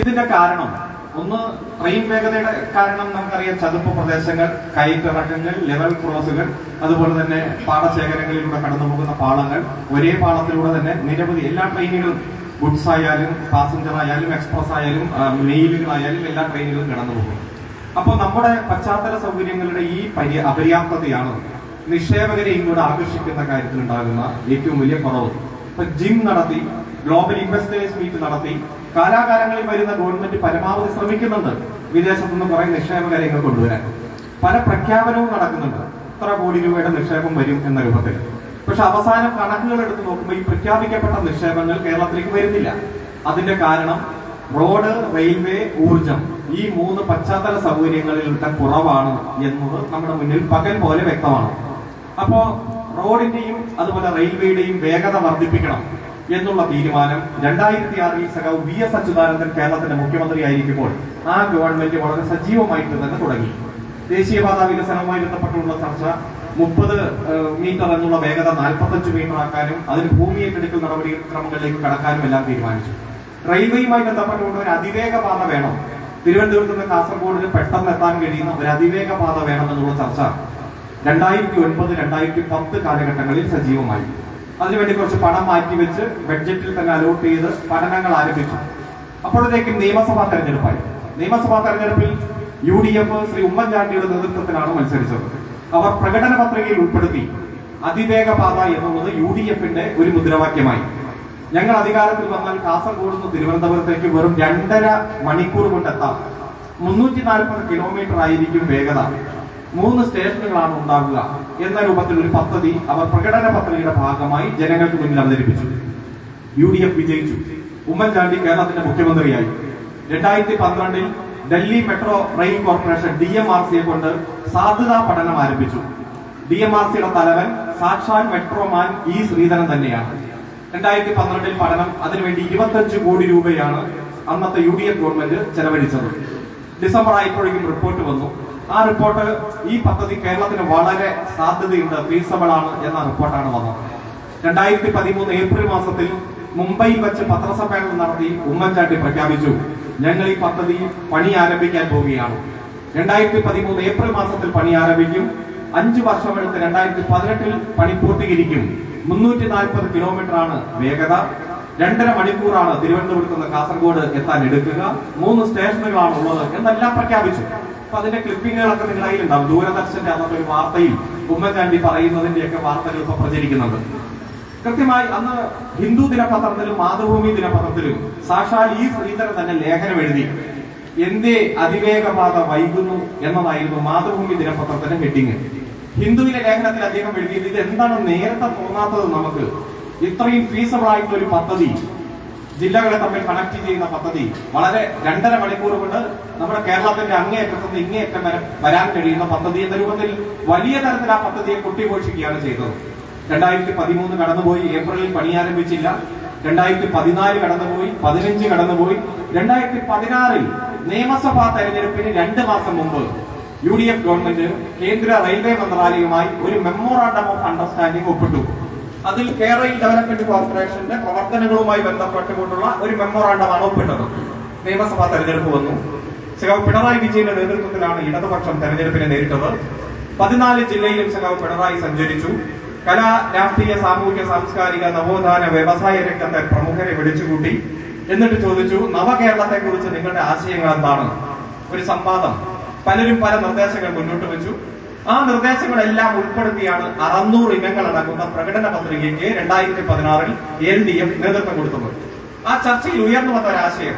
ഇതിന്റെ കാരണം ഒന്ന്, ട്രെയിൻ വേഗതയുടെ കാരണം നമുക്കറിയാം. ചതുപ്പ് പ്രദേശങ്ങൾ, കയറ്റിറക്കങ്ങൾ, ലെവൽ ക്രോസുകൾ, അതുപോലെ തന്നെ പാടശേഖരങ്ങളിലൂടെ കടന്നു പോകുന്ന പാളങ്ങൾ, ഒരേ പാളത്തിലൂടെ തന്നെ നിരവധി എല്ലാ ട്രെയിനുകളും, ഗുഡ്സ് ആയാലും പാസഞ്ചർ ആയാലും എക്സ്പ്രസ് ആയാലും മെയിലുകളായാലും എല്ലാ ട്രെയിനുകളും കടന്നു പോകും. അപ്പോൾ നമ്മുടെ പശ്ചാത്തല സൗകര്യങ്ങളുടെ ഈ അപര്യാപ്തതയാണ് നിക്ഷേപകരെ ഇങ്ങോട്ട് ആകർഷിക്കുന്ന കാര്യത്തിൽ ഉണ്ടാകുന്ന ഏറ്റവും വലിയ കുറവ്. ഇപ്പൊ ജിം നടത്തി, ഗ്ലോബൽ ഇൻവെസ്റ്റേഴ്സ് മീറ്റ് നടത്തി, കാലാകാലങ്ങളിൽ വരുന്ന ഗവൺമെന്റ് പരമാവധി ശ്രമിക്കുന്നുണ്ട് വിദേശത്തു നിന്ന് കുറെ നിക്ഷേപകരെ ഇങ്ങ് കൊണ്ടുവരാൻ. പല പ്രഖ്യാപനവും നടക്കുന്നുണ്ട്, ഇത്ര കോടി രൂപയുടെ നിക്ഷേപം വരും എന്ന രൂപത്തിൽ. പക്ഷെ അവസാനം കണക്കുകൾ എടുത്ത് നോക്കുമ്പോൾ ഈ പ്രഖ്യാപിക്കപ്പെട്ട നിക്ഷേപങ്ങൾ കേരളത്തിലേക്ക് വരുന്നില്ല. അതിന്റെ കാരണം റോഡ്, റെയിൽവേ, ഊർജം, ഈ മൂന്ന് പശ്ചാത്തല സൗകര്യങ്ങളിലുള്ള കുറവാണ് എന്നത് നമ്മുടെ മുന്നിൽ പകൽ പോലെ വ്യക്തമാണ്. അപ്പോ റോഡിന്റെയും അതുപോലെ റെയിൽവേയുടെയും വേഗത വർദ്ധിപ്പിക്കണം എന്നുള്ള തീരുമാനം 2006 സഖാവ് VS അച്യുതാനന്ദൻ കേരളത്തിന്റെ മുഖ്യമന്ത്രിയായിരിക്കുമ്പോൾ ആ ഗവൺമെന്റ് വളരെ സജീവമായിട്ട് തന്നെ തുടങ്ങി. ദേശീയപാത വികസനവുമായി ബന്ധപ്പെട്ടുള്ള ചർച്ച 30 മീറ്റർ എന്നുള്ള വേഗത 45 മീറ്റർ ആക്കാനും അതിന് ഭൂമി ഏറ്റെടുക്കൽ നടപടിക്രമങ്ങളിലേക്ക് കടക്കാനും എല്ലാം തീരുമാനിച്ചു. റെയിൽവേയുമായി ബന്ധപ്പെട്ടുകൊണ്ട് ഒരു അതിവേഗ പാത വേണം, തിരുവനന്തപുരത്ത് നിന്ന് കാസർഗോഡിന് പെട്ടെന്ന് എത്താൻ കഴിയുന്ന ഒരു അതിവേഗ പാത വേണമെന്നുള്ള ചർച്ച 2009-2010 കാലഘട്ടങ്ങളിൽ സജീവമായി. അതിനുവേണ്ടി കുറച്ച് പണം മാറ്റിവെച്ച് ബഡ്ജറ്റിൽ തന്നെ അലോട്ട് ചെയ്ത് പഠനങ്ങൾ ആരംഭിച്ചു. അപ്പോഴത്തേക്കും നിയമസഭാ തെരഞ്ഞെടുപ്പായി. നിയമസഭാ തെരഞ്ഞെടുപ്പിൽ UDF ശ്രീ ഉമ്മൻചാണ്ടിയുടെ നേതൃത്വത്തിലാണ് മത്സരിച്ചത്. അവർ പ്രകടന പത്രികയിൽ ഉൾപ്പെടുത്തി അതിവേഗ പാത എന്നുള്ളത് UDFന്റെ ഒരു മുദ്രാവാക്യമായി. ഞങ്ങൾ അധികാരത്തിൽ വന്നാൽ കാസർഗോഡ് നിന്ന് തിരുവനന്തപുരത്തേക്ക് വെറും 2.5 മണിക്കൂർ കൊണ്ടെത്താം, 340 കിലോമീറ്റർ ആയിരിക്കും വേഗത, 3 സ്റ്റേഷനുകളാണ് ഉണ്ടാവുക എന്ന രൂപത്തിൽ ഒരു പദ്ധതി അവർ പ്രകടന പത്രികയുടെ ഭാഗമായി ജനങ്ങൾക്ക് മുന്നിൽ അവതരിപ്പിച്ചു. UDF വിജയിച്ചു. ഉമ്മൻചാണ്ടി കേരളത്തിന്റെ മുഖ്യമന്ത്രിയായി. 2012 ഡൽഹി മെട്രോ റെയിൽ കോർപ്പറേഷൻ DMRCയെ കൊണ്ട് സാധ്യതാ പഠനം ആരംഭിച്ചു. DMRCയുടെ തലവൻ സാക്ഷാൽ മെട്രോമാൻ E ശ്രീധരൻ തന്നെയാണ്. 2012 പഠനം, അതിനുവേണ്ടി 25 കോടി രൂപയാണ് അന്നത്തെ UDF ഗവൺമെന്റ് ചെലവഴിച്ചത്. ഡിസംബർ ആയപ്പോഴേക്കും റിപ്പോർട്ട് വന്നു. ആ റിപ്പോർട്ട് ഈ പദ്ധതി കേരളത്തിന് വളരെ സാധ്യതയുണ്ട്, ഫീസബിൾ ആണ് എന്ന റിപ്പോർട്ടാണ് വന്നത്. 2013 ഏപ്രിൽ മാസത്തിൽ മുംബൈയിൽ വെച്ച് പത്രസമ്മേളനം നടത്തി ഉമ്മൻചാണ്ടി പ്രഖ്യാപിച്ചു, ഞങ്ങൾ ഈ പദ്ധതി പണി ആരംഭിക്കാൻ പോവുകയാണ്. 2013 ഏപ്രിൽ മാസത്തിൽ പണി ആരംഭിക്കും. 5 വർഷമെടുത്ത് 2018 പണി പൂർത്തീകരിക്കും. 340 കിലോമീറ്റർ ആണ് വേഗത, 2.5 മണിക്കൂറാണ് തിരുവനന്തപുരത്ത് നിന്ന് കാസർഗോഡ് എത്താൻ എടുക്കുക, 3 സ്റ്റേഷനുകളാണ് ഉള്ളത് എന്നെല്ലാം പ്രഖ്യാപിച്ചു. അപ്പൊ അതിന്റെ ക്ലിപ്പിങ്ങുകളൊക്കെ നിങ്ങളുടെ കയ്യിലുണ്ടാവും. ദൂരദർശന്റെ അന്നത്തെ ഒരു വാർത്തയിൽ ഉമ്മൻചാണ്ടി പറയുന്നതിന്റെയൊക്കെ വാർത്തകൾ ഇപ്പൊ പ്രചരിക്കുന്നുണ്ട്. കൃത്യമായി അന്ന് ഹിന്ദു ദിനപത്രത്തിലും മാതൃഭൂമി ദിനപത്രത്തിലും സാക്ഷാൽ E ശ്രീധരൻ തന്നെ ലേഖനം എഴുതി. എന്തേ അതിവേഗപാത വൈകുന്നു എന്നതായിരുന്നു മാതൃഭൂമി ദിനപത്രത്തിന്റെ ഹെഡിങ്. ഹിന്ദുവിലെ ലേഖനത്തിൽ അദ്ദേഹം എഴുതിയത്, ഇത് എന്താണ് നേരത്തെ തോന്നാത്തത്, നമുക്ക് ഇത്രയും ഫീസബിൾ ആയിട്ടുള്ള ഒരു പദ്ധതി, ജില്ലകളെ തമ്മിൽ കണക്ട് ചെയ്യുന്ന പദ്ധതി, വളരെ 2.5 മണിക്കൂർ കൊണ്ട് നമ്മുടെ കേരളത്തിന്റെ അങ്ങേയറ്റത്തുനിന്ന് ഇങ്ങേയറ്റം വരെ വരാൻ കഴിയുന്ന പദ്ധതി എന്ന രൂപത്തിൽ വലിയ തരത്തിൽ ആ പദ്ധതിയെ കൊട്ടിഘോഷിക്കുകയാണ് ചെയ്തത്. 2013 കടന്നുപോയി, ഏപ്രിലിൽ പണി ആരംഭിച്ചില്ല. 2014 കടന്നുപോയി, 15 കടന്നുപോയി. 2016 നിയമസഭാ തെരഞ്ഞെടുപ്പിന് 2 മാസം മുമ്പ് UDF ഗവൺമെന്റ് കേന്ദ്ര റെയിൽവേ മന്ത്രാലയവുമായി ഒരു മെമ്മോറാണ്ടം ഓഫ് അണ്ടർസ്റ്റാൻഡിംഗ് ഒപ്പിട്ടു. അതിൽ കേരള ഡെവലപ്മെന്റ് കോർപ്പറേഷന്റെ പ്രവർത്തനങ്ങളുമായി ബന്ധപ്പെട്ടുകൊണ്ടുള്ള ഒരു മെമ്മോറാണ്ടമാണ് ഒപ്പിട്ടത്. നിയമസഭാ തെരഞ്ഞെടുപ്പ് വന്നു. സഖാവ് പിണറായി വിജയന്റെ നേതൃത്വത്തിലാണ് ഇടതുപക്ഷം തെരഞ്ഞെടുപ്പിനെ നേരിട്ടത്. 14 ജില്ലയിലും സഖാവ് പിണറായി സഞ്ചരിച്ചു. കലാ, രാഷ്ട്രീയ, സാമൂഹ്യ, സാംസ്കാരിക, നവോത്ഥാന, വ്യവസായ രംഗത്തെ പ്രമുഖരെ വിളിച്ചുകൂട്ടി. എന്നിട്ട് ചോദിച്ചു, നവകേരളത്തെ കുറിച്ച് നിങ്ങളുടെ ആശയങ്ങൾ എന്താണ്? ഒരു സംവാദം. പലരും പല നിർദ്ദേശങ്ങൾ മുന്നോട്ട് വെച്ചു. ആ നിർദ്ദേശങ്ങളെല്ലാം ഉൾപ്പെടുത്തിയാണ് 600 ഇനങ്ങൾ അടങ്ങുന്ന പ്രകടന പത്രികയ്ക്ക് 2016 LDF നേതൃത്വം കൊടുത്തത്. ആ ചർച്ചയിൽ ഉയർന്നു വന്ന ഒരാശയം,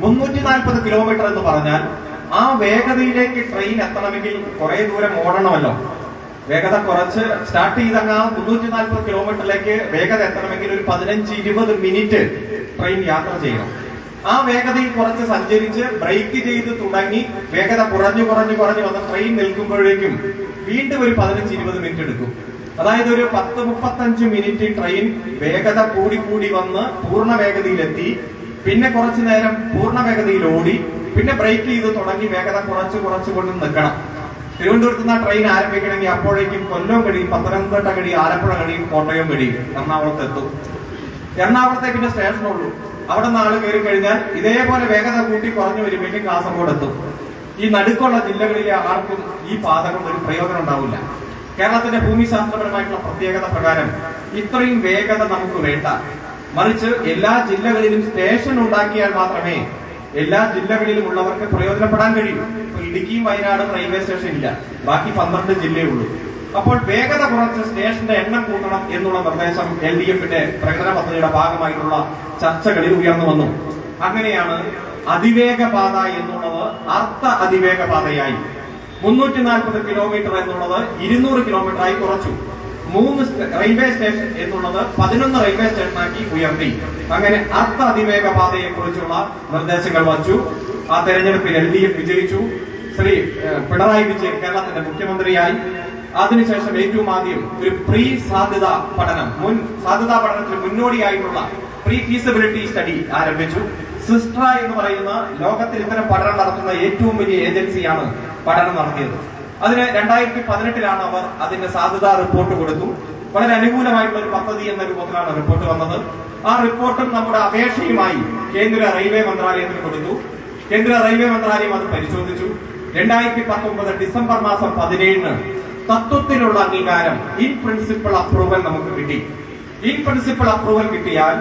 340 കിലോമീറ്റർ എന്ന് പറഞ്ഞാൽ ആ വേഗതയിലേക്ക് ട്രെയിൻ എത്തണമെങ്കിൽ കുറെ ദൂരം ഓടണമല്ലോ. വേഗത കുറച്ച് സ്റ്റാർട്ട് ചെയ്തങ്ങ 340 കിലോമീറ്ററിലേക്ക് വേഗത എത്തണമെങ്കിൽ ഒരു 15-20 മിനിറ്റ് ട്രെയിൻ യാത്ര ചെയ്യണം. ആ വേഗതയിൽ കുറച്ച് സഞ്ചരിച്ച് ബ്രേക്ക് ചെയ്ത് തുടങ്ങി വേഗത കുറഞ്ഞു വന്ന ട്രെയിൻ നിൽക്കുമ്പോഴേക്കും വീണ്ടും ഒരു 15-20 മിനിറ്റ് എടുക്കും. അതായത് ഒരു 10-35 മിനിറ്റ് ട്രെയിൻ വേഗത കൂടി വന്ന് പൂർണ്ണ വേഗതയിലെത്തി, പിന്നെ കുറച്ചു നേരം പൂർണ്ണ വേഗതയിൽ ഓടി, പിന്നെ ബ്രേക്ക് ചെയ്ത് തുടങ്ങി വേഗത കുറച്ച് കൊണ്ട് നിൽക്കണം. തിരുവനന്തപുരത്ത് നിന്ന് ട്രെയിൻ ആരംഭിക്കണമെങ്കിൽ അപ്പോഴേക്കും കൊല്ലം കഴിയും, പത്തനംതിട്ട കഴിയും, ആലപ്പുഴ കഴിയും, കോട്ടയം കഴിയും, എറണാകുളത്ത് എത്തും. എറണാകുളത്തെ പിന്നെ സ്റ്റേഷനുള്ളൂ. അവിടെ നിന്ന് ആള് കയറി കഴിഞ്ഞാൽ ഇതേപോലെ വേഗത കൂട്ടി കുറഞ്ഞു വരുമ്പോഴേക്കും കാസർഗോഡ് എത്തും. ഈ നടുക്കുള്ള ജില്ലകളിലെ ആർക്കും ഈ പാത കൊണ്ട് ഒരു പ്രയോജനം ഉണ്ടാവില്ല. കേരളത്തിന്റെ ഭൂമിശാസ്ത്രപരമായിട്ടുള്ള പ്രത്യേകത പ്രകാരം ഇത്രയും വേഗത നമുക്ക് വേണ്ട. മറിച്ച് എല്ലാ ജില്ലകളിലും സ്റ്റേഷൻ ഉണ്ടാക്കിയാൽ മാത്രമേ എല്ലാ ജില്ലകളിലും ഉള്ളവർക്ക് പ്രയോജനപ്പെടാൻ കഴിയും. ഇടുക്കിയും വയനാടും റെയിൽവേ സ്റ്റേഷൻ ഇല്ല, ബാക്കി 12 ജില്ലയേ ഉള്ളൂ. അപ്പോൾ വേഗത കുറച്ച് സ്റ്റേഷന്റെ എണ്ണം കൂട്ടണം എന്നുള്ള നിർദ്ദേശം LDFന്റെ പ്രകടന പദ്ധതിയുടെ ഭാഗമായിട്ടുള്ള ചർച്ചകളിൽ ഉയർന്നു വന്നു. അങ്ങനെയാണ് അതിവേഗ പാത എന്നുള്ളത് അർദ്ധ അതിവേഗ പാതയായി. 340 കിലോമീറ്റർ എന്നുള്ളത് 200 കിലോമീറ്ററായി കുറച്ചു. 3 റെയിൽവേ സ്റ്റേഷൻ എന്നുള്ളത് 11 റെയിൽവേ സ്റ്റേഷനാക്കി ഉയർത്തി. അങ്ങനെ അർദ്ധ അതിവേഗ പാതയെ കുറിച്ചുള്ള നിർദ്ദേശങ്ങൾ വച്ചു. ആ തെരഞ്ഞെടുപ്പിൽ LDF വിജയിച്ചു. ശ്രീ പിണറായി വിജയൻ കേരളത്തിന്റെ മുഖ്യമന്ത്രിയായി. അതിനുശേഷം ഏറ്റവും ആദ്യം ഒരു പ്രീ സാധ്യതാ പഠനം, മുൻ സാധ്യതാ പഠനത്തിന് മുന്നോടിയായിട്ടുള്ള പ്രീ ഫീസിബിലിറ്റി സ്റ്റഡി ആരംഭിച്ചു. സിസ്ട്ര എന്ന് പറയുന്ന ലോകത്തിൽ ഇത്തരം പഠനം നടത്തുന്ന ഏറ്റവും വലിയ ഏജൻസിയാണ് പഠനം നടത്തിയത്. അതിന് 2018 അവർ അതിന്റെ സാധ്യതാ റിപ്പോർട്ട് കൊടുത്തു. വളരെ അനുകൂലമായിട്ടുള്ള ഒരു പദ്ധതി എന്ന രൂപത്തിലാണ് റിപ്പോർട്ട് വന്നത്. ആ റിപ്പോർട്ടും നമ്മുടെ അപേക്ഷയുമായി കേന്ദ്ര റെയിൽവേ മന്ത്രാലയത്തിന് കൊടുത്തു. കേന്ദ്ര റെയിൽവേ മന്ത്രാലയം അത് പരിശോധിച്ചു. 2019 ഡിസംബർ മാസം 17 തത്വത്തിലുള്ള അംഗീകാരം, ഇൻ പ്രിൻസിപ്പിൾ അപ്രൂവൽ നമുക്ക് കിട്ടി. ഇൻ പ്രിൻസിപ്പിൾ അപ്രൂവൽ കിട്ടിയാൽ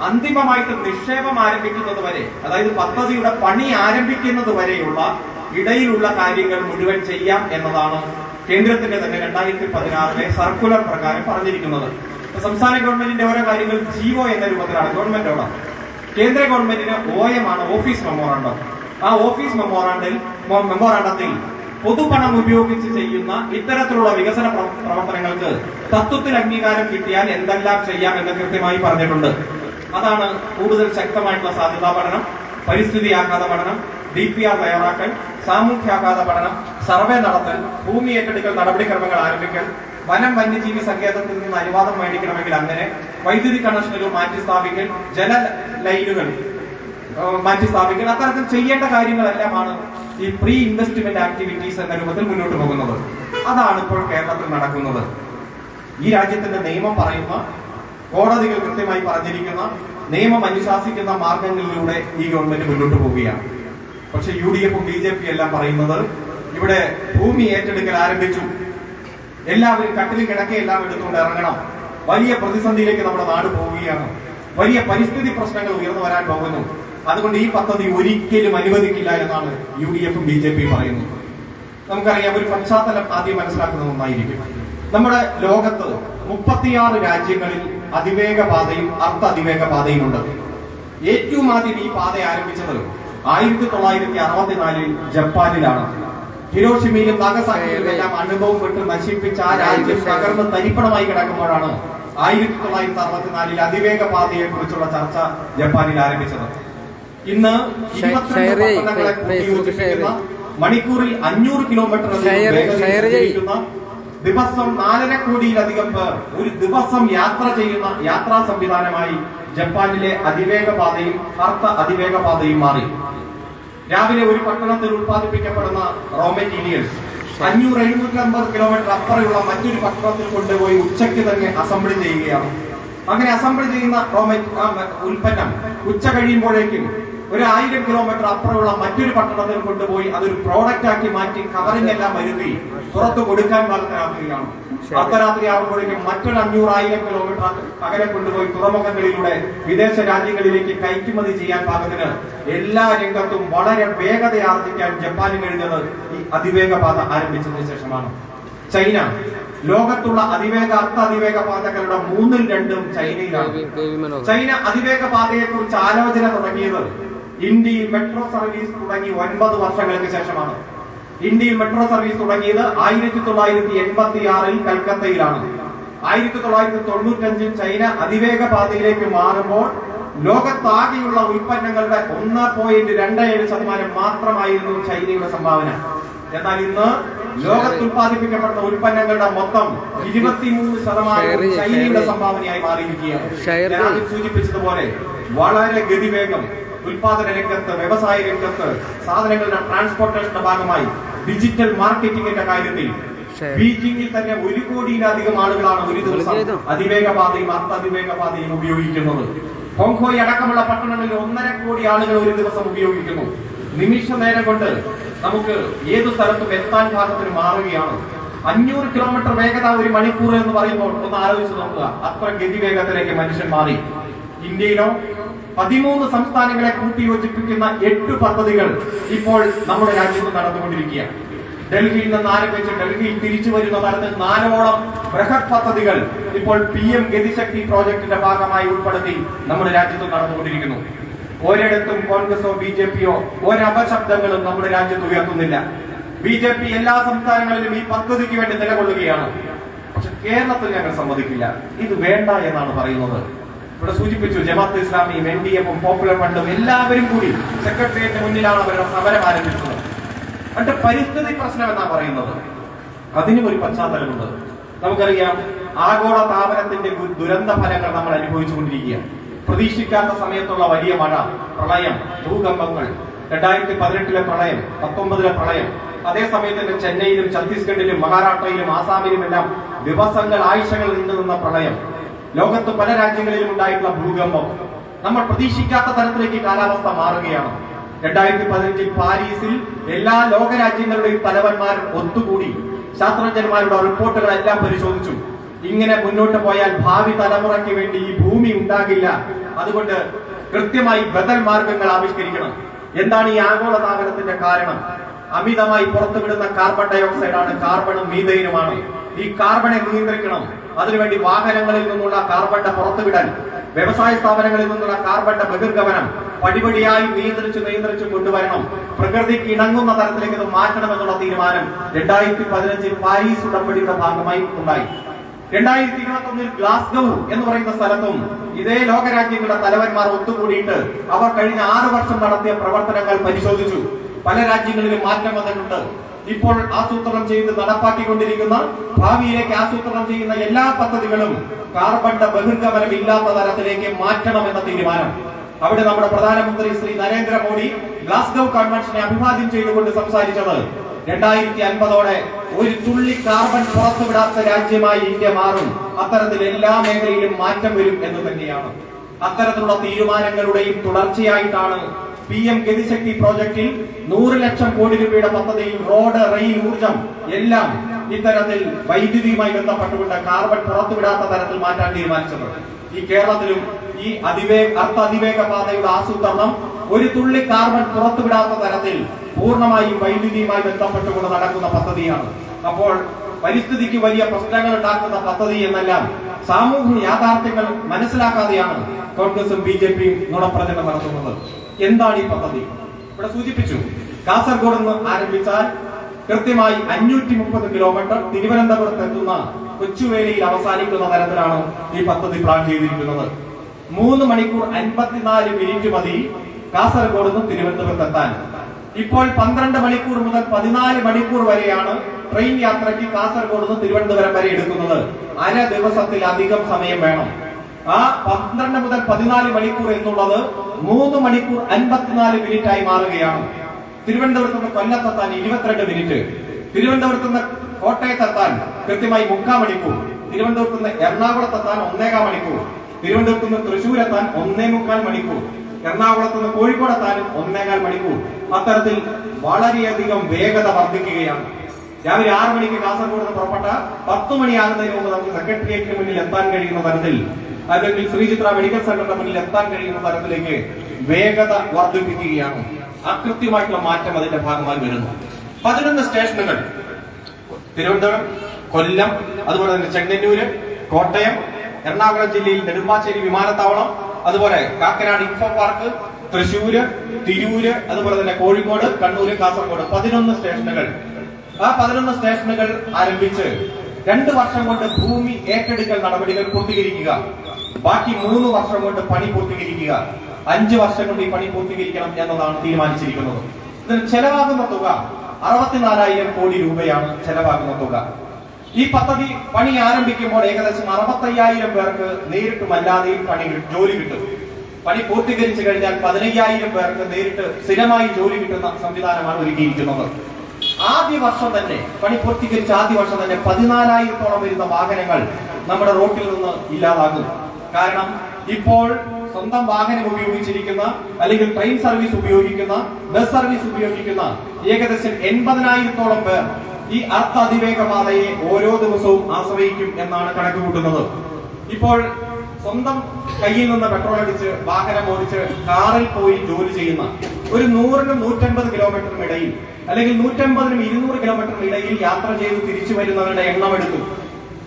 അന്തിമമായിട്ട് നിക്ഷേപം ആരംഭിക്കുന്നത് വരെ, അതായത് പദ്ധതിയുടെ പണി ആരംഭിക്കുന്നത് വരെയുള്ള ഇടയിലുള്ള കാര്യങ്ങൾ മുഴുവൻ ചെയ്യാം എന്നതാണ് കേന്ദ്രത്തിന്റെ തന്നെ 2016 സർക്കുലർ പ്രകാരം പറഞ്ഞിരിക്കുന്നത്. സംസ്ഥാന ഗവൺമെന്റിന്റെ ഓരോ കാര്യങ്ങൾ ജിഒ എന്ന രൂപത്തിലാണ് ഗവൺമെന്റ് ഓർഡർ. കേന്ദ്ര ഗവൺമെന്റിന് OM ആണ്, ഓഫീസ് മെമ്മോറാണ്ടം. ആ ഓഫീസ് മെമ്മോറാണ്ടത്തിൽ പൊതുപണം ഉപയോഗിച്ച് ചെയ്യുന്ന ഇത്തരത്തിലുള്ള വികസന പ്രവർത്തനങ്ങൾക്ക് തത്വത്തിൽ അംഗീകാരം കിട്ടിയാൽ എന്തെല്ലാം ചെയ്യാം എന്ന് കൃത്യമായി പറഞ്ഞിട്ടുണ്ട്. അതാണ് കൂടുതൽ ശക്തമായിട്ടുള്ള സാധ്യതാ പഠനം, പരിസ്ഥിതി ആഘാത പഠനം, DPR തയ്യാറാക്കൽ, സാമൂഹ്യാഘാത പഠനം, സർവേ നടത്തൽ, ഭൂമി ഏറ്റെടുക്കൽ നടപടിക്രമങ്ങൾ ആരംഭിക്കൽ, വനം വന്യജീവി സങ്കേതത്തിൽ നിന്ന് അനുവാദം മേടിക്കണമെങ്കിൽ അങ്ങനെ, വൈദ്യുതി കണക്ഷനുകൾ മാറ്റി സ്ഥാപിക്കൽ, ജല ലൈനുകൾ മാറ്റി സ്ഥാപിക്കൽ, അത്തരത്തിൽ ചെയ്യേണ്ട കാര്യങ്ങളെല്ലാമാണ് ഈ പ്രീ ഇൻവെസ്റ്റ്മെന്റ് ആക്ടിവിറ്റീസ് എന്ന രൂപത്തിൽ മുന്നോട്ട് പോകുന്നത്. അതാണ് ഇപ്പോൾ കേരളത്തിൽ നടക്കുന്നത്. ഈ രാജ്യത്തിന്റെ നിയമം പറയുന്ന, കോടതികൾ കൃത്യമായി പറഞ്ഞിരിക്കുന്ന, നിയമം അനുശാസിക്കുന്ന മാർഗങ്ങളിലൂടെ ഈ ഗവൺമെന്റ് മുന്നോട്ട് പോവുകയാണ്. പക്ഷെ UDFും BJP എല്ലാം പറയുന്നത് ഇവിടെ ഭൂമി ഏറ്റെടുക്കൽ ആരംഭിച്ചു, എല്ലാവരും കട്ടിലും കിടക്കയെല്ലാം എടുത്തുകൊണ്ട് ഇറങ്ങണം, വലിയ പ്രതിസന്ധിയിലേക്ക് നമ്മുടെ നാട് പോവുകയാണ്, വലിയ പരിസ്ഥിതി പ്രശ്നങ്ങൾ ഉയർന്നു വരാൻ പോകുന്നു, അതുകൊണ്ട് ഈ പദ്ധതി ഒരിക്കലും അനുവദിക്കില്ല എന്നാണ് UDFും BJP പറയുന്നത്. നമുക്കറിയാം, ഒരു പശ്ചാത്തലം ആദ്യം മനസ്സിലാക്കുന്നത് ഒന്നായിരിക്കും. നമ്മുടെ ലോകത്ത് 36 രാജ്യങ്ങളിൽ അതിവേഗ പാതയും അർദ്ധ അതിവേഗ പാതയും ഉണ്ട്. ഏറ്റവും ആദ്യം ഈ പാത ആരംഭിച്ചത് 1964 ജപ്പാനിലാണ്. ഹിരോഷിമയിലും നാഗസാക്കിയിലും എല്ലാം അനുഭവം വിട്ട് നശിപ്പിച്ച ആ രാജ്യം തകർന്ന് തരിപ്പണമായി കിടക്കുമ്പോഴാണ് 1964 അതിവേഗ പാതയെ കുറിച്ചുള്ള ചർച്ച ജപ്പാനിൽ ആരംഭിച്ചത്. ഇന്ന് 22 പട്ടണങ്ങളെ കൂട്ടിയോജിപ്പിക്കുന്ന, മണിക്കൂറിൽ 500 കിലോമീറ്റർ ദിവസം 4.5 കോടിയിലധികം പേർ ഒരു ദിവസം യാത്ര ചെയ്യുന്ന യാത്രാ സംവിധാനമായി ജപ്പാനിലെ അതിവേഗ പാതയും അർദ്ധ അതിവേഗ പാതയും മാറി. രാവിലെ ഒരു പട്ടണത്തിൽ ഉത്പാദിപ്പിക്കപ്പെടുന്ന റോ മെറ്റീരിയൽസ് 500-750 കിലോമീറ്റർ അപ്പുറമുള്ള മറ്റൊരു പട്ടണത്തിൽ കൊണ്ടുപോയി ഉച്ചയ്ക്ക് തന്നെ അസംബ്ലി ചെയ്യുകയാണ്. അങ്ങനെ അസംബ്ലി ചെയ്യുന്ന ഉൽപ്പന്നം ഉച്ച കഴിയുമ്പോഴേക്കും 1000 കിലോമീറ്റർ അപ്പുറമുള്ള മറ്റൊരു പട്ടണത്തിൽ കൊണ്ടുപോയി അതൊരു പ്രോഡക്റ്റ് ആക്കി മാറ്റി കവറിംഗ് എല്ലാം വരുത്തി പുറത്ത് കൊടുക്കാൻ പാകത്തിനാക്കുകയാണ്. അർദ്ധരാത്രി ആകുമ്പോഴേക്കും മറ്റൊരു 500-1000 കിലോമീറ്റർ അകലെ കൊണ്ടുപോയി തുറമുഖങ്ങളിലൂടെ വിദേശ രാജ്യങ്ങളിലേക്ക് കയറ്റുമതി ചെയ്യാൻ പാകത്തിന് എല്ലാ രംഗത്തും വളരെ വേഗത ആർജിക്കാൻ ജപ്പാന് കഴിഞ്ഞത് ഈ അതിവേഗ പാത ആരംഭിച്ചതിന് ശേഷമാണ്. ചൈന ലോകത്തുള്ള അതിവേഗ അർദ്ധ അതിവേഗ പാതകളുടെ 2/3 ചൈനയിലാണ്. ചൈന അതിവേഗ പാതയെ കുറിച്ച് ആലോചന തുടങ്ങിയത് ഇന്ത്യയിൽ മെട്രോ സർവീസ് തുടങ്ങി 9 വർഷങ്ങൾക്ക് ശേഷമാണ്. ഇന്ത്യയിൽ മെട്രോ സർവീസ് തുടങ്ങിയത് 1986 കൽക്കത്തയിലാണ്. 1995 ചൈന അതിവേഗ പാതയിലേക്ക് മാറുമ്പോൾ ലോകത്താകെയുള്ള ഉൽപ്പന്നങ്ങളുടെ 1.27% മാത്രമായിരുന്നു ചൈനയുടെ സംഭാവന. എന്നാൽ ഇന്ന് ലോകത്ത് ഉത്പാദിപ്പിക്കപ്പെടുന്ന ഉൽപ്പന്നങ്ങളുടെ മൊത്തം 23% ചൈനയുടെ സംഭാവനയായി മാറിയിരിക്കുകയാണ്. ഞാൻ സൂചിപ്പിച്ചതുപോലെ വളരെ ഗതിവേഗം ഉൽപാദന രംഗത്ത്, വ്യവസായ രംഗത്ത്, സാധനങ്ങളുടെ ട്രാൻസ്പോർട്ടേഷന്റെ ഭാഗമായി ഡിജിറ്റൽ മാർക്കറ്റിംഗിന്റെ കാര്യത്തിൽ ബീജിംഗിൽ തന്നെ 1 കോടിയിലധികം ആളുകളാണ് ഒരു ദിവസം അതിവേഗ പാതയും അർദ്ധ അതിവേഗ പാതയും ഉപയോഗിക്കുന്നത്. ഹോങ്കോങ് അടക്കമുള്ള പട്ടണങ്ങളിൽ 1.5 കോടി ആളുകൾ ഒരു ദിവസം ഉപയോഗിക്കുന്നു. നിമിഷ നേരം കൊണ്ട് നമുക്ക് ഏതു സ്ഥലത്തും എത്താൻ പാകത്തിന് മാറുകയാണ്. 500 കിലോമീറ്റർ വേഗത ഒരു മണിക്കൂർ എന്ന് പറയുമ്പോൾ ഒന്ന് ആലോചിച്ച് നോക്കുക, അത്ര ഗതിവേഗത്തിലേക്ക് മനുഷ്യൻ മാറി. ഇന്ത്യയിലോ 13 സംസ്ഥാനങ്ങളെ കൂട്ടിയോജിപ്പിക്കുന്ന 8 പദ്ധതികൾ ഇപ്പോൾ നമ്മുടെ രാജ്യത്ത് നടന്നുകൊണ്ടിരിക്കുകയാണ്. ഡൽഹിയിൽ നിന്ന് ആരംഭിച്ച് ഡൽഹിയിൽ തിരിച്ചു വരുന്ന തരത്തിൽ 4ഓളം ബൃഹത് പദ്ധതികൾ ഇപ്പോൾ PM ഗതിശക്തി പ്രോജക്ടിന്റെ ഭാഗമായി ഉൾപ്പെടുത്തി നമ്മുടെ രാജ്യത്ത് നടന്നുകൊണ്ടിരിക്കുന്നു. ഒരിടത്തും കോൺഗ്രസോ BJPയോ ഒരപശബ്ദങ്ങളും നമ്മുടെ രാജ്യത്ത് ഉയർത്തുന്നില്ല. BJP എല്ലാ സംസ്ഥാനങ്ങളിലും ഈ പദ്ധതിക്ക് വേണ്ടി നിലകൊള്ളുകയാണ്. പക്ഷെ കേരളത്തിൽ ഞങ്ങൾ സമ്മതിക്കില്ല, ഇത് വേണ്ട എന്നാണ് പറയുന്നത്. ഇവിടെ സൂചിപ്പിച്ചു, ജമാഅത്ത് ഇസ്ലാമിയും NDF-ഉം പോപ്പുലർ ഫ്രണ്ടും എല്ലാവരും കൂടി സെക്രട്ടേറിയറ്റിന് മുന്നിലാണ് അവരുടെ സമരം ആരംഭിച്ചത്. അതിന്റെ പരിസ്ഥിതി പ്രശ്നം എന്നാ പറയുന്നത്. അതിനും ഒരു പശ്ചാത്തലമുണ്ട്. നമുക്കറിയാം, ആഗോള താപനത്തിന്റെ ദുരന്ത ഫലങ്ങൾ നമ്മൾ അനുഭവിച്ചുകൊണ്ടിരിക്കുകയാണ്. പ്രതീക്ഷിക്കാത്ത സമയത്തുള്ള വലിയ മഴ, പ്രളയം, ഭൂകമ്പങ്ങൾ, 2018 പ്രളയം, 19 പ്രളയം, അതേസമയത്ത് ചെന്നൈയിലും ഛത്തീസ്ഗഡിലും മഹാരാഷ്ട്രയിലും ആസാമിലും എല്ലാം ദിവസങ്ങൾ ആഴ്ചകൾ നീണ്ടുനിന്ന പ്രളയം, ലോകത്ത് പല രാജ്യങ്ങളിലും ഉണ്ടായിട്ടുള്ള ഭൂകമ്പം, നമ്മൾ പ്രതീക്ഷിക്കാത്ത തരത്തിലേക്ക് കാലാവസ്ഥ മാറുകയാണ്. 2015 പാരീസിൽ എല്ലാ ലോകരാജ്യങ്ങളുടെയും തലവന്മാർ ഒത്തുകൂടി ശാസ്ത്രജ്ഞന്മാരുടെ റിപ്പോർട്ടുകളെല്ലാം പരിശോധിച്ചു. ഇങ്ങനെ മുന്നോട്ട് പോയാൽ ഭാവി തലമുറയ്ക്ക് വേണ്ടി ഈ ഭൂമി ഉണ്ടാകില്ല. അതുകൊണ്ട് കൃത്യമായി ബദൽ മാർഗങ്ങൾ ആവിഷ്കരിക്കണം. എന്താണ് ഈ ആഗോളതാപനത്തിന്റെ കാരണം? അമിതമായി പുറത്തുവിടുന്ന കാർബൺ ഡയോക്സൈഡ് ആണ്, കാർബണും മീഥൈനുമാണ്. ഈ കാർബണെ നിയന്ത്രിക്കണം. അതിനുവേണ്ടി വാഹനങ്ങളിൽ നിന്നുള്ള കാർബണിന്റെ പുറത്തുവിടൽ, വ്യവസായ സ്ഥാപനങ്ങളിൽ നിന്നുള്ള കാർബണിന്റെ ബഹിർഗമനം പടിപടിയായി നിയന്ത്രിച്ചു കൊണ്ടുവരണം. പ്രകൃതിക്ക് ഇണങ്ങുന്ന തരത്തിലേക്ക് ഇത് മാറ്റണമെന്നുള്ള തീരുമാനം 2015 പാരീസ് ഉടമ്പടിയുടെ ഭാഗമായി ഉണ്ടായി. 2021 ഗ്ലാസ്ഗോ എന്ന് പറയുന്ന സ്ഥലത്തും ഇതേ ലോകരാജ്യങ്ങളുടെ തലവന്മാർ ഒത്തുകൂടിയിട്ട് അവർ കഴിഞ്ഞ 6 വർഷം നടത്തിയ പ്രവർത്തനങ്ങൾ പരിശോധിച്ചു. പല രാജ്യങ്ങളിലും മാറ്റം വന്നിട്ടുണ്ട്. ഇപ്പോൾ ആസൂത്രണം ചെയ്ത് നടപ്പാക്കിക്കൊണ്ടിരിക്കുന്ന, ഭാവിയിലേക്ക് ആസൂത്രണം ചെയ്യുന്ന എല്ലാ പദ്ധതികളും കാർബണിന്റെ ബഹിർഗമനം ഇല്ലാത്ത തരത്തിലേക്ക് മാറ്റണമെന്ന തീരുമാനം. അവിടെ നമ്മുടെ പ്രധാനമന്ത്രി ശ്രീ നരേന്ദ്രമോദി ഗ്ലാസ്ഗോ കൺവെൻഷനെ അഭിവാദ്യം ചെയ്തുകൊണ്ട് സംസാരിച്ചത് 2050 ഒരു തുള്ളി കാർബൺ പുറത്തുവിടാത്ത രാജ്യമായി ഇന്ത്യ മാറും, അത്തരത്തിൽ എല്ലാ മേഖലയിലും മാറ്റം വരും എന്ന് തന്നെയാണ്. അത്തരത്തിലുള്ള തീരുമാനങ്ങളുടെയും തുടർച്ചയായിട്ടാണ് PM ഗതിശക്തി പ്രോജക്റ്റിൽ 100 ലക്ഷം കോടി രൂപയുടെ പദ്ധതിയിൽ റോഡ്, റെയിൽ, ഊർജം എല്ലാം ഇത്തരത്തിൽ വൈദ്യുതിയുമായി ബന്ധപ്പെട്ടുകൊണ്ട് കാർബൺ പുറത്തുവിടാത്ത തരത്തിൽ മാറ്റാൻ തീരുമാനിച്ചത്. ഈ കേരളത്തിലും ഈ അതിവേഗ പാതയുടെ ആസൂത്രണം ഒരു തുള്ളി കാർബൺ പുറത്തുവിടാത്ത തരത്തിൽ പൂർണ്ണമായും വൈദ്യുതിയുമായി ബന്ധപ്പെട്ടുകൊണ്ട് നടക്കുന്ന പദ്ധതിയാണ്. അപ്പോൾ പരിസ്ഥിതിക്ക് വലിയ പ്രശ്നങ്ങൾ ഉണ്ടാക്കുന്ന പദ്ധതി എന്നെല്ലാം സാമൂഹ്യ യാഥാർത്ഥ്യങ്ങൾ മനസ്സിലാക്കാതെയാണ് കോൺഗ്രസും BJPയും നുണപ്രചരണം നടത്തുന്നത്. എന്താണ് ഈ പദ്ധതി? ഇവിടെ സൂചിപ്പിച്ചു, കാസർഗോഡ് നിന്ന് ആരംഭിച്ചാൽ കൃത്യമായി 530 കിലോമീറ്റർ തിരുവനന്തപുരത്ത് എത്തുന്ന കൊച്ചുവേലിയിൽ അവസാനിക്കുന്ന തരത്തിലാണ് ഈ പദ്ധതി പ്ലാൻ ചെയ്തിരിക്കുന്നത്. 3 മണിക്കൂർ 54 മിനിറ്റ് മതി കാസർഗോഡ് നിന്ന് തിരുവനന്തപുരത്ത് എത്താൻ. ഇപ്പോൾ 12 മണിക്കൂർ മുതൽ 14 മണിക്കൂർ വരെയാണ് ട്രെയിൻ യാത്രയ്ക്ക് കാസർഗോഡ് നിന്ന് തിരുവനന്തപുരം വരെ എടുക്കുന്നത്. അര ദിവസത്തിലധികം സമയം വേണം. ആ 12 മുതൽ 14 മണിക്കൂർ എന്നുള്ളത് 3 മണിക്കൂർ 54 മിനിറ്റായി മാറുകയാണ്. തിരുവനന്തപുരത്ത് നിന്ന് കൊല്ലത്തെത്താൻ 22 മിനിറ്റ്, തിരുവനന്തപുരത്ത് നിന്ന് കോട്ടയത്തെത്താൻ കൃത്യമായി 3/4 മണിക്കൂർ, തിരുവനന്തപുരത്ത് നിന്ന് എറണാകുളത്തെത്താൻ 1.25 മണിക്കൂർ, തിരുവനന്തപുരത്ത് നിന്ന് തൃശ്ശൂരെത്താൻ 1.25 മണിക്കൂർ, എറണാകുളത്ത് നിന്ന് കോഴിക്കോടെത്താനും 1.25 മണിക്കൂർ. അത്തരത്തിൽ വളരെയധികം വേഗത വർദ്ധിക്കുകയാണ്. രാവിലെ 6 മണിക്ക് കാസർഗോഡ് നിന്ന് പുറപ്പെട്ട 10 മണിയാകുന്നതിന് മുമ്പ് നമുക്ക് സെക്രട്ടേറിയറ്റിന് മുന്നിൽ എത്താൻ കഴിയുന്ന തരത്തിൽ, അല്ലെങ്കിൽ ശ്രീചിത്ര മെഡിക്കൽ സെന്ററിന്റെ മുന്നിൽ എത്താൻ കഴിയുന്ന തരത്തിലേക്ക് വേഗത വർദ്ധിപ്പിക്കുകയാണ്. അകൃത്യമായിട്ടുള്ള മാറ്റം അതിന്റെ ഭാഗമായി വരുന്നു. 11 സ്റ്റേഷനുകൾ തിരുവനന്തപുരം, കൊല്ലം, അതുപോലെ തന്നെ ചെങ്ങന്നൂര്, കോട്ടയം, എറണാകുളം ജില്ലയിൽ നെടുമ്പാശ്ശേരി വിമാനത്താവളം, അതുപോലെ കാക്കനാട് ഇൻഫോ പാർക്ക്, തൃശ്ശൂര്, തിരൂര്, അതുപോലെ തന്നെ കോഴിക്കോട്, കണ്ണൂര്, കാസർഗോഡ് 11 സ്റ്റേഷനുകൾ. ആ 11 സ്റ്റേഷനുകൾ ആരംഭിച്ച് 2 വർഷം കൊണ്ട് ഭൂമി ഏറ്റെടുക്കൽ നടപടികൾ പൂർത്തീകരിക്കുക. ബാക്കി 3 വർഷം കൊണ്ട് പണി പൂർത്തീകരിക്കുക. 5 വർഷം കൊണ്ട് ഈ പണി പൂർത്തീകരിക്കണം എന്നതാണ് തീരുമാനിച്ചിരിക്കുന്നത്. ഇതിന് ചെലവാകുന്ന തുക 64,000 കോടി രൂപയാണ് ചെലവാകുന്ന തുക. ഈ പദ്ധതി പണി ആരംഭിക്കുമ്പോൾ ഏകദേശം 65,000 പേർക്ക് നേരിട്ടും അല്ലാതെയും ജോലി കിട്ടും. പണി പൂർത്തീകരിച്ചു കഴിഞ്ഞാൽ 15,000 പേർക്ക് നേരിട്ട് സ്ഥിരമായി ജോലി കിട്ടുന്ന സംവിധാനമാണ് ഒരുക്കിയിരിക്കുന്നത്. ആദ്യ വർഷം തന്നെ, പണി പൂർത്തീകരിച്ച ആദ്യ വർഷം തന്നെ 14,000-ഓളം വരുന്ന വാഹനങ്ങൾ നമ്മുടെ റോട്ടിൽ നിന്ന് ഇല്ലാതാകും. കാരണം ഇപ്പോൾ സ്വന്തം വാഹനം ഉപയോഗിച്ചിരിക്കുന്ന അല്ലെങ്കിൽ ട്രെയിൻ സർവീസ് ഉപയോഗിക്കുന്ന ബസ് സർവീസ് ഉപയോഗിക്കുന്ന ഏകദേശം 80,000-ഓളം പേർ ഈ അർദ്ധ അതിവേഗ പാതയെ ഓരോ ദിവസവും ആശ്രയിക്കും എന്നാണ് കണക്ക് കൂട്ടുന്നത്. ഇപ്പോൾ സ്വന്തം കയ്യിൽ നിന്ന് പെട്രോൾ അടിച്ച് വാഹനം ഓടിച്ച് കാറിൽ പോയി ജോലി ചെയ്യുന്ന ഒരു 100-നും 150 കിലോമീറ്ററിനും ഇടയിൽ അല്ലെങ്കിൽ 150-നും 200 കിലോമീറ്ററിനും ഇടയിൽ യാത്ര ചെയ്ത് തിരിച്ചു വരുന്നവരുടെ എണ്ണം എടുത്തു.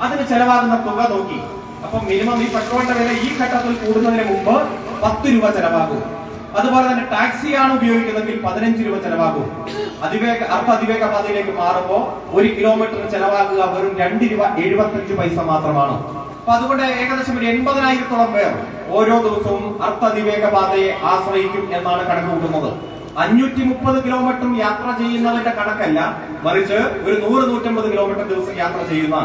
അതിന് ചെലവാകുന്ന തുക നോക്കി. അപ്പൊ മിനിമം ഈ പെട്രോളിന്റെ വില ഈ ഘട്ടത്തിൽ കൂടുന്നതിന് മുമ്പ് 10 രൂപ ചെലവാകും. അതുപോലെ തന്നെ ടാക്സിയാണ് ഉപയോഗിക്കുന്നതെങ്കിൽ 15 രൂപ ചെലവാകും. അർദ്ധ അതിവേഗ പാതയിലേക്ക് മാറുമ്പോൾ 1 കിലോമീറ്ററിന് ചെലവാകുക വെറും 2 രൂപ 75 പൈസ മാത്രമാണ്. അപ്പൊ അതുകൊണ്ട് ഏകദേശം ഒരു 80,000-ഓളം പേർ ഓരോ ദിവസവും അർദ്ധ അതിവേഗ പാതയെ ആശ്രയിക്കും എന്നാണ് കണക്ക് കൂട്ടുന്നത്. 530 കിലോമീറ്റർ യാത്ര ചെയ്യുന്നതിന്റെ കണക്കല്ല, മറിച്ച് ഒരു 100-150 കിലോമീറ്റർ ദിവസം യാത്ര ചെയ്യുന്ന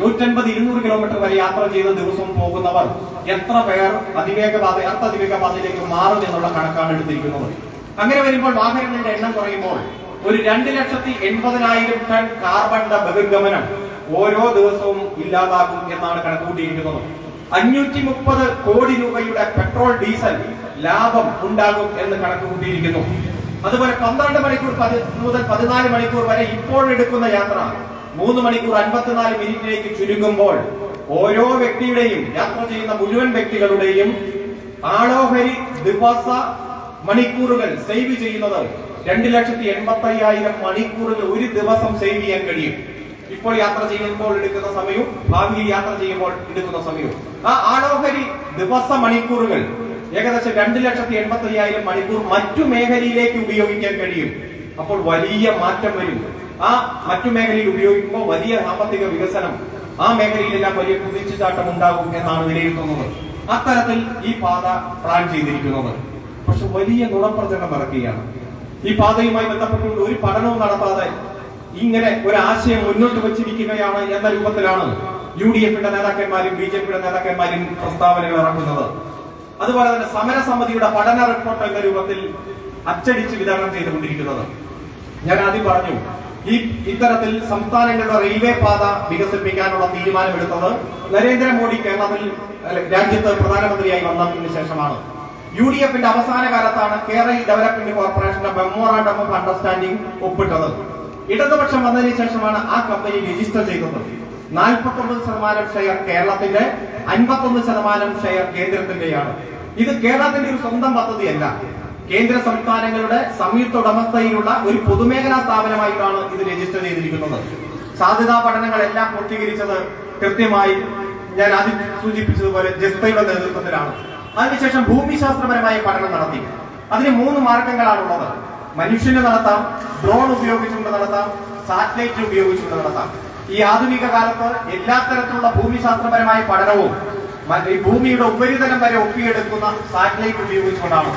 150-200 കിലോമീറ്റർ വരെ യാത്ര ചെയ്ത ദിവസവും പോകുന്നവർ എത്ര പേർ അർദ്ധ അതിവേഗ പാതയിലേക്ക് മാറും എന്നുള്ള കണക്കാണ് എടുത്തിരിക്കുന്നത്. അങ്ങനെ വരുമ്പോൾ വാഹനങ്ങളുടെ എണ്ണം കുറയുമ്പോൾ ഒരു 2,80,000 ടൺ കാർബണിന്റെ ബഹിർഗമനം ഓരോ ദിവസവും ഇല്ലാതാകും എന്നാണ് കണക്കുകൂട്ടിയിരിക്കുന്നത്. 530 കോടി രൂപയുടെ പെട്രോൾ ഡീസൽ ലാഭം ഉണ്ടാകും എന്ന് കണക്കുകൂട്ടിയിരിക്കുന്നു. അതുപോലെ 12 മണിക്കൂർ മുതൽ 14 മണിക്കൂർ വരെ ഇപ്പോൾ എടുക്കുന്ന യാത്ര 3 മണിക്കൂർ 54 മിനിറ്റിലേക്ക് ചുരുങ്ങുമ്പോൾ ഓരോ വ്യക്തിയുടെയും യാത്ര ചെയ്യുന്ന മുഴുവൻ വ്യക്തികളുടെയും ആളോഹരി ദിവസ മണിക്കൂറുകൾ സേവ് ചെയ്യുന്നത് 2,80,000 മണിക്കൂറുകൾ ഒരു ദിവസം സേവ് ചെയ്യാൻ കഴിയും. ഇപ്പോൾ യാത്ര ചെയ്യുമ്പോൾ എടുക്കുന്ന സമയവും ഭാവിയിൽ യാത്ര ചെയ്യുമ്പോൾ എടുക്കുന്ന സമയവും ആ ആളോഹരി ദിവസ മണിക്കൂറുകൾ ഏകദേശം 2,80,000 മണിക്കൂർ മറ്റു മേഖലയിലേക്ക് ഉപയോഗിക്കാൻ കഴിയും. അപ്പോൾ വലിയ മാറ്റം വരും. ആ മറ്റു മേഖലയിൽ ഉപയോഗിക്കുമ്പോൾ വലിയ സാമ്പത്തിക വികസനം ആ മേഖലയിലെല്ലാം വലിയ കുതിച്ചുചാട്ടം ഉണ്ടാകും എന്നാണ് വിലയിരുത്തുന്നത്. അത്തരത്തിൽ ഈ പാത പ്ലാൻ ചെയ്തിരിക്കുന്നത്. പക്ഷെ വലിയ നുണപ്രചരണം നടക്കുകയാണ്. ഈ പാതയുമായി ബന്ധപ്പെട്ടുകൊണ്ട് ഒരു പഠനവും നടത്താതെ ഇങ്ങനെ ഒരു ആശയം മുന്നോട്ട് വച്ചിരിക്കുകയാണ് എന്ന രൂപത്തിലാണ് UDF-ന്റെ നേതാക്കന്മാരും BJP-യുടെ നേതാക്കന്മാരും പ്രസ്താവനകൾ ഇറക്കുന്നത്. അതുപോലെ തന്നെ സമരസമിതിയുടെ പഠന റിപ്പോർട്ട് എന്ന രൂപത്തിൽ അച്ചടിച്ച് വിതരണം ചെയ്തുകൊണ്ടിരിക്കുന്നത്. ഞാൻ ആദ്യം പറഞ്ഞു, ഇത്തരത്തിൽ സംസ്ഥാനങ്ങളുടെ റെയിൽവേ പാത വികസിപ്പിക്കാനുള്ള തീരുമാനമെടുത്തത് നരേന്ദ്രമോദി രാജ്യത്ത് പ്രധാനമന്ത്രിയായി വന്നതിന് ശേഷമാണ്. UDF-ന്റെ അവസാന കാലത്താണ് കേരള ഡെവലപ്മെന്റ് കോർപ്പറേഷന്റെ മെമ്മോറാണ്ടം ഓഫ് അണ്ടർസ്റ്റാൻഡിംഗ് ഒപ്പിട്ടത്. ഇടതുപക്ഷം വന്നതിന് ശേഷമാണ് ആ കമ്പനി രജിസ്റ്റർ ചെയ്തത്. 49% ഷെയർ കേരളത്തിന്റെ, 51% ഷെയർ കേന്ദ്രത്തിന്റെയാണ്. ഇത് കേരളത്തിന്റെ ഒരു സ്വന്തം പദ്ധതിയല്ല, കേന്ദ്ര സംസ്ഥാനങ്ങളുടെ സംയുക്ത ഉടമസ്ഥയിലുള്ള ഒരു പൊതുമേഖലാ സ്ഥാപനമായിട്ടാണ് ഇത് രജിസ്റ്റർ ചെയ്തിരിക്കുന്നത്. സാധ്യതാ പഠനങ്ങളെല്ലാം പൂർത്തീകരിച്ചത് കൃത്യമായി ഞാൻ ആദ്യം സൂചിപ്പിച്ചതുപോലെ ജസ്തയുടെ നേതൃത്വത്തിലാണ്. അതിനുശേഷം ഭൂമിശാസ്ത്രപരമായ പഠനം നടത്തി. അതിന് 3 മാർഗങ്ങളാണുള്ളത്. മനുഷ്യന് നടത്താം, ഡ്രോൺ ഉപയോഗിച്ചുകൊണ്ട് നടത്താം, സാറ്റലൈറ്റ് ഉപയോഗിച്ചുകൊണ്ട് നടത്താം. ഈ ആധുനിക കാലത്ത് എല്ലാ തരത്തിലുള്ള ഭൂമിശാസ്ത്രപരമായ പഠനവും ഈ ഭൂമിയുടെ ഉപരിതലം വരെ ഒപ്പിയെടുക്കുന്ന സാറ്റലൈറ്റ് ഉപയോഗിച്ചുകൊണ്ടാണ്.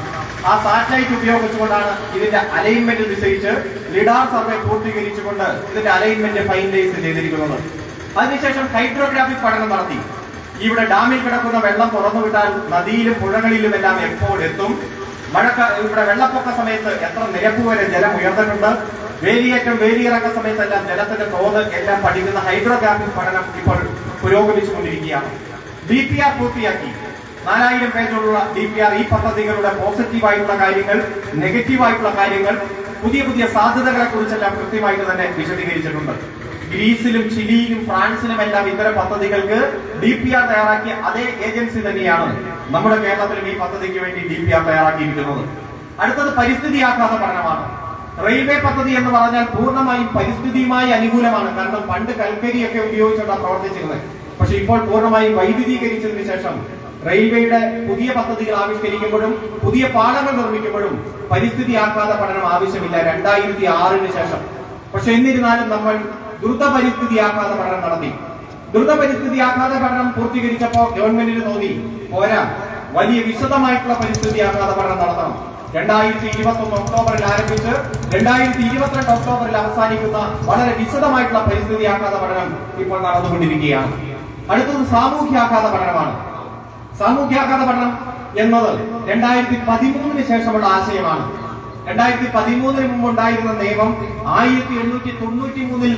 ആ സാറ്റലൈറ്റ് ഉപയോഗിച്ചുകൊണ്ടാണ് ഇതിന്റെ അലൈൻമെന്റ് നിശ്ചയിച്ച് ലിഡാർ സർവേ പൂർത്തീകരിച്ചുകൊണ്ട് ഇതിന്റെ അലൈൻമെന്റ് ഫൈനലൈസ് ചെയ്തിരിക്കുന്നത്. അതിനുശേഷം ഹൈഡ്രോഗ്രാഫിക് പഠനം നടത്തി. ഇവിടെ ഡാമിൽ കിടക്കുന്ന വെള്ളം തുറന്നുവിട്ടാൽ നദിയിലും പുഴകളിലും എല്ലാം എപ്പോൾ എത്തും, ഇവിടെ വെള്ളപ്പൊക്ക സമയത്ത് എത്ര നിരപ്പ് വരെ ജലം ഉയർന്നിട്ടുണ്ട്, വേലിയേറ്റം വേലിയിറക്ക സമയത്തെല്ലാം ജലത്തിന്റെ തോത് എല്ലാം പഠിക്കുന്ന ഹൈഡ്രോഗ്രാഫിക് പഠനം ഇപ്പോൾ പുരോഗമിച്ചുകൊണ്ടിരിക്കുകയാണ്. DPR പൂർത്തിയാക്കി. 4000 പേജുള്ള DPR ഈ പദ്ധതികളുടെ പോസിറ്റീവായിട്ടുള്ള കാര്യങ്ങൾ, നെഗറ്റീവായിട്ടുള്ള കാര്യങ്ങൾ, പുതിയ പുതിയ സാധ്യതകളെ കുറിച്ചെല്ലാം കൃത്യമായിട്ട് തന്നെ വിശദീകരിച്ചിട്ടുണ്ട്. ഗ്രീസിലും ചിലിയിലും ഫ്രാൻസിലും എല്ലാം ഇത്തരം പദ്ധതികൾക്ക് DPR തയ്യാറാക്കിയ അതേ ഏജൻസി തന്നെയാണ് നമ്മുടെ കേരളത്തിലും ഈ പദ്ധതിക്ക് വേണ്ടി DPR തയ്യാറാക്കിയിരിക്കുന്നത്. അടുത്തത് പരിസ്ഥിതി ആഘാത പഠനമാണ്. റെയിൽവേ പദ്ധതി എന്ന് പറഞ്ഞാൽ പൂർണ്ണമായും പരിസ്ഥിതിയുമായി അനുകൂലമാണ്. കാരണം പണ്ട് കൽക്കരിയൊക്കെ ഉപയോഗിച്ചുകൊണ്ടാണ് പ്രവർത്തിച്ചിരുന്നത്. പക്ഷെ ഇപ്പോൾ പൂർണ്ണമായും വൈദ്യുതീകരിച്ചതിന് ശേഷം റെയിൽവേയുടെ പുതിയ പദ്ധതികൾ ആവിഷ്കരിക്കുമ്പോഴും പുതിയ പാലങ്ങൾ നിർമ്മിക്കുമ്പോഴും പരിസ്ഥിതി ആഘാത പഠനം ആവശ്യമില്ല 2006-ന് ശേഷം. പക്ഷെ എന്നിരുന്നാലും നമ്മൾ ദ്രുത പരിസ്ഥിതി ആഘാത പഠനം നടത്തി. ദ്രുത പരിസ്ഥിതി ആഘാത പഠനം പൂർത്തീകരിച്ചപ്പോൾ ഗവൺമെന്റിന് തോന്നി പോരാ, വലിയ വിശദമായിട്ടുള്ള പരിസ്ഥിതി ആഘാത പഠനം നടത്തണം. 2021 ഒക്ടോബറിൽ ആരംഭിച്ച് 2022 ഒക്ടോബറിൽ അവസാനിക്കുന്ന വളരെ വിശദമായിട്ടുള്ള പരിസ്ഥിതി ആഘാത പഠനം ഇപ്പോൾ നടന്നുകൊണ്ടിരിക്കുകയാണ്. അടുത്തത് സാമൂഹ്യാഘാത പഠനമാണ്. സാമൂഹ്യാഘാത പഠനം എന്നത് 2013-ന് ശേഷമുള്ള ആശയമാണ്. 2013-ന് മുമ്പ് ഉണ്ടായിരുന്ന നിയമം 1893-ൽ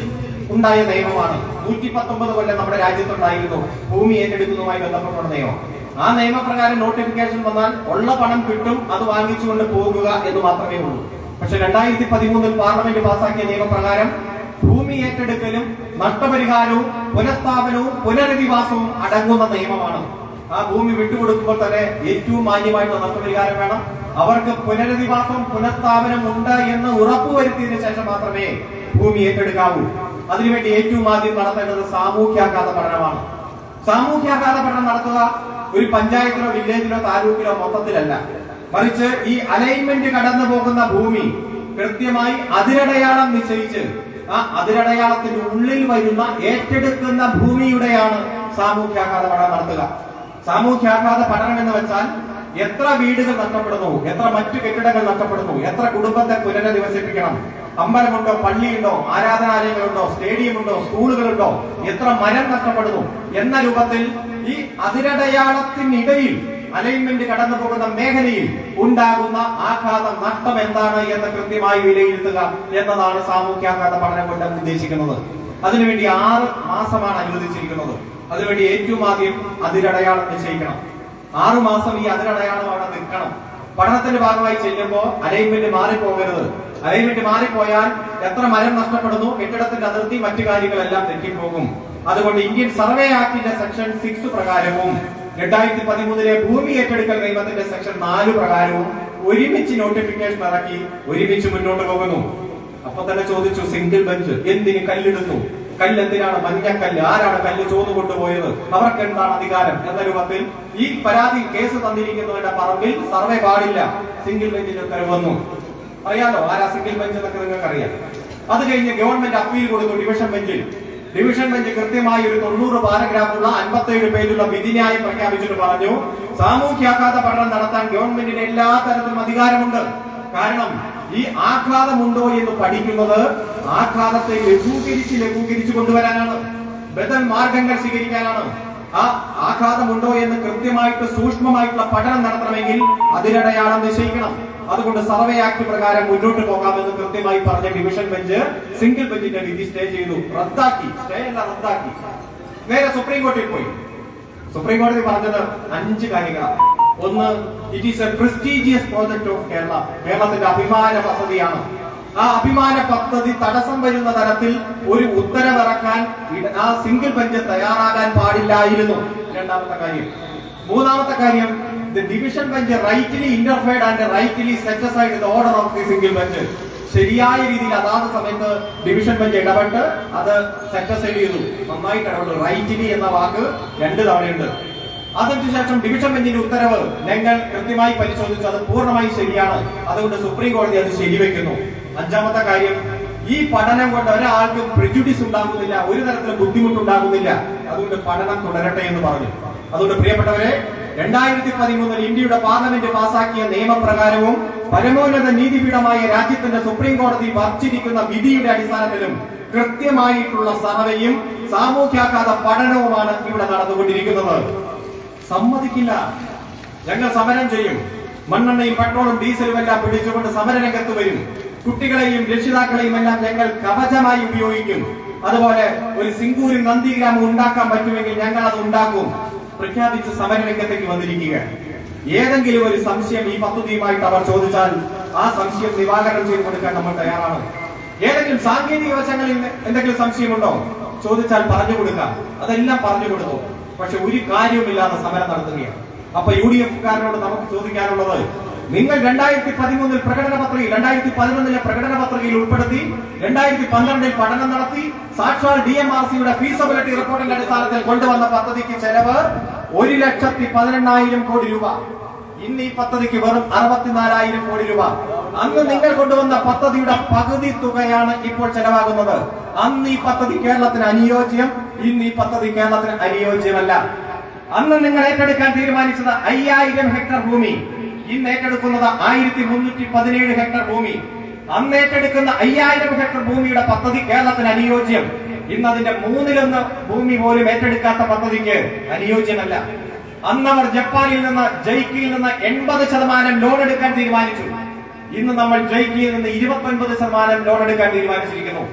ഉണ്ടായ നിയമമാണ്. 119 കൊല്ലം നമ്മുടെ രാജ്യത്തുണ്ടായിരുന്നു ഭൂമി ഏറ്റെടുക്കുന്നതുമായി ബന്ധപ്പെട്ടുള്ള നിയമം. ആ നിയമപ്രകാരം നോട്ടിഫിക്കേഷൻ വന്നാൽ ഉള്ള പണം കിട്ടും, അത് വാങ്ങിച്ചുകൊണ്ട് പോകുക എന്ന് മാത്രമേ ഉള്ളൂ. പക്ഷെ 2013 പാർലമെന്റ് പാസാക്കിയ നിയമപ്രകാരം ഭൂമി ഏറ്റെടുക്കലും നഷ്ടപരിഹാരവും പുനഃസ്ഥാപനവും പുനരധിവാസവും അടങ്ങുന്ന നിയമമാണ്. ആ ഭൂമി വിട്ടുകൊടുക്കുമ്പോൾ തന്നെ ഏറ്റവും മാന്യമായിട്ടുള്ള നഷ്ടപരിഹാരം വേണം. അവർക്ക് പുനരധിവാസവും പുനഃസ്ഥാപനം ഉണ്ട് എന്ന് ഉറപ്പുവരുത്തിയതിനു ശേഷം മാത്രമേ ഭൂമി ഏറ്റെടുക്കാവൂ. അതിനുവേണ്ടി ഏറ്റവും ആദ്യം നടത്തേണ്ടത് സാമൂഹ്യാഘാത പഠനമാണ്. സാമൂഹ്യാഘാത പഠനം നടത്തുക ഒരു പഞ്ചായത്തിലോ വില്ലേജിലോ താലൂക്കിലോ മൊത്തത്തിലല്ല, മറിച്ച് ഈ അലൈൻമെന്റ് കടന്നു പോകുന്ന ഭൂമി കൃത്യമായി അതിരടയാളം നിശ്ചയിച്ച് ആ അതിരടയാളത്തിന്റെ ഉള്ളിൽ വരുന്ന ഏറ്റെടുക്കുന്ന ഭൂമിയുടെയാണ് സാമൂഹ്യാഘാത പഠനം നടത്തുക. സാമൂഹ്യാഘാത പഠനം എന്ന് വെച്ചാൽ എത്ര വീടുകൾ നഷ്ടപ്പെടുന്നു, എത്ര മറ്റു കെട്ടിടങ്ങൾ നഷ്ടപ്പെടുന്നു, എത്ര കുടുംബത്തെ പുനരധിവസിപ്പിക്കണം, അമ്പലമുണ്ടോ, പള്ളിയുണ്ടോ, ആരാധനാലയങ്ങളുണ്ടോ, സ്റ്റേഡിയമുണ്ടോ, സ്കൂളുകളുണ്ടോ, എത്ര മരം നഷ്ടപ്പെടുന്നു എന്ന രൂപത്തിൽ ഈ അതിരടയാളത്തിനിടയിൽ അലൈൻമെന്റ് കടന്നു പോകുന്ന മേഖലയിൽ ഉണ്ടാകുന്ന ആഘാതം, നഷ്ടം എന്താണ് എന്ന് കൃത്യമായി വിലയിരുത്തുക എന്നതാണ് സാമൂഹ്യാഘാത പഠനം കൊണ്ട് ഉദ്ദേശിക്കുന്നത്. അതിനുവേണ്ടി 6 മാസമാണ് അനുവദിച്ചിരിക്കുന്നത്. അതിനുവേണ്ടി ഏറ്റവും ആദ്യം അതിരടയാളം നിശ്ചയിക്കണം. 6 മാസം ഈ അതിരടയാളം അവിടെ നിൽക്കണം. പഠനത്തിന്റെ ഭാഗമായി ചെല്ലുമ്പോൾ അലൈൻമെന്റ് മാറിപ്പോകരുത്. അലൈൻമെന്റ് മാറിപ്പോയാൽ എത്ര മരം നഷ്ടപ്പെടുന്നു, കെട്ടിടത്തിന്റെ അതിർത്തി, മറ്റു കാര്യങ്ങളെല്ലാം തെറ്റിപ്പോകും. അതുകൊണ്ട് ഇന്ത്യൻ സർവേ ആക്ടിന്റെ സെക്ഷൻ 6 പ്രകാരവും 2013 ഭൂമി ഏറ്റെടുക്കൽ നിയമത്തിന്റെ സെക്ഷൻ 4 പ്രകാരവും ഒരുമിച്ച് നോട്ടിഫിക്കേഷൻ ഇറക്കി ഒരുമിച്ച് മുന്നോട്ട് പോകുന്നു. അപ്പൊ തന്നെ ചോദിച്ചു, സിംഗിൾ ബെഞ്ച് എന്തിന് കല്ലിടുന്നു, കല്ലെന്തിനാണ്, മഞ്ഞക്കല്ല്, ആരാണ് കല്ല് ചോന്നു കൊണ്ടുപോയത്, അവർക്ക് എന്താണ് അധികാരം എന്ന രൂപത്തിൽ ഈ പരാതി കേസ് തന്നിരിക്കുന്നവരുടെ പറമ്പിൽ സർവേ പാടില്ല. സിംഗിൾ ബെഞ്ചിന്റെ ഉത്തരവ് വന്നു. അറിയാലോ ആരാ സിംഗിൾ ബെഞ്ച് എന്നൊക്കെ നിങ്ങൾക്ക് അറിയാം. അത് കഴിഞ്ഞ് ഗവൺമെന്റ് അപ്പീൽ കൊടുത്തു ഡിവിഷൻ ബെഞ്ചിൽ. ഡിവിഷൻ ബെഞ്ച് കൃത്യമായി ഒരു 90 പാരഗ്രാഫുള്ള 57 പേജുള്ള വിധിന്യായം പ്രഖ്യാപിച്ചിട്ട് പറഞ്ഞു, സാമൂഹ്യാഘാത പഠനം നടത്താൻ ഗവൺമെന്റിന് എല്ലാ തരത്തിലും അധികാരമുണ്ട്. കാരണം ഈ ആഘാതമുണ്ടോ എന്ന് പഠിക്കുന്നത് ആഘാതത്തെ ലഘൂകരിച്ച് കൊണ്ടുവരാനാണ്, ബദൽ മാർഗങ്ങൾ സ്വീകരിക്കാനാണ്. ആ ആഘാതമുണ്ടോ എന്ന് കൃത്യമായിട്ട് സൂക്ഷ്മമായിട്ടുള്ള പഠനം നടത്തണമെങ്കിൽ അതിരടയാളം നിശ്ചയിക്കണം. അതുകൊണ്ട് സർവേ ആക്ട് പ്രകാരം മുന്നോട്ട് പോകാമെന്ന് കൃത്യമായി പറഞ്ഞ ഡിവിഷൻ ബെഞ്ച് സിംഗിൾ ബെഞ്ചിന്റെ വിധി സ്റ്റേ ചെയ്തു, റദ്ദാക്കി. സ്റ്റേ അല്ല, റദ്ദാക്കി. നേരെ സുപ്രീം കോടതിയിൽ പോയി. സുപ്രീം കോടതി പറഞ്ഞത് 5 കാര്യങ്ങളാണ്. ഒന്ന്, it is A prestigious project of Kerala. കേരളത്തിന്റെ അഭിമാന പദ്ധതിയാണ്. ആ അഭിമാന പദ്ധതി തടസ്സം വരുന്ന തരത്തിൽ ഒരു ഉത്തരവിറക്കാൻ ആ സിംഗിൾ ബെഞ്ച് തയ്യാറാകാൻ പാടില്ലായിരുന്നു. രണ്ടാമത്തെ കാര്യം. മൂന്നാമത്തെ കാര്യം, the division bench rightly interfered and rightly set aside the order of the single bench. ശരിയായ രീതിയിൽ അതാത് സമയത്ത് ഡിവിഷൻ ബെഞ്ച് ഇടപെട്ട് അത് സെറ്റ് അസൈഡ് ചെയ്തു. നന്നായിട്ട് ഇടപെട്ടു. റൈറ്റ്ലി എന്ന വാക്ക് 2 തവണയുണ്ട്. അതിനുശേഷം ഡിവിഷൻ ബെഞ്ചിന്റെ ഉത്തരവ് ഞങ്ങൾ കൃത്യമായി പരിശോധിച്ചു, അത് പൂർണ്ണമായി ശരിയാണ്. അതുകൊണ്ട് സുപ്രീം കോടതി അത് ശരിവെക്കുന്നു. 5ാമത്തെ കാര്യം, ഈ പഠനം കൊണ്ട് ഒരാൾക്കും പ്രെജുഡിസ് ഉണ്ടാകുന്നില്ല, ഒരു തരത്തിലും ബുദ്ധിമുട്ടുണ്ടാകുന്നില്ല. അതുകൊണ്ട് പഠനം തുടരട്ടെ എന്ന് പറഞ്ഞു. അതുകൊണ്ട് പ്രിയപ്പെട്ടവരെ, 2013 ഇന്ത്യയുടെ പാർലമെന്റ് പാസാക്കിയ നിയമപ്രകാരവും പരമോന്നത നീതിപീഠമായ രാജ്യത്തിന്റെ സുപ്രീം കോടതി വച്ചിരിക്കുന്ന വിധിയുടെ അടിസ്ഥാനത്തിലും കൃത്യമായിട്ടുള്ള സർവേയും സാമൂഹ്യാഘാത പഠനവുമാണ് ഇവിടെ നടന്നുകൊണ്ടിരിക്കുന്നത്. സമ്മതിക്കില്ല, ഞങ്ങൾ സമരം ചെയ്യും. മണ്ണെണ്ണയും പെട്രോളും ഡീസലും എല്ലാം പിടിച്ചുകൊണ്ട് സമരരംഗത്ത് വരും. കുട്ടികളെയും രക്ഷിതാക്കളെയും എല്ലാം ഞങ്ങൾ കവചമായി ഉപയോഗിക്കും. അതുപോലെ ഒരു സിംഗൂരും നന്ദിഗ്രാമം ഉണ്ടാക്കാൻ പറ്റുമെങ്കിൽ ഞങ്ങൾ അത് ഉണ്ടാക്കും. പ്രഖ്യാപിച്ച് സമരരംഗത്തേക്ക് വന്നിരിക്കുക. ഏതെങ്കിലും ഒരു സംശയം ഈ പദ്ധതിയുമായിട്ട് അവർ ചോദിച്ചാൽ ആ സംശയം നിവാരണം ചെയ്ത് കൊടുക്കാൻ നമ്മൾ തയ്യാറാണ്. ഏതെങ്കിലും സാങ്കേതിക വശങ്ങളിൽ എന്തെങ്കിലും സംശയമുണ്ടോ ചോദിച്ചാൽ പറഞ്ഞു കൊടുക്കാം. അതെല്ലാം പറഞ്ഞു കൊടുക്കും. പക്ഷെ ഒരു കാര്യവുമില്ലാതെ സമരം നടത്തുകയാണ്. അപ്പൊ UDF-കാരോട് നമുക്ക് ചോദിക്കാനുള്ളത്, നിങ്ങൾ 2013 പ്രകടന പത്രികയിൽ, 2011 പ്രകടന പത്രികയിൽ ഉൾപ്പെടുത്തി 2012 പഠനം നടത്തി സാക്ഷാൽ DMRCയുടെ ഫീസിബിലിറ്റി റിപ്പോർട്ടിന്റെ അടിസ്ഥാനത്തിൽ കൊണ്ടുവന്ന പദ്ധതിക്ക് ചെലവ് 1,18,000 കോടി രൂപ. ഇന്ന് ഈ പദ്ധതിക്ക് വെറും 64,000 കോടി രൂപ. അന്ന് നിങ്ങൾ കൊണ്ടുവന്ന പദ്ധതിയുടെ പകുതി തുകയാണ് ഇപ്പോൾ ചെലവാകുന്നത്. അന്ന് ഈ പദ്ധതി കേരളത്തിന് അനുയോജ്യം, ഇന്ന് ഈ പദ്ധതി കേരളത്തിന് അനുയോജ്യമല്ല. അന്ന് നിങ്ങൾ ഏറ്റെടുക്കാൻ തീരുമാനിച്ചത് 5,000 ഹെക്ടർ ഭൂമി, ഇന്ന് ഏറ്റെടുക്കുന്നത് 1,317 ഹെക്ടർ ഭൂമി. അന്ന് ഏറ്റെടുക്കുന്ന 5,000 ഹെക്ടർ ഭൂമിയുടെ പദ്ധതി കേരളത്തിന് അനുയോജ്യം, ഇന്ന് അതിന്റെ 1/3 ഭൂമി പോലും ഏറ്റെടുക്കാത്ത പദ്ധതിക്ക് അനുയോജ്യമല്ല. അന്ന് അവർ ജപ്പാനിൽ നിന്ന്, ജയ്ക്കിയിൽ നിന്ന് 80% ലോൺ എടുക്കാൻ തീരുമാനിച്ചു. ഇന്ന് നമ്മൾ ജയ്ക്കിയിൽ നിന്ന് 29% ലോൺ എടുക്കാൻ തീരുമാനിച്ചിരിക്കുന്നു.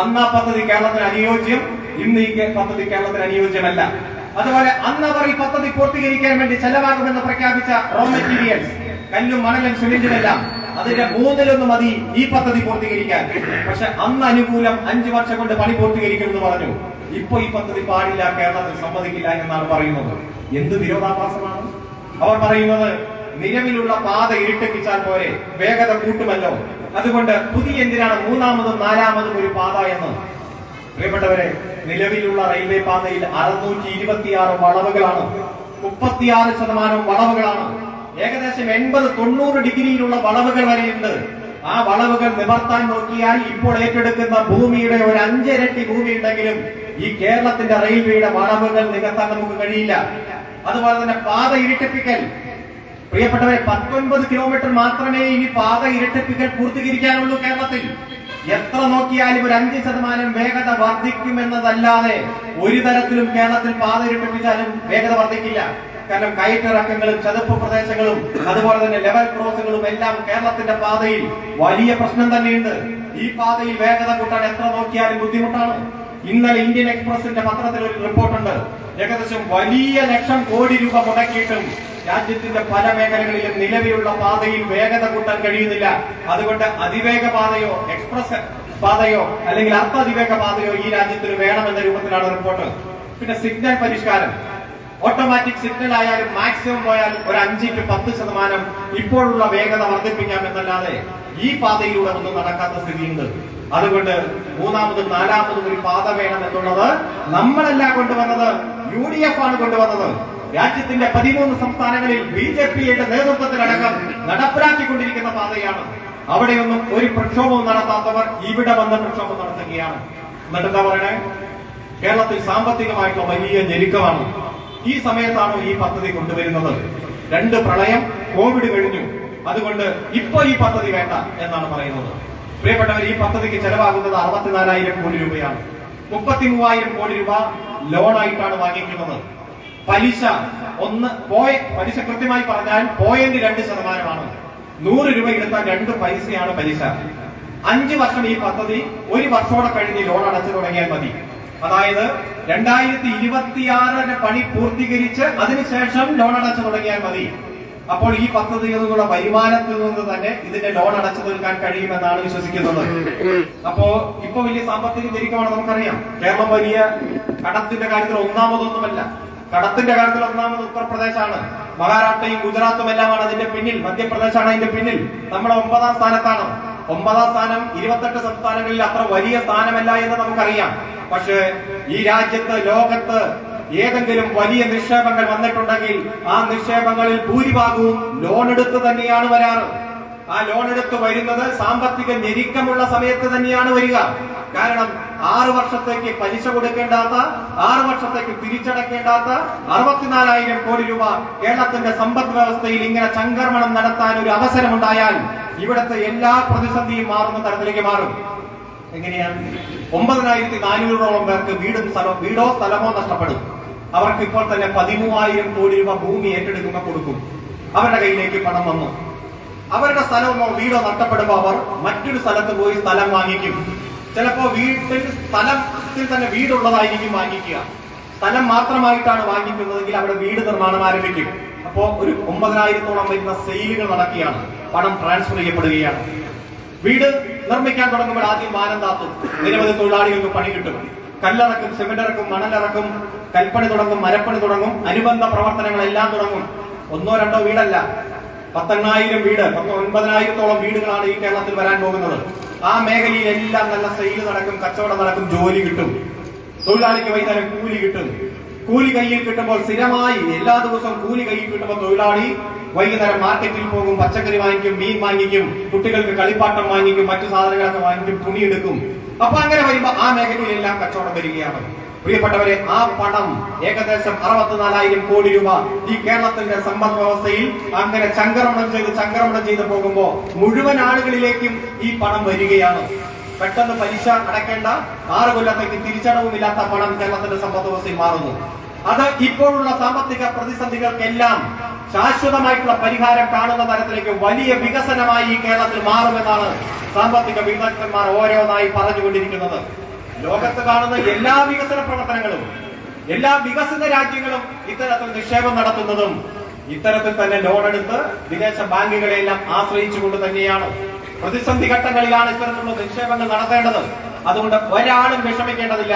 അന്ന് ആ പദ്ധതി കേരളത്തിന് അനുയോജ്യം, ഇന്ന് ഈ പദ്ധതി കേരളത്തിന് അനുയോജ്യമല്ല. അതുപോലെ അന്നവർ ഈ പദ്ധതി പൂർത്തീകരിക്കാൻ വേണ്ടി ചെലവാകുമെന്ന് പ്രഖ്യാപിച്ച റോ മെറ്റീരിയൽസ്, കല്ലും മണലും സിമെന്റുമെല്ലാം, അതിന്റെ 1/3 മതി ഈ പദ്ധതി പൂർത്തീകരിക്കാൻ. പക്ഷെ അന്ന് അനുകൂലം 5 വർഷം കൊണ്ട് പണി പൂർത്തീകരിക്കുമെന്ന് പറഞ്ഞു. ഇപ്പൊ ഈ പദ്ധതി പാടില്ല, കേരളത്തിൽ സമ്മതിക്കില്ല എന്നാണ് പറയുന്നത്. എന്ത് വിരോധാഭാസമാണ്? അവർ പറയുന്നത് നിലവിലുള്ള പാത ഇരട്ടിപ്പിച്ചാൽ പോരെ, വേഗത കൂട്ടുമല്ലോ, അതുകൊണ്ട് പുതിയ എന്തിനാണ് 3ാമതും 4ാമതും ഒരു പാത എന്ന്. പ്രിയപ്പെട്ടവരെ, നിലവിലുള്ള റെയിൽവേ പാതയിൽ 626 വളവുകളാണ്, 36% വളവുകളാണ്. ഏകദേശം 80-90 ഡിഗ്രിയിലുള്ള വളവുകൾ വരെയുണ്ട്. ആ വളവുകൾ നിവർത്താൻ നോക്കിയാൽ ഇപ്പോൾ ഏറ്റെടുക്കുന്ന ഭൂമിയുടെ ഒരു 5 ഇരട്ടി ഭൂമി ഉണ്ടെങ്കിലും ഈ കേരളത്തിന്റെ റെയിൽവേയുടെ വളവുകൾ നികത്താൻ നമുക്ക് കഴിയില്ല. അതുപോലെ തന്നെ പാത ഇരട്ടിപ്പിക്കൽ, പ്രിയപ്പെട്ടവരെ, 19 കിലോമീറ്റർ മാത്രമേ ഇനി പാത ഇരട്ടിപ്പിക്കൽ പൂർത്തീകരിക്കാനുള്ളൂ കേരളത്തിൽ. എത്ര നോക്കിയാലും ഒരു 5% വേഗത വർദ്ധിക്കുമെന്നതല്ലാതെ ഒരു തരത്തിലും കേരളത്തിൽ പാത ഇരട്ടിപ്പിച്ചാലും വേഗത വർദ്ധിക്കില്ല. കാരണം കയറ്റിറക്കങ്ങളും ചതുപ്പ് പ്രദേശങ്ങളും അതുപോലെ തന്നെ ലെവൽ ക്രോസുകളും എല്ലാം കേരളത്തിന്റെ പാതയിൽ വലിയ പ്രശ്നം തന്നെയുണ്ട്. ഈ പാതയിൽ വേഗത കൂട്ടാൻ എത്ര നോക്കിയാലും ബുദ്ധിമുട്ടാണ്. ഇന്നലെ ഇന്ത്യൻ എക്സ്പ്രസിന്റെ പത്രത്തിൽ ഒരു റിപ്പോർട്ടുണ്ട്. ഏകദേശം വലിയ ലക്ഷം കോടി രൂപ മുടക്കിയിട്ടും രാജ്യത്തിന്റെ പല മേഖലകളിലും നിലവിലുള്ള പാതയിൽ വേഗത കൂട്ടാൻ കഴിയുന്നില്ല. അതുകൊണ്ട് അതിവേഗ പാതയോ എക്സ്പ്രസ് പാതയോ അല്ലെങ്കിൽ അർദ്ധ പാതയോ ഈ രാജ്യത്തിന് വേണമെന്ന രൂപത്തിലാണ് റിപ്പോർട്ട്. പിന്നെ സിഗ്നൽ പരിഷ്കാരം, ഓട്ടോമാറ്റിക് സിഗ്നൽ ആയാലും മാക്സിമം പോയാൽ ഒരു 5-10% ഇപ്പോഴുള്ള വേഗത വർദ്ധിപ്പിക്കാം എന്നല്ലാതെ ഈ പാതയിലൂടെ ഒന്നും നടക്കാത്ത സ്ഥിതിയുണ്ട്. അതുകൊണ്ട് 3ാമതും 4ാമതും ഒരു പാത വേണം എന്നുള്ളത് നമ്മളല്ല കൊണ്ടുവന്നത്, UDF ആണ് കൊണ്ടുവന്നത്. രാജ്യത്തിന്റെ 13 സംസ്ഥാനങ്ങളിൽ BJPയുടെ നേതൃത്വത്തിലടക്കം നടപ്പിലാക്കിക്കൊണ്ടിരിക്കുന്ന പാതയാണ്. അവിടെയൊന്നും ഒരു പ്രക്ഷോഭവും നടത്താത്തവർ ഇവിടെ വന്ന് പ്രക്ഷോഭം നടത്തുകയാണ്. എന്നിട്ട് എന്താ പറയണേ? കേരളത്തിൽ സാമ്പത്തികമായിട്ടുള്ള വലിയ ഞെരുക്കമാണ്. ഈ സമയത്താണ് ഈ പദ്ധതി കൊണ്ടുവരുന്നത്. 2 പ്രളയം, കോവിഡ് കഴിഞ്ഞു. അതുകൊണ്ട് ഇപ്പൊ ഈ പദ്ധതി വേണ്ട എന്നാണ് പറയുന്നത്. പ്രിയപ്പെട്ടവർ, ഈ പദ്ധതിക്ക് ചെലവാകുന്നത് 64,000 കോടി രൂപയാണ്. 33,000 കോടി രൂപ ലോണായിട്ടാണ് വാങ്ങിക്കുന്നത്. പലിശ പലിശ കൃത്യമായി പറഞ്ഞാൽ 0.2%. 100 രൂപ എടുത്താൽ 2 പൈസയാണ് പലിശ. 5 വർഷം ഈ പദ്ധതി, 1 വർഷോടെ കഴിഞ്ഞ് ലോൺ അടച്ചു തുടങ്ങിയാൽ മതി. അതായത് 2026 പണി പൂർത്തീകരിച്ച് അതിനുശേഷം ലോൺ അടച്ചു തുടങ്ങിയാൽ മതി. അപ്പോൾ ഈ പദ്ധതിയിൽ നിന്നുള്ള വരുമാനത്തിൽ നിന്ന് തന്നെ ഇതിന്റെ ലോൺ അടച്ചു തീർക്കാൻ കഴിയുമെന്നാണ് വിശ്വസിക്കുന്നത്. അപ്പോ ഇപ്പൊ വലിയ സാമ്പത്തിക ഞെരുക്കമാണ്, നമുക്കറിയാം. കേരളം വലിയ കടത്തിന്റെ കാര്യത്തിൽ ഒന്നാമതൊന്നുമല്ല. കടത്തിന്റെ കാര്യത്തിൽ ഒന്നാമത് ഉത്തർപ്രദേശാണ്. മഹാരാഷ്ട്രയും ഗുജറാത്തും എല്ലാമാണ് അതിന്റെ പിന്നിൽ. മധ്യപ്രദേശാണ് അതിന്റെ പിന്നിൽ. നമ്മുടെ 9ാം സ്ഥാനത്താണ്. 9ാം സ്ഥാനം 28 സംസ്ഥാനങ്ങളിൽ അത്ര വലിയ സ്ഥാനമല്ല എന്ന് നമുക്കറിയാം. പക്ഷേ ഈ രാജ്യത്ത്, ലോകത്ത് ഏതെങ്കിലും വലിയ നിക്ഷേപങ്ങൾ വന്നിട്ടുണ്ടെങ്കിൽ ആ നിക്ഷേപങ്ങളിൽ ഭൂരിഭാഗവും ലോൺ എടുത്ത് തന്നെയാണ് വരാറ്. ആ ലോൺ എടുത്ത് വരുന്നത് സാമ്പത്തിക ഞെരുക്കമുള്ള സമയത്ത് തന്നെയാണ് വരിക. കാരണം 6 വർഷത്തേക്ക് പലിശ കൊടുക്കേണ്ടാത്ത, 6 വർഷത്തേക്ക് തിരിച്ചടക്കേണ്ടാത്ത 64,000 കോടി രൂപ കേരളത്തിന്റെ സമ്പദ് വ്യവസ്ഥയിൽ ഇങ്ങനെ ചംക്രമണം നടത്താൻ ഒരു അവസരമുണ്ടായാൽ ഇവിടുത്തെ എല്ലാ പ്രതിസന്ധിയും മാറുന്ന തരത്തിലേക്ക് മാറും. എങ്ങനെയാണ്? 9,400ഓളം പേർക്ക് വീടോ സ്ഥലമോ നഷ്ടപ്പെടും. അവർക്ക് ഇപ്പോൾ തന്നെ 13,000 കോടി രൂപ ഭൂമി ഏറ്റെടുക്കുമ്പോൾ കൊടുക്കും. അവരുടെ കയ്യിലേക്ക് പണം വന്നു. അവരുടെ സ്ഥലമോ വീടോ നഷ്ടപ്പെടുമ്പോൾ അവർ മറ്റൊരു സ്ഥലത്ത് പോയി സ്ഥലം വാങ്ങിക്കും. ചിലപ്പോ സ്ഥലത്തിൽ തന്നെ വീടുള്ളതായിരിക്കും വാങ്ങിക്കുക. സ്ഥലം മാത്രമായിട്ടാണ് വാങ്ങിക്കുന്നതെങ്കിൽ അവിടെ വീട് നിർമ്മാണം ആരംഭിക്കും. അപ്പോ ഒരു 9,000ഓളം വരുന്ന സെയിലുകൾ നടക്കുകയാണ്, പണം ട്രാൻസ്ഫർ ചെയ്യപ്പെടുകയാണ്. വീട് നിർമ്മിക്കാൻ തുടങ്ങുമ്പോൾ ആദ്യം വാനം താത്തും, നിരവധി തൊഴിലാളികൾക്ക് പണി കിട്ടും. കല്ലിറക്കും, സിമെന്റിറക്കും, മണലിറക്കും, കൽപ്പണി തുടങ്ങും, മരപ്പണി തുടങ്ങും, അനുബന്ധ പ്രവർത്തനങ്ങളെല്ലാം തുടങ്ങും. 1-2 വീടല്ല, 10,000 വീട്, 9,000ഓളം വീടുകളാണ് ഈ കേരളത്തിൽ വരാൻ പോകുന്നത്. ആ മേഖലയിലെല്ലാം നല്ല സെയിൽ നടക്കും, കച്ചവടം നടക്കും, ജോലി കിട്ടും. തൊഴിലാളിക്ക് വൈകുന്നേരം കൂലി കിട്ടും. കൂലി കയ്യിൽ കിട്ടുമ്പോൾ സ്ഥിരമായി എല്ലാ ദിവസവും കൂലി കയ്യിൽ കിട്ടുമ്പോൾ തൊഴിലാളി വൈകുന്നേരം മാർക്കറ്റിൽ പോകും, പച്ചക്കറി വാങ്ങിക്കും, മീൻ വാങ്ങിക്കും, കുട്ടികൾക്ക് കളിപ്പാട്ടം വാങ്ങിക്കും, മറ്റു സാധനങ്ങളൊക്കെ വാങ്ങിക്കും, തുണിയെടുക്കും. അപ്പൊ അങ്ങനെ വരുമ്പോ ആ മേഖലയിലെല്ലാം കച്ചവടം വരികയാണ്. പ്രിയപ്പെട്ടവരെ, ആ പണം ഏകദേശം 64,000 കോടി രൂപ ഈ കേരളത്തിന്റെ സമ്പദ് വ്യവസ്ഥയിൽ അങ്ങനെ ചംക്രമണം ചെയ്ത് പോകുമ്പോ മുഴുവൻ ആളുകളിലേക്കും ഈ പണം വരികയാണ്. പെട്ടെന്ന് പലിശ അടയ്ക്കേണ്ട, 6 കൊല്ലത്തേക്ക് തിരിച്ചടവുമില്ലാത്ത പണം കേരളത്തിന്റെ സമ്പദ് വ്യവസ്ഥയിൽ മാറുന്നു. അത് ഇപ്പോഴുള്ള സാമ്പത്തിക പ്രതിസന്ധികൾക്കെല്ലാം ശാശ്വതമായിട്ടുള്ള പരിഹാരം കാണുന്ന തരത്തിലേക്ക് വലിയ വികസനമായി ഈ കേരളത്തിൽ മാറുമെന്നാണ് സാമ്പത്തിക വിദഗ്ധന്മാർ ഓരോന്നായി പറഞ്ഞുകൊണ്ടിരിക്കുന്നത്. ലോകത്ത് കാണുന്ന എല്ലാ വികസന പ്രവർത്തനങ്ങളും എല്ലാ വികസിത രാജ്യങ്ങളും ഇത്തരത്തിൽ നിക്ഷേപം നടത്തുന്നതും ഇത്തരത്തിൽ തന്നെ ലോൺ എടുത്ത് വിദേശ ബാങ്കുകളെല്ലാം ആശ്രയിച്ചുകൊണ്ട് തന്നെയാണ്. പ്രതിസന്ധി ഘട്ടങ്ങളിലാണ് ഇത്തരത്തിലുള്ള നിക്ഷേപങ്ങൾ നടത്തേണ്ടത്. അതുകൊണ്ട് ഒരാളും വിഷമിക്കേണ്ടതില്ല.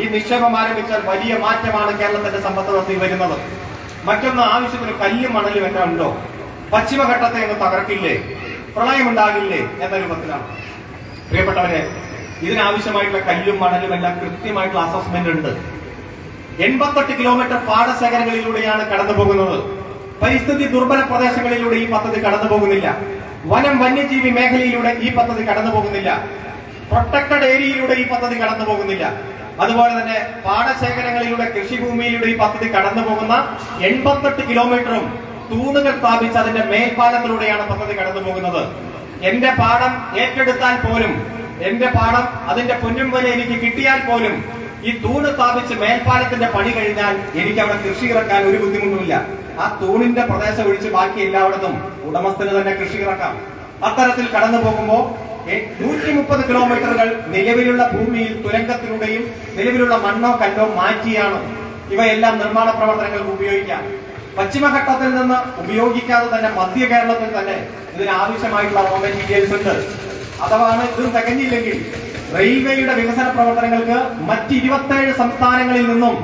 ഈ നിക്ഷേപം ആരംഭിച്ചാൽ വലിയ മാറ്റമാണ് കേരളത്തിന്റെ സമ്പദ് വ്യവസ്ഥയിൽ വരുന്നത്. മറ്റൊന്ന്, ആവശ്യത്തിന് കല്ലും മണലും എല്ലാം ഉണ്ടോ? പശ്ചിമഘട്ടത്തെ അങ്ങ് തകർക്കില്ലേ, പ്രളയമുണ്ടാകില്ലേ എന്ന രൂപത്തിലാണ്. പ്രിയപ്പെട്ടവരെ, ഇതിനാവശ്യമായിട്ടുള്ള കല്ലും മണലും എല്ലാം കൃത്യമായിട്ടുള്ള അസസ്മെന്റ് ഉണ്ട്. 88 കിലോമീറ്റർ പാടശേഖരങ്ങളിലൂടെയാണ് കടന്നു പോകുന്നത്. പരിസ്ഥിതി ദുർബല പ്രദേശങ്ങളിലൂടെ ഈ പദ്ധതി കടന്നു പോകുന്നില്ല. വനം വന്യജീവി മേഖലയിലൂടെ ഈ പദ്ധതി കടന്നു പോകുന്നില്ല. പ്രൊട്ടക്ടഡ് ഏരിയയിലൂടെ ഈ പദ്ധതി കടന്നു പോകുന്നില്ല. അതുപോലെ തന്നെ പാടശേഖരങ്ങളിലൂടെ കൃഷിഭൂമിയിലൂടെ ഈ പദ്ധതി കടന്നു പോകുന്ന 88 കിലോമീറ്ററും തൂണുകൾ സ്ഥാപിച്ച് അതിന്റെ മേൽപ്പാലത്തിലൂടെയാണ് പദ്ധതി കടന്നു പോകുന്നത്. എന്റെ പാടം ഏറ്റെടുത്താൽ പോലും, എന്റെ പാടം അതിന്റെ പൊന്നും പോലെ എനിക്ക് കിട്ടിയാൽ പോലും ഈ തൂണ് സ്ഥാപിച്ച് മേൽപ്പാലത്തിന്റെ പണി കഴിഞ്ഞാൽ എനിക്ക് അവിടെ കൃഷി ഇറക്കാൻ ഒരു ബുദ്ധിമുട്ടുമില്ല. ആ തൂണിന്റെ പ്രദേശം ഒഴിച്ച് ബാക്കി എല്ലായിടത്തും ഉടമസ്ഥന് തന്നെ കൃഷി ഇറക്കാം. അത്തരത്തിൽ കടന്നു പോകുമ്പോൾ 130 കിലോമീറ്ററുകൾ നിലവിലുള്ള ഭൂമിയിൽ തുരങ്കത്തിലൂടെയും നിലവിലുള്ള മണ്ണോ കല്ലോ മാറ്റിയാണ് ഇവയെല്ലാം നിർമ്മാണ പ്രവർത്തനങ്ങൾക്ക് ഉപയോഗിക്കാം. പശ്ചിമഘട്ടത്തിൽ നിന്ന് ഉപയോഗിക്കാതെ തന്നെ മധ്യ കേരളത്തിൽ തന്നെ ഇതിനാവശ്യമായിട്ടുള്ള റോ മെറ്റീരിയൽസ് ഉണ്ട്. അഥവാ ഇത് തികഞ്ഞില്ലെങ്കിൽ റെയിൽവേയുടെ വികസന പ്രവർത്തനങ്ങൾക്ക് മറ്റ് 27 സംസ്ഥാനങ്ങളിൽ നിന്നും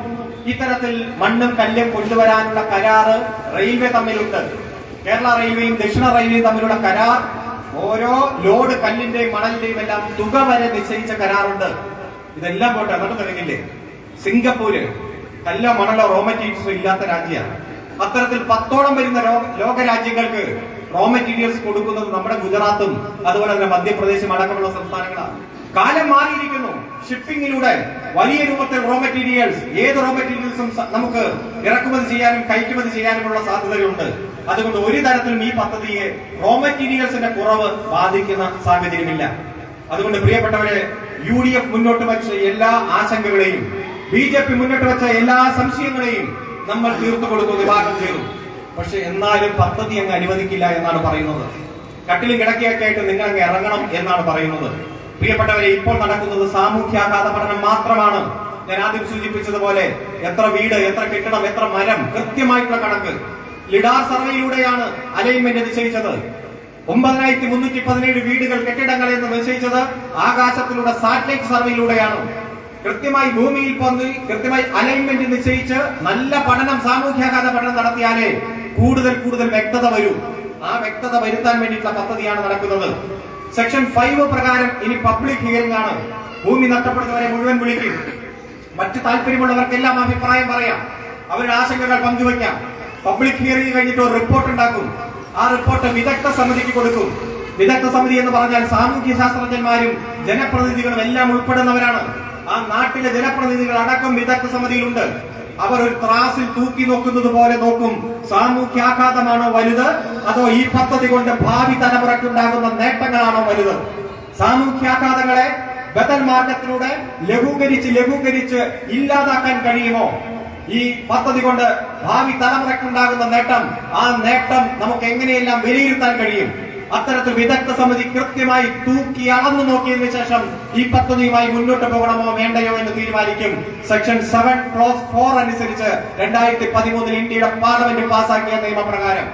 ഇത്തരത്തിൽ മണ്ണും കല്ലും കൊണ്ടുവരാനുള്ള കരാറ് റെയിൽവേ തമ്മിലുണ്ട്. കേരള റെയിൽവേയും ദക്ഷിണ റെയിൽവേയും തമ്മിലുള്ള കരാർ ഓരോ ലോഡ് കല്ലിന്റെയും മണലിന്റെയും എല്ലാം തുക വരെ നിശ്ചയിച്ച കരാറുണ്ട്. ഇതെല്ലാം പോട്ടെ, എന്നിട്ട് തികഞ്ഞില്ലേ? സിംഗപ്പൂര് കല്ലോ മണലോ റോ മെറ്റീരിയൽസോ ഇല്ലാത്ത രാജ്യമാണ്. അത്തരത്തിൽ 10ഓളം വരുന്ന ലോകരാജ്യങ്ങൾക്ക് റോ മെറ്റീരിയൽസ് കൊടുക്കുന്നത് നമ്മുടെ ഗുജറാത്തും അതുപോലെ തന്നെ മധ്യപ്രദേശും അടക്കമുള്ള സംസ്ഥാനങ്ങളാണ്. കാലം മാറിയിരിക്കുന്നു. ഷിപ്പിംഗിലൂടെ വലിയ രൂപത്തിൽ റോ മെറ്റീരിയൽസ്, ഏത് റോ മെറ്റീരിയൽസും നമുക്ക് ഇറക്കുമതി ചെയ്യാനും കയറ്റുമതി ചെയ്യാനുമുള്ള സാധ്യതകളുണ്ട്. അതുകൊണ്ട് ഒരു തരത്തിലും ഈ പദ്ധതിയെ റോ മെറ്റീരിയൽസിന്റെ കുറവ് ബാധിക്കുന്ന സാഹചര്യമില്ല. അതുകൊണ്ട് പ്രിയപ്പെട്ടവരെ, UDF മുന്നോട്ട് വെച്ച എല്ലാ ആശങ്കകളെയും BJP മുന്നോട്ട് വെച്ച എല്ലാ സംശയങ്ങളെയും നമ്മൾ തീർത്തു കൊടുത്തു, നിവാരണം ചെയ്തു. പക്ഷെ എന്നാലും പദ്ധതി അങ്ങ് അനുവദിക്കില്ല എന്നാണ് പറയുന്നത്. കട്ടിലും കിടക്കയൊക്കെ ആയിട്ട് നിങ്ങൾ അങ്ങ് ഇറങ്ങണം എന്നാണ് പറയുന്നത്. പ്രിയപ്പെട്ടവരെ, ഇപ്പോൾ നടക്കുന്നത് സാമൂഹ്യാഘാത പഠനം മാത്രമാണ്. ഞാൻ ആദ്യം സൂചിപ്പിച്ചതുപോലെ എത്ര വീട്, എത്ര കെട്ടിടം, എത്ര മരം, കൃത്യമായിട്ടുള്ള കണക്ക് ലിഡാർ സർവേയിലൂടെയാണ് അലൈൻമെന്റ് നിശ്ചയിച്ചത്. 9317 വീടുകൾ, കെട്ടിടങ്ങൾ എന്ന് നിശ്ചയിച്ചത് ആകാശത്തിലൂടെ സാറ്റലൈറ്റ് സർവേയിലൂടെയാണ്. കൃത്യമായി ഭൂമിയിൽ പോയി കൃത്യമായി അലൈൻമെന്റ് നിശ്ചയിച്ച് നല്ല പഠനം, സാമൂഹ്യാഘാത പഠനം നടത്തിയാലേ കൂടുതൽ വ്യക്തത വരൂ. ആ വ്യക്തത വരുത്താൻ വേണ്ടിയിട്ടുള്ള പദ്ധതിയാണ് നടക്കുന്നത്. സെക്ഷൻ 5 പ്രകാരം ഇനി പബ്ലിക് ഹിയറിംഗ് ആണ്. ഭൂമി നഷ്ടപ്പെടുന്നവരെ മുഴുവൻ വിളിക്കും. മറ്റു താല്പര്യമുള്ളവർക്കെല്ലാം അഭിപ്രായം പറയാം, അവരുടെ ആശങ്കകൾ പങ്കുവയ്ക്കാം. പബ്ലിക് ഹിയറിംഗ് കഴിഞ്ഞിട്ട് ഒരു റിപ്പോർട്ട് ഉണ്ടാക്കും. ആ റിപ്പോർട്ട് വിദഗ്ധ സമിതിക്ക് കൊടുക്കും. വിദഗ്ധ സമിതി എന്ന് പറഞ്ഞാൽ സാമൂഹ്യ ശാസ്ത്രജ്ഞന്മാരും ജനപ്രതിനിധികളും എല്ലാം ഉൾപ്പെടുന്നവരാണ്. ആ നാട്ടിലെ ജനപ്രതിനിധികൾ അടക്കം വിദഗ്ധ സമിതിയിലുണ്ട്. അവർ ഒരു ത്രാസിൽ തൂക്കി നോക്കുന്നത് പോലെ നോക്കും, സാമൂഹ്യാഘാതമാണോ വലുത്, അതോ ഈ പദ്ധതി കൊണ്ട് ഭാവി തലമുറയ്ക്കുണ്ടാകുന്ന നേട്ടങ്ങളാണോ വലുത്? സാമൂഹ്യാഘാതങ്ങളെ ബദൽ മാർഗത്തിലൂടെ ലഘൂകരിച്ച് ഇല്ലാതാക്കാൻ കഴിയുമോ? ഈ പദ്ധതി കൊണ്ട് ഭാവി തലമുറയ്ക്കുണ്ടാകുന്ന നേട്ടം, ആ നേട്ടം നമുക്ക് എങ്ങനെയെല്ലാം വിലയിരുത്താൻ കഴിയും? അത്തരത്തിൽ വിദഗ്ധ സമിതി കൃത്യമായി തൂക്കി അളന്നു നോക്കിയതിനു ശേഷം ഈ പദ്ധതിയുമായി മുന്നോട്ട് പോകണമോ വേണ്ടയോ എന്ന് തീരുമാനിക്കും. സെക്ഷൻ 7 ക്ലോസ് 4 അനുസരിച്ച് 2013 ഇന്ത്യയുടെ പാർലമെന്റ് പാസാക്കിയ നിയമപ്രകാരം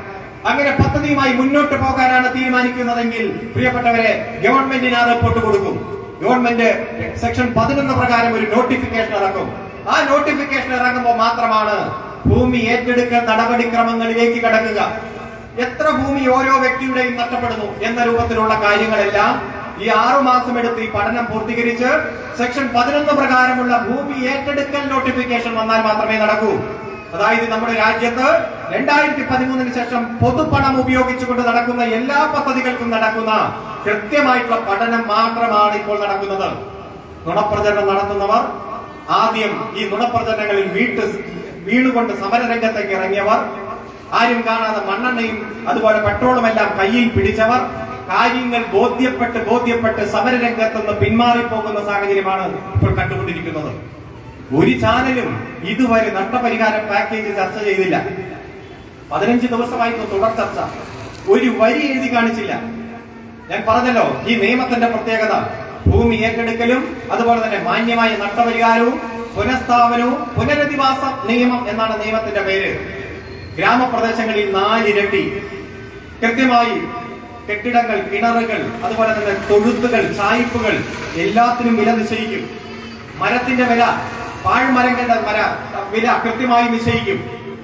അങ്ങനെ പദ്ധതിയുമായി മുന്നോട്ട് പോകാനാണ് തീരുമാനിക്കുന്നതെങ്കിൽ പ്രിയപ്പെട്ടവരെ, ഗവൺമെന്റിന് ആ റിപ്പോർട്ട് കൊടുക്കും. ഗവൺമെന്റ് സെക്ഷൻ 11 പ്രകാരം ഒരു നോട്ടിഫിക്കേഷൻ ഇറക്കും. ആ നോട്ടിഫിക്കേഷൻ ഇറങ്ങുമ്പോൾ മാത്രമാണ് ഭൂമി ഏറ്റെടുക്കൽ നടപടിക്രമങ്ങളിലേക്ക് കടക്കുക. എത്ര ഭൂമി ഓരോ വ്യക്തിയുടെയും നഷ്ടപ്പെടുന്നു എന്ന രൂപത്തിലുള്ള കാര്യങ്ങളെല്ലാം ഈ 6 മാസം എടുത്ത് ഈ പഠനം പൂർത്തീകരിച്ച് സെക്ഷൻ 11 പ്രകാരമുള്ള ഭൂമി ഏറ്റെടുക്കൽ നോട്ടിഫിക്കേഷൻ വന്നാൽ മാത്രമേ നടക്കൂ. അതായത് നമ്മുടെ രാജ്യത്ത് 2013 ശേഷം പൊതുപണം ഉപയോഗിച്ചുകൊണ്ട് നടക്കുന്ന എല്ലാ പദ്ധതികൾക്കും നടക്കുന്ന കൃത്യമായിട്ടുള്ള പഠനം മാത്രമാണ് ഇപ്പോൾ നടക്കുന്നത്. നുണപ്രചരണം നടത്തുന്നവർ, ആദ്യം ഈ നുണപ്രചരണങ്ങളിൽ വീണുകൊണ്ട് സമരരംഗത്തേക്ക് ഇറങ്ങിയവർ, ആരും കാണാതെ മണ്ണെണ്ണയും അതുപോലെ പെട്രോളും എല്ലാം കയ്യിൽ പിടിച്ചവർ, കാര്യങ്ങൾ ബോധ്യപ്പെട്ട് സമരരംഗത്ത് നിന്ന് പിന്മാറിപ്പോകുന്ന സാഹചര്യമാണ് ഇപ്പോൾ കണ്ടുകൊണ്ടിരിക്കുന്നത്. ഒരു ചാനലും ഇതുവരെ നഷ്ടപരിഹാര പാക്കേജ് ചർച്ച ചെയ്തില്ല. 15 ദിവസമായിരുന്നു തുടർ ചർച്ച. ഒരു വരി എഴുതി കാണിച്ചില്ല. ഞാൻ പറഞ്ഞല്ലോ, ഈ നിയമത്തിന്റെ പ്രത്യേകത ഭൂമി ഏറ്റെടുക്കലും അതുപോലെ തന്നെ മാന്യമായ നഷ്ടപരിഹാരവും പുനഃസ്ഥാപനവും പുനരധിവാസ നിയമം എന്നാണ് നിയമത്തിന്റെ പേര്. ഗ്രാമപ്രദേശങ്ങളിൽ 4 ഇരട്ടി കൃത്യമായി കെട്ടിടങ്ങൾ, കിണറുകൾ, അതുപോലെ തന്നെ തൊഴുത്തുകൾ, ചായ്പുകൾ എല്ലാത്തിനും വില നിശ്ചയിക്കും. മരത്തിന്റെ വില, പാഴ്മരങ്ങളുടെ വില കൃത്യമായി നിശ്ചയിക്കും.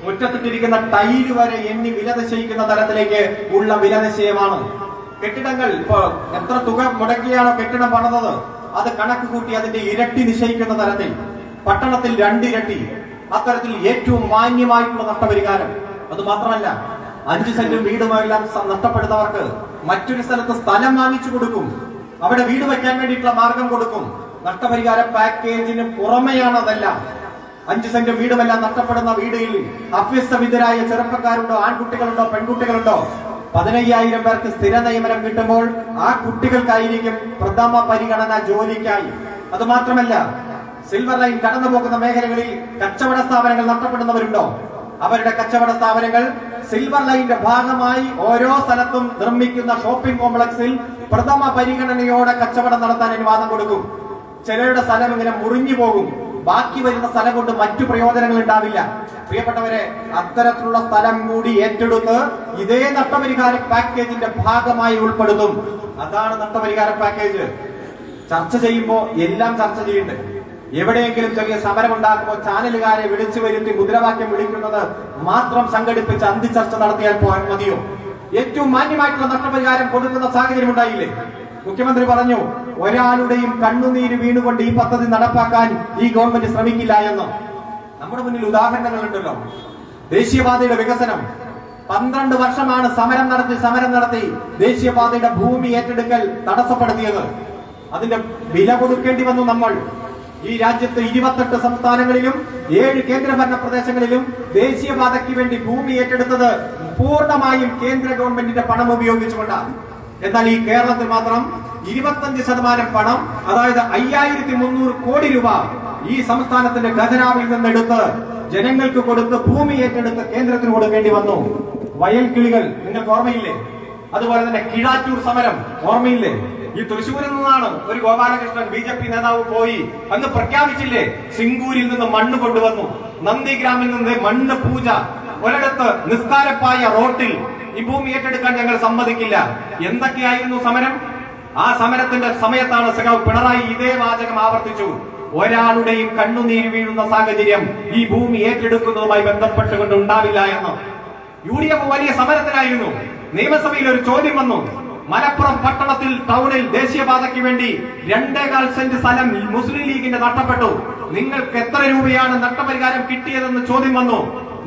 മുറ്റത്തിട്ടിരിക്കുന്ന ടൈല് വരെ എണ്ണി വില നിശ്ചയിക്കുന്ന തരത്തിലേക്ക് ഉള്ള വില നിശ്ചയമാണ്. കെട്ടിടങ്ങൾ ഇപ്പോ എത്ര തുക മുടക്കിയാണോ കെട്ടിടം പണിതത് അത് കണക്ക് കൂട്ടി അതിന്റെ ഇരട്ടി നിശ്ചയിക്കുന്ന തരത്തിൽ, പട്ടണത്തിൽ 2 ഇരട്ടി, അത്തരത്തിൽ ഏറ്റവും മാന്യമായിട്ടുള്ള നഷ്ടപരിഹാരം. അത് മാത്രമല്ല, 5 സെന്റും വീടുമെല്ലാം നഷ്ടപ്പെടുന്നവർക്ക് മറ്റൊരു സ്ഥലത്ത് സ്ഥലം വാങ്ങിച്ചു കൊടുക്കും, അവിടെ വീട് വെക്കാൻ വേണ്ടിയിട്ടുള്ള മാർഗം കൊടുക്കും. നഷ്ടപരിഹാര പാക്കേജിന് പുറമെയാണ് അതെല്ലാം. 5 സെന്റും വീടുമെല്ലാം നഷ്ടപ്പെടുന്ന വീടുകളിൽ അഭ്യസ്തവിദ്യരായ ചെറുപ്പക്കാരുണ്ടോ, ആൺകുട്ടികളുണ്ടോ, പെൺകുട്ടികളുണ്ടോ? 15,000 പേർക്ക് സ്ഥിര നിയമനം കിട്ടുമ്പോൾ ആ കുട്ടികൾക്കായിരിക്കും പ്രഥമ പരിഗണന ജോലിക്കായി. അത് മാത്രമല്ല, സിൽവർ ലൈൻ കടന്നു പോകുന്ന മേഖലകളിൽ കച്ചവട സ്ഥാപനങ്ങൾ നഷ്ടപ്പെടുന്നവരുണ്ടോ? അവരുടെ കച്ചവട സ്ഥാപനങ്ങൾ സിൽവർ ലൈനിന്റെ ഭാഗമായി ഓരോ സ്ഥലത്തും നിർമ്മിക്കുന്ന ഷോപ്പിംഗ് കോംപ്ലക്സിൽ പ്രഥമ പരിഗണനയോടെ കച്ചവടം നടത്താൻ അനുവാദം കൊടുക്കും. ചിലരുടെ സ്ഥലം ഇങ്ങനെ മുറിഞ്ഞു പോകും, ബാക്കി വരുന്ന സ്ഥലം കൊണ്ട് മറ്റു പ്രയോജനങ്ങൾ ഉണ്ടാവില്ല. പ്രിയപ്പെട്ടവരെ, അത്തരത്തിലുള്ള സ്ഥലം കൂടി ഏറ്റെടുത്ത് ഇതേ നഷ്ടപരിഹാര പാക്കേജിന്റെ ഭാഗമായി ഉൾപ്പെടുത്തും. അതാണ് നഷ്ടപരിഹാര പാക്കേജ്. ചർച്ച ചെയ്യുമ്പോൾ എല്ലാം ചർച്ച ചെയ്യണ്ടേ? എവിടെയെങ്കിലും ചെറിയ സമരം ഉണ്ടാക്കുമ്പോൾ ചാനലുകാരെ വിളിച്ചു വരുത്തി മുദ്രാവാക്യം വിളിക്കുന്നത് മാത്രം സംഘടിപ്പിച്ച് അന്തിചർച്ച നടത്തിയാൽ പോകാൻ മതിയോ? ഏറ്റവും മാന്യമായിട്ടുള്ള നഷ്ടപരിഹാരം കൊടുക്കുന്ന സാഹചര്യം ഉണ്ടായില്ലേ? മുഖ്യമന്ത്രി പറഞ്ഞു, ഒരാളുടെയും കണ്ണുനീര് വീണുകൊണ്ട് ഈ പദ്ധതി നടപ്പാക്കാൻ ഈ ഗവൺമെന്റ് ശ്രമിക്കില്ല എന്ന്. നമ്മുടെ മുന്നിൽ ഉദാഹരണങ്ങളുണ്ടല്ലോ. ദേശീയപാതയുടെ വികസനം 12 വർഷമാണ് സമരം നടത്തി ദേശീയപാതയുടെ ഭൂമി ഏറ്റെടുക്കൽ തടസ്സപ്പെടുത്തിയത്. അതിന്റെ വില കൊടുക്കേണ്ടി വന്നു നമ്മൾ. ഈ രാജ്യത്ത് 28 സംസ്ഥാനങ്ങളിലും 7 കേന്ദ്രഭരണ പ്രദേശങ്ങളിലും ദേശീയപാതയ്ക്ക് വേണ്ടി ഭൂമി ഏറ്റെടുത്തത് പൂർണ്ണമായും കേന്ദ്ര ഗവൺമെന്റിന്റെ പണം ഉപയോഗിച്ചുകൊണ്ടാണ്. എന്നാൽ ഈ കേരളത്തിൽ മാത്രം 25% പണം, അതായത് 5300 കോടി രൂപ ഈ സംസ്ഥാനത്തിന്റെ ഖജനാവിൽ നിന്നെടുത്ത് ജനങ്ങൾക്ക് കൊടുത്ത് ഭൂമി ഏറ്റെടുത്ത് കേന്ദ്രത്തിന് കൊടുക്കേണ്ടി വന്നു. വയൽക്കിളികൾ നിങ്ങൾക്ക് ഓർമ്മയില്ലേ? അതുപോലെ തന്നെ കിഴാറ്റൂർ സമരം ഓർമ്മയില്ലേ? ഈ തൃശ്ശൂരിൽ നിന്നാണ് ഒരു ഗോപാലകൃഷ്ണൻ BJP നേതാവ് പോയി അന്ന് പ്രഖ്യാപിച്ചില്ലേ, സിംഗൂരിൽ നിന്ന് മണ്ണ് കൊണ്ടുവന്നു, നന്ദിഗ്രാമിൽ നിന്ന് മണ്ണ് പൂജ, ഒരിടത്ത് നിസ്കാരപ്പായ റോട്ടിൽ ഈ ഭൂമി ഏറ്റെടുക്കാൻ ഞങ്ങൾ സമ്മതിക്കില്ല. എന്തൊക്കെയായിരുന്നു സമരം? ആ സമരത്തിന്റെ സമയത്താണ് സഖാവ് പിണറായി ഇതേ വാചകം ആവർത്തിച്ചു. ഒരാളുടെയും കണ്ണുനീര് വീഴുന്ന സാഹചര്യം ഈ ഭൂമി ഏറ്റെടുക്കുന്നതുമായി ബന്ധപ്പെട്ടുകൊണ്ട് ഉണ്ടാവില്ല എന്ന്. UDF വലിയ സമരത്തിലായിരുന്നു. നിയമസഭയിൽ ഒരു ചോദ്യം വന്നു. മലപ്പുറം പട്ടണത്തിൽ ടൗണിൽ ദേശീയപാതയ്ക്ക് വേണ്ടി 2.25 സെന്റ് സ്ഥലം മുസ്ലിം ലീഗിന്റെ നഷ്ടപ്പെട്ടു. നിങ്ങൾക്ക് എത്ര രൂപയാണ് നഷ്ടപരിഹാരം കിട്ടിയതെന്ന് ചോദ്യം വന്നു.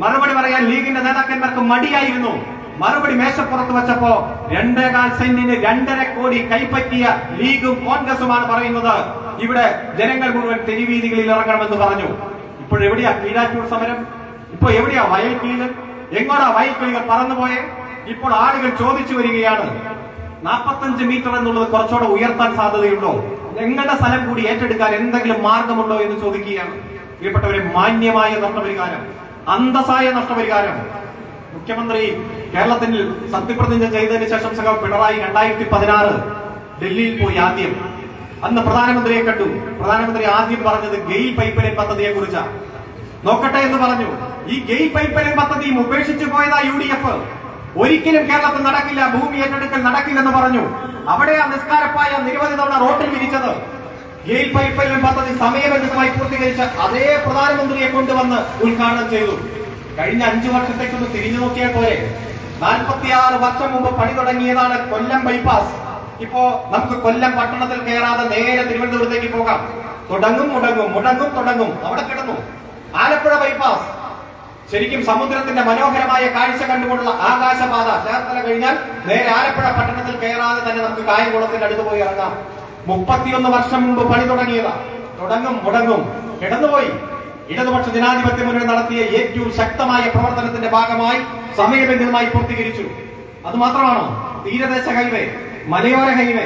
മറുപടി പറയാൻ ലീഗിന്റെ നേതാക്കന്മാർക്ക് മടിയായിരുന്നു. മറുപടി മേശപ്പുറത്ത് വെച്ചപ്പോ 2.25 സെന്റിന് 2.5 കോടി കൈപ്പറ്റിയ ലീഗും കോൺഗ്രസുമാണ് പറയുന്നത് ഇവിടെ ജനങ്ങൾ മുഴുവൻ തെരുവീതികളിൽ ഇറങ്ങണമെന്ന് പറഞ്ഞു. ഇപ്പോഴെവിടെയാ കീഴാറ്റൂർ സമരം? ഇപ്പൊ എവിടെയാ വയൽക്കിളികൾ? എങ്ങോട്ടാ വയൽക്കിളികൾ പറന്നുപോയെ? ഇപ്പോൾ ആളുകൾ ചോദിച്ചു വരികയാണ്, 45 മീറ്റർ എന്നുള്ളത് കുറച്ചുകൂടെ ഉയർത്താൻ സാധ്യതയുണ്ടോ? ഞങ്ങളുടെ സ്ഥലം കൂടി ഏറ്റെടുക്കാൻ എന്തെങ്കിലും മാർഗമുണ്ടോ എന്ന് ചോദിക്കുകയാണ്. പ്രിയപ്പെട്ടവരെ, മാന്യമായ നഷ്ടപരിഹാരം, അന്തസ്സായ നഷ്ടപരിഹാരം. മുഖ്യമന്ത്രി കേരളത്തിൽ സത്യപ്രതിജ്ഞ ചെയ്തതിനു ശേഷം സഖാവ് പിണറായി 2016 ഡൽഹിയിൽ പോയി. ആദ്യം അന്ന് പ്രധാനമന്ത്രിയെ കണ്ടു. പ്രധാനമന്ത്രി ആദ്യം പറഞ്ഞത് ഗെയിൽ പൈപ്പ് ലൈൻ പദ്ധതിയെ കുറിച്ചാണ്. നോക്കട്ടെ എന്ന് പറഞ്ഞു. ഈ ഗെയിൽ പൈപ്പ് ലൈൻ പദ്ധതിയും ഉപേക്ഷിച്ചു പോയതാ UDF. ഒരിക്കലും കേരളത്തിൽ നടക്കില്ല, ഭൂമി ഏറ്റെടുക്കൽ നടക്കില്ലെന്ന് പറഞ്ഞു. അവിടെയാ നിസ്കാരപ്പായ നിരവധി തവണ റോട്ടിൽ വിരിച്ചത്. ഗെയിൽ പൈപ്പ് ലൈൻ പദ്ധതി സമയബന്ധിതമായി പൂർത്തീകരിച്ച അതേ പ്രധാനമന്ത്രിയെ കൊണ്ടുവന്ന് ഉദ്ഘാടനം ചെയ്തു. കഴിഞ്ഞ 5 വർഷത്തേക്കൊന്ന് തിരിഞ്ഞു നോക്കിയാൽ പോരെ. 46 വർഷം മുമ്പ് പണി തുടങ്ങിയതാണ് കൊല്ലം ബൈപ്പാസ്. ഇപ്പോ നമുക്ക് കൊല്ലം പട്ടണത്തിൽ കയറാതെ നേരെ തിരുവനന്തപുരത്തേക്ക് പോകാം. തുടങ്ങും അവിടെ കിടന്നു. ആലപ്പുഴ ബൈപ്പാസ് ശരിക്കും സമുദ്രത്തിന്റെ മനോഹരമായ കാഴ്ച കണ്ടുകൊണ്ടുള്ള ആകാശപാത. ചേർത്തല കഴിഞ്ഞാൽ നേരെ ആലപ്പുഴ പട്ടണത്തിൽ കയറാതെ തന്നെ നമുക്ക് കായംകുളത്തിന്റെ അടുത്ത് പോയി ഇറങ്ങാം. 31 വർഷം മുമ്പ് പണി തുടങ്ങിയതാ. തുടങ്ങും കിടന്നുപോയി. ഇടതുപക്ഷ ജനാധിപത്യ മുന്നണി നടത്തിയ ഏറ്റവും ശക്തമായ പ്രവർത്തനത്തിന്റെ ഭാഗമായി സമയബന്ധിതമായി പൂർത്തീകരിച്ചു. അത് മാത്രമാണോ? തീരദേശ ഹൈവേ, മലയോര ഹൈവേ,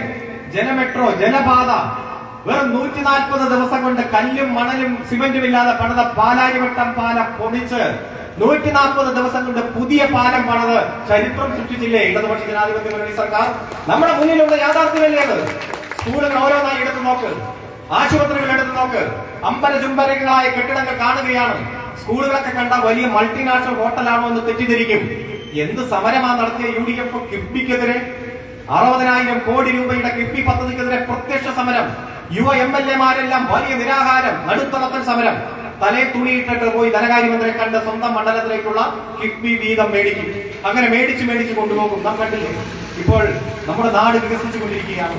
ജലമെട്രോ, ജലപാത, വെറും 140 ദിവസം കൊണ്ട് കല്ലും മണലും സിമന്റും ഇല്ലാതെ പണിത പാലാരിവട്ടം പാലം പൊളിച്ച് 140 ദിവസം കൊണ്ട് പുതിയ പാലം പണിത് ചരിത്രം സൃഷ്ടിച്ചില്ലേ ഇടതുപക്ഷ ജനാധിപത്യ മുന്നണി സർക്കാർ? നമ്മുടെ മുന്നിലുള്ള യാഥാർത്ഥ്യമല്ലേ അത്? സ്കൂളുകൾ ഓരോന്നായി എടുത്തു നോക്ക്. ആശുപത്രികൾ എടുത്ത് നോക്ക്, അമ്പരചുംബരങ്ങളായ കെട്ടിടങ്ങൾ കാണുകയാണ്. സ്കൂളുകളൊക്കെ കണ്ട വലിയ മൾട്ടിനാഷണൽ ഹോട്ടലാണോ എന്ന് തെറ്റിദ്ധരിക്കും. എന്ത് സമരമാണ് നടത്തിയ UDF കിഫ്ബിക്കെതിരെ? 60,000 കോടി രൂപയുടെ കിഫ്ബി പദ്ധതിക്കെതിരെ പ്രത്യക്ഷ സമരം. യുവ MLA മാരെല്ലാം വലിയ നിരാഹാരം, നടുത്തളത്തിൽ സമരം. തലേ തുണിയിട്ടിട്ട് പോയി ധനകാര്യമന്ത്രിയെ കണ്ട് സ്വന്തം മണ്ഡലത്തിലേക്കുള്ള കിഫ്ബി വീതം മേടിക്കും. അങ്ങനെ മേടിച്ച് കൊണ്ടുപോകും. നാം കണ്ടില്ലേ? ഇപ്പോൾ നമ്മുടെ നാട് വികസിച്ചു കൊണ്ടിരിക്കുകയാണ്.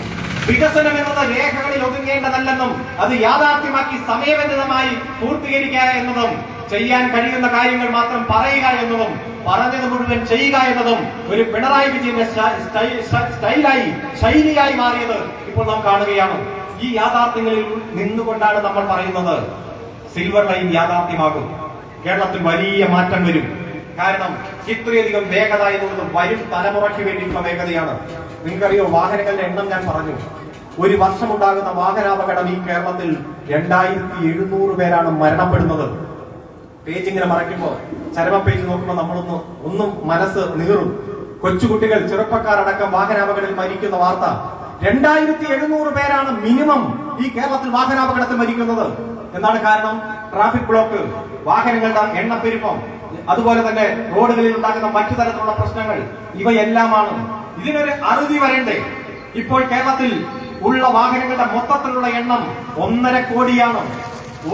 വികസനം എന്നത് രേഖകളിൽ ഒതുങ്ങേണ്ടതല്ലെന്നും അത് യാഥാർത്ഥ്യമാക്കി സമയബന്ധിതമായി പൂർത്തീകരിക്കുക എന്നതും ചെയ്യാൻ കഴിയുന്ന കാര്യങ്ങൾ മാത്രം പറയുക എന്നതും പറഞ്ഞത് മുഴുവൻ ചെയ്യുക എന്നതും ഒരു പിണറായി വിജയന്റെ ശൈലിയായി മാറിയത് ഇപ്പോൾ നാം കാണുകയാണ്. ഈ യാഥാർത്ഥ്യങ്ങളിൽ നിന്നുകൊണ്ടാണ് നമ്മൾ പറയുന്നത് സിൽവർ ലൈൻ യാഥാർത്ഥ്യമാകും. കേരളത്തിൽ വലിയ മാറ്റം വരും. കാരണം ഇത്രയധികം വേഗത എന്നുള്ളത് വരും തലമുറയ്ക്ക് വേണ്ടിയിട്ടുള്ള വേഗതയാണ്. നിങ്ങൾക്കറിയോ, വാഹനങ്ങളുടെ എണ്ണം ഞാൻ പറഞ്ഞു. ഒരു വർഷം ഉണ്ടാകുന്ന വാഹനാപകടം ഈ കേരളത്തിൽ 2700 പേരാണ് മരണപ്പെടുന്നത്. പേജ് ഇങ്ങനെ മറയ്ക്കുമ്പോ, ചരമ പേജ് നോക്കുമ്പോൾ ഒന്നും മനസ്സ് നീറും. കൊച്ചുകുട്ടികൾ, ചെറുപ്പക്കാരടക്കം വാഹനാപകടത്തിൽ മരിക്കുന്ന വാർത്ത. 2700 പേരാണ് മിനിമം ഈ കേരളത്തിൽ വാഹനാപകടത്തിൽ മരിക്കുന്നത്. എന്താണ് കാരണം? ട്രാഫിക് ബ്ലോക്ക്, വാഹനങ്ങളുടെ എണ്ണപ്പെരുപ്പം, അതുപോലെ തന്നെ റോഡുകളിൽ ഉണ്ടാകുന്ന മറ്റു തരത്തിലുള്ള പ്രശ്നങ്ങൾ, ഇവയെല്ലാമാണ്. ഇതിനൊരു അറുതി വരണ്ടേ? ഇപ്പോൾ കേരളത്തിൽ ഉള്ള വാഹനങ്ങളുടെ മൊത്തത്തിലുള്ള എണ്ണം 1.5 കോടിയാണ്.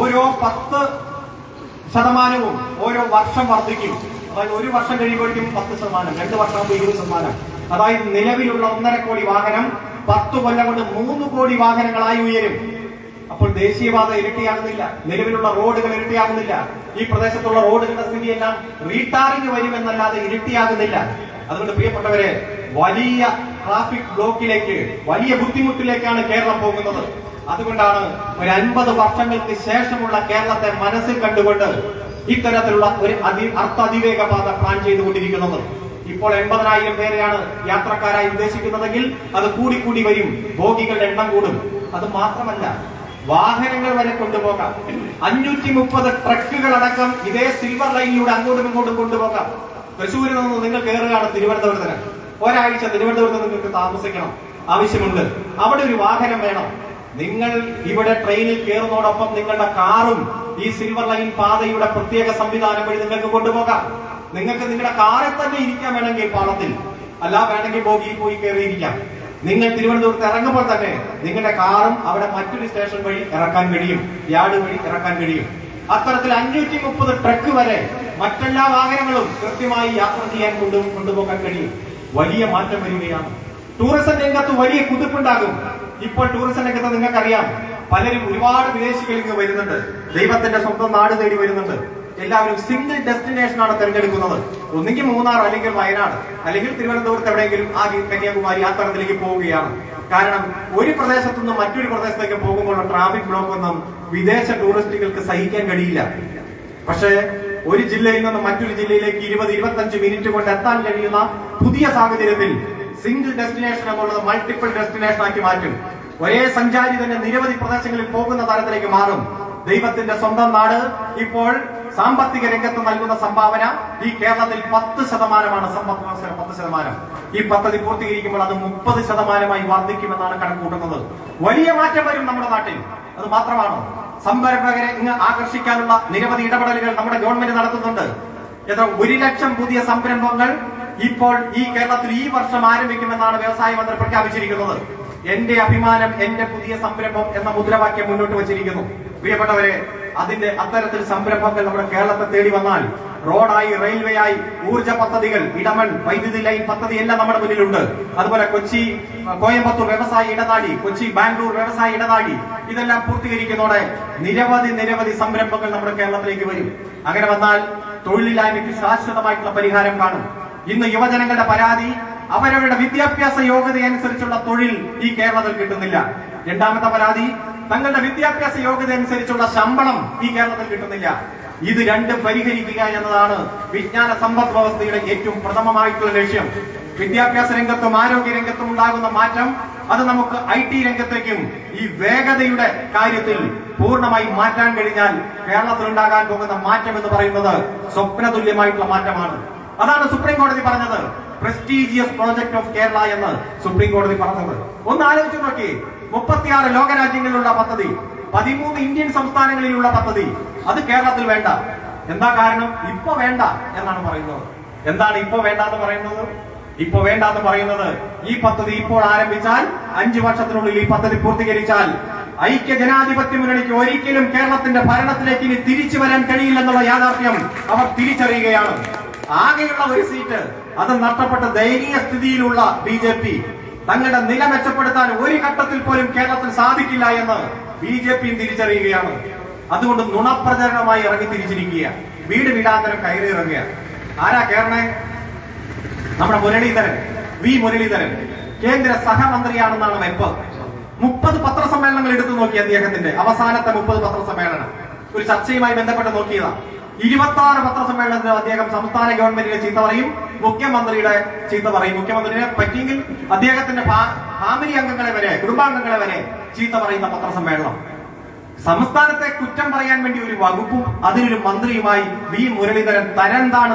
ഓരോ 10% ഓരോ വർഷം വർദ്ധിക്കും. അതായത് ഒരു വർഷം കഴിയുമ്പോഴേക്കും 10%, 2 വർഷമാകുമ്പോൾ 20%. അതായത് നിലവിലുള്ള 1.5 കോടി വാഹനം 10 കൊല്ലം കൊണ്ട് 3 കോടി വാഹനങ്ങളായി ഉയരും. അപ്പോൾ ദേശീയപാത ഇരട്ടിയാകുന്നില്ല, നിലവിലുള്ള റോഡുകൾ ഇരട്ടിയാകുന്നില്ല. ഈ പ്രദേശത്തുള്ള റോഡുകളുടെ സ്ഥിതിയെല്ലാം റീടാറിംഗ് വരുമെന്നല്ലാതെ ഇരട്ടിയാകുന്നില്ല. അതുകൊണ്ട് പ്രിയപ്പെട്ടവരെ, വലിയ ട്രാഫിക് ബ്ലോക്കിലേക്ക്, വലിയ ബുദ്ധിമുട്ടിലേക്കാണ് കേരളം പോകുന്നത്. അതുകൊണ്ടാണ് ഒരു 50 വർഷങ്ങൾക്ക് ശേഷമുള്ള കേരളത്തെ മനസ്സിൽ കണ്ടുകൊണ്ട് ഇത്തരത്തിലുള്ള ഒരു അതിവേഗ പാത പ്ലാൻ ചെയ്തുകൊണ്ടിരിക്കുന്നത്. ഇപ്പോൾ 80,000 പേരെയാണ് യാത്രക്കാരായി ഉദ്ദേശിക്കുന്നതെങ്കിൽ അത് കൂടി വരും. ബോഗികളുടെ എണ്ണം കൂടും. അത് മാത്രമല്ല, വാഹനങ്ങൾ വരെ കൊണ്ടുപോകാം. 530 ട്രക്കുകൾ അടക്കം ഇതേ സിൽവർ ലൈനിലൂടെ അങ്ങോട്ടും ഇങ്ങോട്ടും കൊണ്ടുപോകാം. തൃശ്ശൂരിൽ നിന്ന് നിങ്ങൾ കയറുകയാണ് തിരുവനന്തപുരത്തിന്. ഒരാഴ്ച തിരുവനന്തപുരത്ത് നിങ്ങൾക്ക് താമസിക്കണം, ആവശ്യമുണ്ട്. അവിടെ ഒരു വാഹനം വേണം. നിങ്ങൾ ഇവിടെ ട്രെയിനിൽ കയറുന്നതോടൊപ്പം നിങ്ങളുടെ കാറും ഈ സിൽവർ ലൈൻ പാതയുടെ പ്രത്യേക സംവിധാനം വഴി നിങ്ങൾക്ക് കൊണ്ടുപോകാം. നിങ്ങൾക്ക് നിങ്ങളുടെ കാറിൽ തന്നെ ഇരിക്കാൻ വേണമെങ്കിൽ പാളത്തിൽ, അല്ല വേണമെങ്കിൽ ബോഗിയിൽ പോയി കയറിയിരിക്കാം. നിങ്ങൾ തിരുവനന്തപുരത്ത് ഇറങ്ങുമ്പോൾ തന്നെ നിങ്ങളുടെ കാറും അവിടെ മറ്റൊരു സ്റ്റേഷൻ വഴി ഇറക്കാൻ കഴിയും, യാർഡ് വഴി ഇറക്കാൻ കഴിയും. അത്തരത്തിൽ 530 ട്രക്ക് വരെ മറ്റെല്ലാ വാഹനങ്ങളും കൃത്യമായി യാത്ര ചെയ്യാൻ കൊണ്ടുപോകാൻ കഴിയും. വലിയ മാറ്റം വരികയാണ്. ടൂറിസം രംഗത്ത് വലിയ കുതിപ്പുണ്ടാകും. ഇപ്പോൾ ടൂറിസം രംഗത്ത് നിങ്ങൾക്കറിയാം, പലരും, ഒരുപാട് വിദേശികൾ ഇങ്ങ് വരുന്നുണ്ട്, ദൈവത്തിന്റെ സ്വന്തം നാട് തേടി വരുന്നുണ്ട്. എല്ലാവരും സിംഗിൾ ഡെസ്റ്റിനേഷനാണ് തിരഞ്ഞെടുക്കുന്നത്. ഒന്നുകിൽ മൂന്നാർ, അല്ലെങ്കിൽ വയനാട്, അല്ലെങ്കിൽ തിരുവനന്തപുരത്ത് എവിടെയെങ്കിലും ആ കന്യാകുമാരി ആ തരത്തിലേക്ക് പോവുകയാണ്. കാരണം ഒരു പ്രദേശത്തു നിന്നും മറ്റൊരു പ്രദേശത്തേക്ക് പോകുമ്പോൾ ട്രാഫിക് ബ്ലോക്ക് ഒന്നും വിദേശ ടൂറിസ്റ്റുകൾക്ക് സഹിക്കാൻ കഴിയില്ല. പക്ഷേ ഒരു ജില്ലയിൽ നിന്ന് മറ്റൊരു ജില്ലയിലേക്ക് 20-25 മിനിറ്റ് കൊണ്ട് എത്താൻ കഴിയുന്ന പുതിയ സാഹചര്യത്തിൽ സിംഗിൾ ഡെസ്റ്റിനേഷൻ എന്നുള്ളത് മൾട്ടിപ്പിൾ ഡെസ്റ്റിനേഷൻ ആക്കി മാറ്റും. ഒരേ സഞ്ചാരി തന്നെ നിരവധി പ്രദേശങ്ങളിൽ പോകുന്ന തരത്തിലേക്ക് മാറും. ദൈവത്തിന്റെ സ്വന്തം നാട് ഇപ്പോൾ സാമ്പത്തിക രംഗത്ത് നൽകുന്ന സംഭാവന ഈ കേരളത്തിൽ 10%, സമ്പദ് വ്യവസ്ഥയുടെ 10%. ഈ പദ്ധതി പൂർത്തീകരിക്കുമ്പോൾ അത് 30% വർദ്ധിക്കുമെന്നാണ് കണക്കുകൂട്ടുന്നത്. വലിയ മാറ്റം വരും നമ്മുടെ നാട്ടിൽ. അത് മാത്രമാണോ, സംരംഭകരെ ഇങ്ങ് ആകർഷിക്കാനുള്ള നിരവധി ഇടപെടലുകൾ നമ്മുടെ ഗവൺമെന്റ് നടത്തുന്നുണ്ട്. 1 ലക്ഷം പുതിയ സംരംഭങ്ങൾ ഇപ്പോൾ ഈ കേരളത്തിൽ ഈ വർഷം ആരംഭിക്കുമെന്നാണ് വ്യവസായ മന്ത്രി പ്രഖ്യാപിച്ചിരിക്കുന്നത്. എന്റെ അഭിമാനം, എന്റെ പുതിയ സംരംഭം എന്ന മുദ്രാവാക്യം മുന്നോട്ട് വച്ചിരിക്കുന്നു. പ്രിയപ്പെട്ടവരെ, അത്തരത്തിൽ സംരംഭങ്ങൾ നമ്മുടെ കേരളത്തെ തേടി വന്നാൽ റോഡായി, റെയിൽവേ ആയി, ഊർജ്ജ പദ്ധതികൾ, ഇടമൺ വൈദ്യുതി ലൈൻ പദ്ധതി എല്ലാം നമ്മുടെ മുന്നിലുണ്ട്. അതുപോലെ കൊച്ചി കോയമ്പത്തൂർ വ്യവസായ ഇടനാഴി, കൊച്ചി ബാംഗ്ലൂർ വ്യവസായ ഇടനാഴി, ഇതെല്ലാം പൂർത്തീകരിക്കുന്നതോടെ നിരവധി സംരംഭങ്ങൾ നമ്മുടെ കേരളത്തിലേക്ക് വരും. അങ്ങനെ വന്നാൽ തൊഴിലില്ലായ്മയ്ക്ക് ശാശ്വതമായിട്ടുള്ള പരിഹാരം കാണും. ഇന്ന് യുവജനങ്ങളുടെ പരാതി, അവരവരുടെ വിദ്യാഭ്യാസ യോഗ്യതയനുസരിച്ചുള്ള തൊഴിൽ ഈ കേരളത്തിൽ കിട്ടുന്നില്ല. രണ്ടാമത്തെ പരാതി, തങ്ങളുടെ വിദ്യാഭ്യാസ യോഗ്യത അനുസരിച്ചുള്ള ശമ്പളം ഈ കേരളത്തിൽ കിട്ടുന്നില്ല. ഇത് രണ്ടും പരിഹരിക്കുക എന്നതാണ് വിജ്ഞാന സമ്പദ് വ്യവസ്ഥയുടെ ഏറ്റവും പ്രഥമമായിട്ടുള്ള ലക്ഷ്യം. വിദ്യാഭ്യാസ രംഗത്തും ആരോഗ്യ രംഗത്തും ഉണ്ടാകുന്ന മാറ്റം അത് നമുക്ക് IT രംഗത്തേക്കും ഈ വേഗതയുടെ കാര്യത്തിൽ പൂർണ്ണമായി മാറ്റാൻ കഴിഞ്ഞാൽ കേരളത്തിൽ ഉണ്ടാകാൻ പോകുന്ന മാറ്റം എന്ന് പറയുന്നത് സ്വപ്നതുല്യമായിട്ടുള്ള മാറ്റമാണ്. അതാണ് സുപ്രീം കോടതി പറഞ്ഞത്. പ്രസ്റ്റീജിയസ് പ്രോജക്ട് ഓഫ് കേരള എന്ന് സുപ്രീം കോടതി പറഞ്ഞത്. ഒന്ന് ആലോചിച്ച് നോക്കി, 36 ലോകരാജ്യങ്ങളിലുള്ള പദ്ധതി, 13 ഇന്ത്യൻ സംസ്ഥാനങ്ങളിലുള്ള പദ്ധതി, അത് കേരളത്തിൽ വേണ്ട. എന്താ കാരണം? ഇപ്പൊ വേണ്ട എന്നാണ് പറയുന്നത്. എന്താണ് ഇപ്പൊ വേണ്ട എന്ന് പറയുന്നത്? ഇപ്പൊ വേണ്ട എന്ന് പറയുന്നത്, ഈ പദ്ധതി ഇപ്പോൾ ആരംഭിച്ചാൽ 5 വർഷത്തിനുള്ളിൽ ഈ പദ്ധതി പൂർത്തീകരിച്ചാൽ ഐക്യ ജനാധിപത്യ മുന്നണിക്ക് ഒരിക്കലും കേരളത്തിന്റെ ഭരണത്തിലേക്ക് ഇനി തിരിച്ചു വരാൻ കഴിയില്ലെന്നുള്ള യാഥാർത്ഥ്യം അവർ തിരിച്ചറിയുകയാണ്. ആകെയുള്ള ഒരു സീറ്റ് അത് നഷ്ടപ്പെട്ട ദയനീയ സ്ഥിതിയിലുള്ള BJP തങ്ങളുടെ നില മെച്ചപ്പെടുത്താൻ ഒരു ഘട്ടത്തിൽ പോലും കേരളത്തിൽ സാധിക്കില്ല എന്ന് BJP തിരിച്ചറിയുകയാണ്. അതുകൊണ്ട് നുണപ്രചരണമായി ഇറങ്ങി തിരിച്ചിരിക്കുക, വീട് വീടാന്തരം കയറി ഇറങ്ങുക. ആരാ കേരളേ? നമ്മുടെ മുരളീധരൻ, മുരളീധരൻ കേന്ദ്ര സഹമന്ത്രിയാണെന്നാണ് വെപ്പ്. 30 പത്രസമ്മേളനങ്ങൾ എടുത്തു നോക്കി അദ്ദേഹത്തിന്റെ അവസാനത്തെ 30 പത്രസമ്മേളനം ഒരു ചർച്ചയുമായി ബന്ധപ്പെട്ട് നോക്കിയതാ. 26 പത്രസമ്മേളനത്തിൽ അദ്ദേഹം സംസ്ഥാന ഗവൺമെന്റിനെ ചീത്ത പറയും, മുഖ്യമന്ത്രിയുടെ ചീത്ത പറയും. മുഖ്യമന്ത്രിയെ പറ്റിയെങ്കിൽ അദ്ദേഹത്തിന്റെ ഫാമിലി അംഗങ്ങളെ വരെ, കുടുംബാംഗങ്ങളെ വരെ ചീത്ത പറയുന്ന പത്രസമ്മേളനം. സംസ്ഥാനത്തെ കുറ്റം പറയാൻ വേണ്ടി ഒരു വകുപ്പും അതിനൊരു മന്ത്രിയുമായി മുരളീധരൻ തരംതാണ്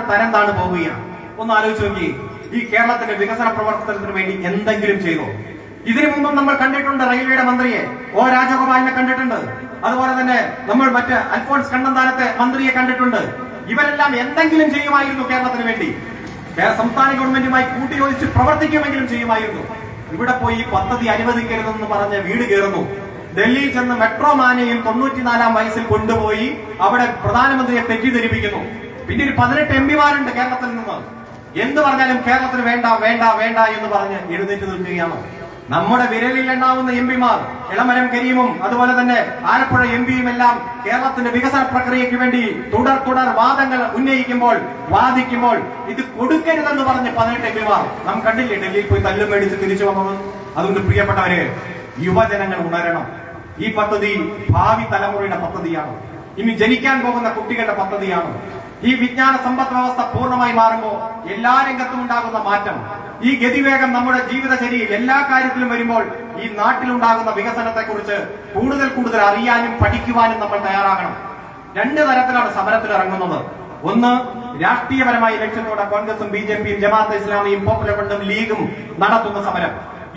പോവുകയാണ്. ഒന്ന് ആലോചിച്ച് നോക്കി, ഈ കേരളത്തിന്റെ വികസന പ്രവർത്തനത്തിന് വേണ്ടി എന്തെങ്കിലും ചെയ്തോ? ഇതിനു മുമ്പും നമ്മൾ കണ്ടിട്ടുണ്ട് റെയിൽവേയുടെ മന്ത്രിയെ, രാജഗോപാലിനെ കണ്ടിട്ടുണ്ട്. അതുപോലെ തന്നെ നമ്മൾ മറ്റ് അൽഫോൺസ് കണ്ണന്താനത്തെ മന്ത്രിയെ കണ്ടിട്ടുണ്ട്. ഇവരെല്ലാം എന്തെങ്കിലും ചെയ്യുമായിരുന്നു കേരളത്തിന് വേണ്ടി, സംസ്ഥാന ഗവൺമെന്റുമായി കൂട്ടിയോജിച്ച് പ്രവർത്തിക്കുമെങ്കിലും ചെയ്യുമായിരുന്നു. ഇവിടെ പോയി പദ്ധതി അനുവദിക്കരുതെന്ന് പറഞ്ഞ് വീട് കയറുന്നു. ഡൽഹിയിൽ ചെന്ന് മെട്രോ മാനെയും 94-ാം വയസ്സിൽ കൊണ്ടുപോയി അവിടെ പ്രധാനമന്ത്രിയെ തെറ്റിദ്ധരിപ്പിക്കുന്നു. പിന്നെ ഒരു 18 MP-മാരുണ്ട് കേരളത്തിൽ നിന്ന്. എന്ത് പറഞ്ഞാലും കേരളത്തിന് വേണ്ട വേണ്ട വേണ്ട എന്ന് പറഞ്ഞ് എഴുന്നേറ്റ് നിൽക്കുകയാണ്. നമ്മുടെ വിരലിൽ എണ്ണാവുന്ന MP-മാർ, ഇളമരം കരീമും അതുപോലെ തന്നെ ആലപ്പുഴ MP-യും എല്ലാം കേരളത്തിന്റെ വികസന പ്രക്രിയയ്ക്ക് വേണ്ടി തുടർ വാദങ്ങൾ വാദിക്കുമ്പോൾ ഇത് കൊടുക്കരുതെന്ന് പറഞ്ഞ് 18 MP-മാർ നാം കണ്ടില്ലേ ഡൽഹിയിൽ പോയി തല്ലും മേടിച്ച് തിരിച്ചു വന്നത്. അതുകൊണ്ട് പ്രിയപ്പെട്ടവരെ, യുവജനങ്ങൾ ഉണരണം. ഈ പദ്ധതി ഭാവി തലമുറയുടെ പദ്ധതിയാണ്. ഇനി ജനിക്കാൻ പോകുന്ന കുട്ടികളുടെ പദ്ധതിയാണ്. ഈ വിജ്ഞാന സമ്പദ് വ്യവസ്ഥ പൂർണ്ണമായി മാറുമ്പോൾ എല്ലാ രംഗത്തും ഉണ്ടാകുന്ന മാറ്റം, ഈ ഗതിവേഗം നമ്മുടെ ജീവിതചര്യയിൽ എല്ലാ കാര്യത്തിലും വരുമ്പോൾ ഈ നാട്ടിലുണ്ടാകുന്ന വികസനത്തെ കുറിച്ച് കൂടുതൽ അറിയാനും പഠിക്കുവാനും നമ്മൾ തയ്യാറാകണം. 2 തരത്തിലാണ് സമരത്തിൽ ഇറങ്ങുന്നത്. ഒന്ന്, രാഷ്ട്രീയപരമായ ലക്ഷ്യത്തോടെ കോൺഗ്രസും BJP-യും ജമാഅത്തെ ഇസ്ലാമിയും പോപ്പുലർ ഫ്രണ്ടും ലീഗും നടത്തുന്ന സമരം.